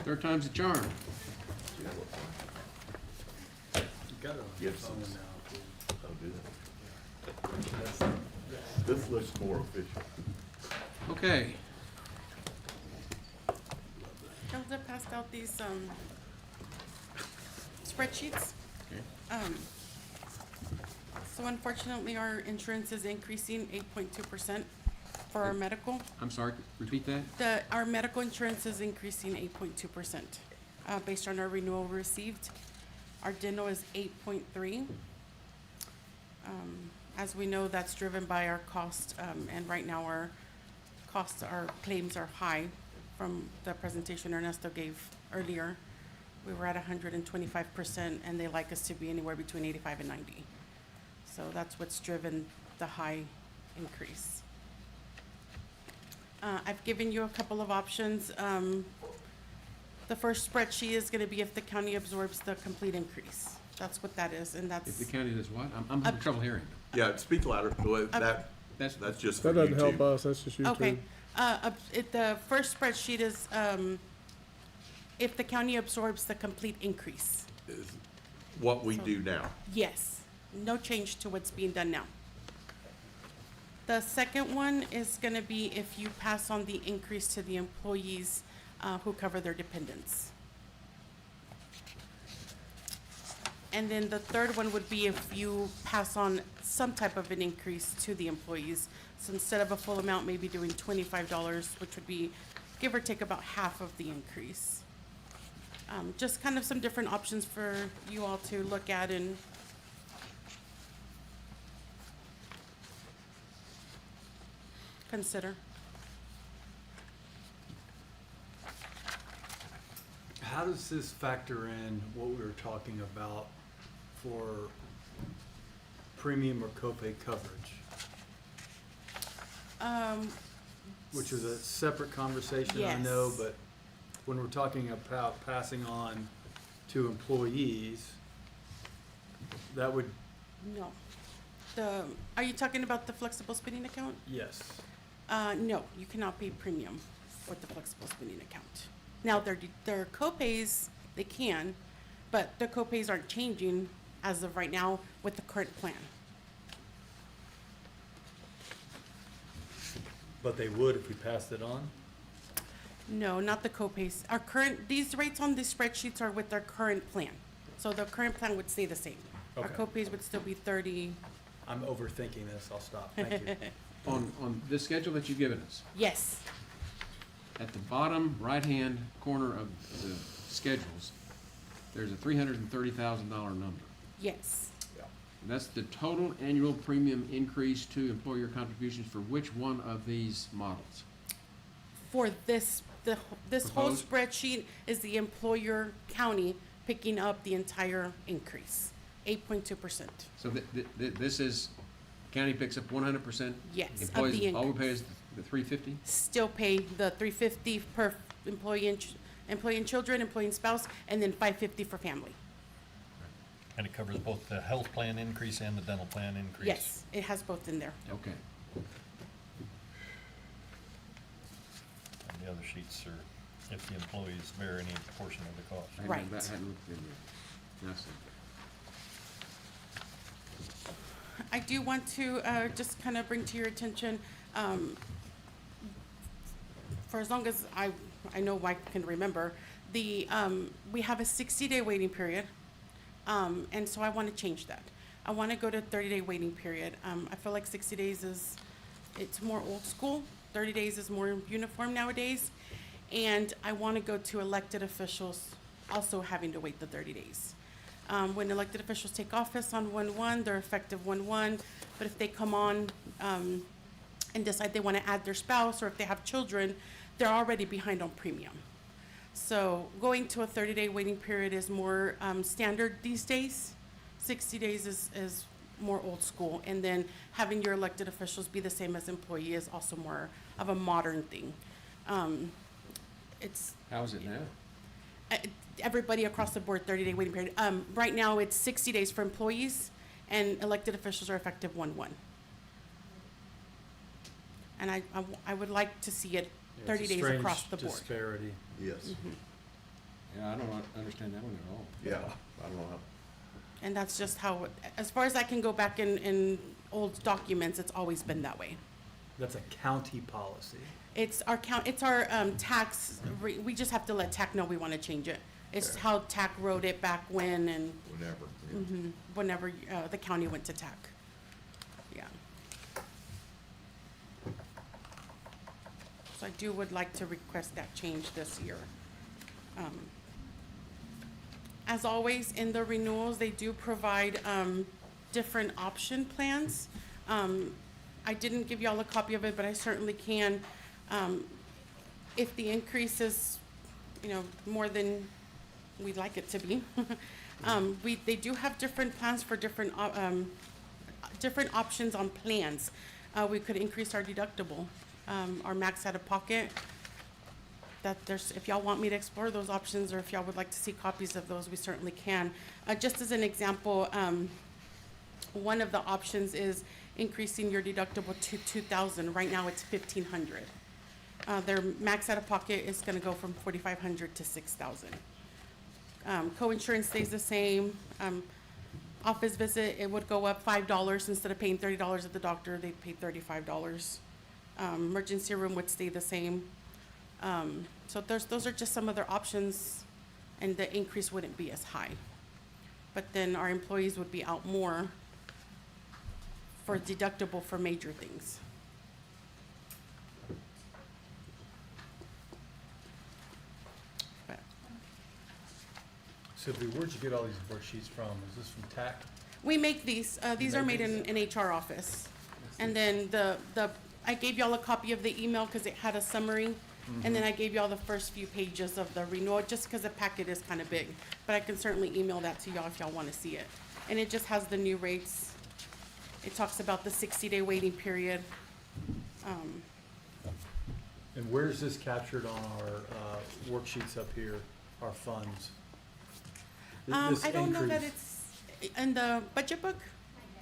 Third time's a charm. Gibson's. Oh, do that. This looks more official. Okay, Elda passed out these, spreadsheets. okay. So unfortunately, our insurance is increasing 8.2% for our medical. I'm sorry, repeat that? Our medical insurance is increasing 8.2%, based on our renewal received. Our dental is 8.3. As we know, that's driven by our cost, and right now our costs, our claims are high from the presentation Ernesto gave earlier. We were at 125%, and they like us to be anywhere between 85 and 90. So that's what's driven the high increase. I've given you a couple of options. The first spreadsheet is gonna be if the county absorbs the complete increase. That's what that is, and that's. If the county does what? I'm having trouble hearing. Yeah, speak louder. That's just for That doesn't help YouTube. us, that's just YouTube. Okay, the first spreadsheet is, if the county absorbs the complete increase. Is what we do now. Yes, no change to what's being done now. The second one is gonna be if you pass on the increase to the employees, who cover their dependents. And then the third one would be if you pass on some type of an increase to the employees. So instead of a full amount, maybe doing $25, which would be give or take about half of the increase. Just kind of some different options for you all to look at and consider. How does this factor in what we were talking about for premium or copay coverage? Which is a separate conversation, I know, Yes. but when we're talking about passing on to employees, that would, No. Are you talking about the flexible spending account? yes. No, you cannot pay premium with the flexible spending account. Now, their copays, they can, but the copays aren't changing as of right now with the current plan. But they would if we passed it on? No, not the copays. These rates on these spreadsheets are with our current plan. So the current plan would stay the same. Our Okay. copays would still be 30. I'm overthinking this, I'll stop, thank you. On this schedule that you've given us, Yes, at the bottom right-hand corner of the schedules, there's a $330,000 number. yes. And that's the total annual premium increase to employer contributions for which one of these models? For this whole Proposed? spreadsheet is the employer county picking up the entire increase, 8.2%. So this is, county picks up 100%? Yes, of the Employees, all we increase. pay is the 350? Still pay the 350 per employee and children, employee and spouse, and then 550 for family. And it covers both the health plan increase and the dental plan increase? Yes, it has both in there. Okay. And the other sheets are if the employees bear any portion of the cost. I hadn't- Right. I hadn't looked in there. I see. I do want to just kind of bring to your attention, for as long as I know I can remember, we have a 60-day waiting period, and so I want to change that. I want to go to 30-day waiting period. I feel like 60 days it's more old school. 30 days is more uniform nowadays, and I want to go to elected officials also having to wait the 30 days. When elected officials take office on 1/1, they're effective 1/1, but if they come on and decide they want to add their spouse, or if they have children, they're already behind on premium. So going to a 30-day waiting period is more standard these days. 60 days is more old school, and then having your elected officials be the same as employee is also more of a modern thing. It's How is it now? everybody across the board, 30-day waiting period. Right now, it's 60 days for employees, and elected officials are effective 1/1. And I would like to see it Yeah, it's 30 a days strange across the board. disparity. Yes. Yeah, I don't understand that one at all. Yeah, I don't know how. And that's just how, as far as I can go back in old documents, it's always been that way. That's a county policy. It's our tax, we just have to let TAC know we want to change it. It's Okay. how TAC wrote it back when, and Whenever. Yeah. whenever the county went to TAC. Yeah. So I would like to request that change this year. As always, in the renewals, they do provide different option plans. I didn't give y'all a copy of it, but I certainly can. If the increase is, more than we'd like it to be, they do have different plans for different options on plans. We could increase our deductible, our max out of pocket. If y'all want me to explore those options, or if y'all would like to see copies of those, we certainly can. Just as an example, one of the options is increasing your deductible to $2,000. Right now, it's $1,500. Their max out of pocket is gonna go from $4,500 to $6,000. Co-insurance stays the same. Office visit, it would go up $5. Instead of paying $30 at the doctor, they'd pay $35. Emergency room would stay the same. So those are just some of their options, and the increase wouldn't be as high. But then our employees would be out more for deductible for major things. But Sylvia, where'd you get all these worksheets from? Is this from TAC? we make these are made in HR office. And then I gave y'all a copy of the email because it had a summary. And then I gave y'all the first few pages of the renewal, just because the packet is kind of big. But I can certainly email that to y'all if y'all want to see it. And it just has the new rates. It talks about the 60-day waiting period. And where's this captured on our worksheets up here, our funds? This I don't know that increase- it's in the budget book.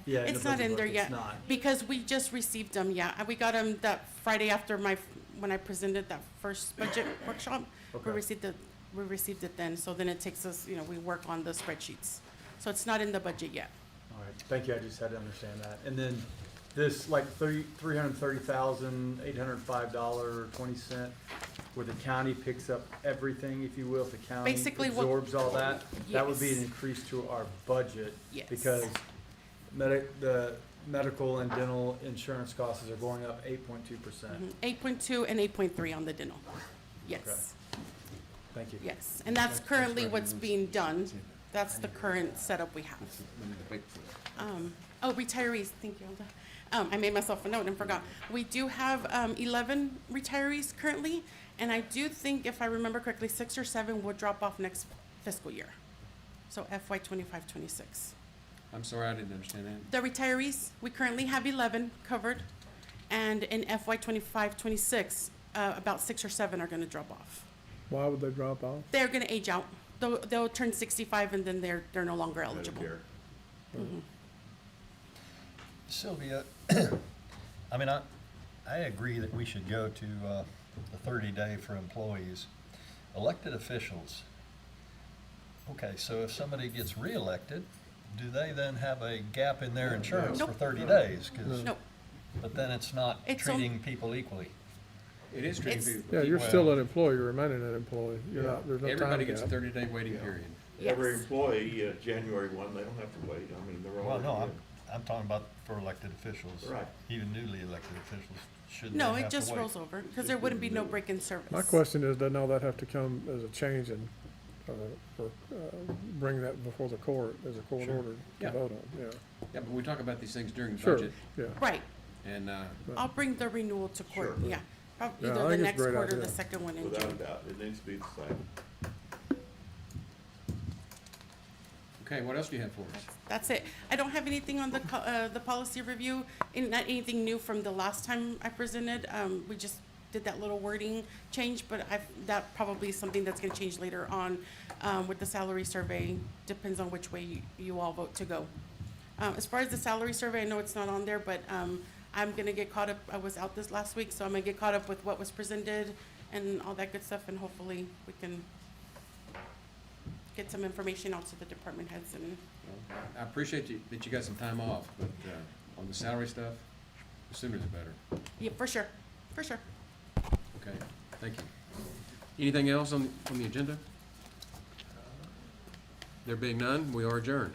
Yeah, in the It's not budget in there book, yet. it's not. Because we just received them, yeah. We got them that Friday after when I presented that first budget workshop. Okay. We received it then, so then it takes us, we work on the spreadsheets. So it's not in the budget yet. All right, thank you, I just had to understand that. And then this, like, $330,805.20, where the county picks up everything, if you will, if the county Basically what- absorbs all that, that would be an Yes. increase to our budget. Yes. Because the medical and dental insurance costs are going up 8.2%. 8.2 and 8.3 on the dental. Yes, Thank you. yes. And that's currently what's being done. That's the current setup we have. Retirees, thank you. I made myself a note and forgot. We do have 11 retirees currently, and I do think, if I remember correctly, 6 or 7 will drop off next fiscal year. So FY 25-26. I'm sorry, I didn't understand that. The retirees, we currently have 11 covered, and in FY 25-26, about 6 or 7 are gonna drop off. Why would they drop off? They're gonna age out. They'll turn 65, and then they're no longer eligible. Medicare. Sylvia, I mean, I agree that we should go to the 30-day for employees. elected officials, okay, so if somebody gets reelected, do they then have a gap in their insurance for Nope. 30 days? 'Cause- Nope. But then it's not It's on- treating people equally. It is treating It's- people. Yeah, you're Well- still an employee, you're remaining an employee. You're not, there's no time Everybody gets a gap. 30-day waiting period. Every Yes. employee, January 1, they don't have to wait. I mean, they're Well, already no, in. I'm talking about for elected officials. Right. Even newly elected officials, shouldn't they No, have it to just wait? rolls over, because there wouldn't be no break in service. My question is, doesn't all that have to come as a change in, bring that before the court, as a court Sure. order to Yeah. vote on, yeah. Yeah, but we talk about these things during the Sure, budget, yeah. Right, and, I'll bring the renewal to court, Sure. yeah. Yeah, I Either the think it's a next great quarter, or the idea. second one in Without a June. doubt, it needs to be the same. okay, what else do you have for us? That's it. I don't have anything on the policy review, and not anything new from the last time I presented. We just did that little wording change, but that probably is something that's gonna change later on, with the salary survey. Depends on which way you all vote to go. As far as the salary survey, I know it's not on there, but, I'm gonna get caught up. I was out this last week, so I'm gonna get caught up with what was presented and all that good stuff, and hopefully we can get some information out to the department heads and I appreciate that you got some time off, but, on the salary stuff, the sooner the better. yeah, for sure, for sure. Okay, thank you. Anything else on the agenda? There being none, we are adjourned.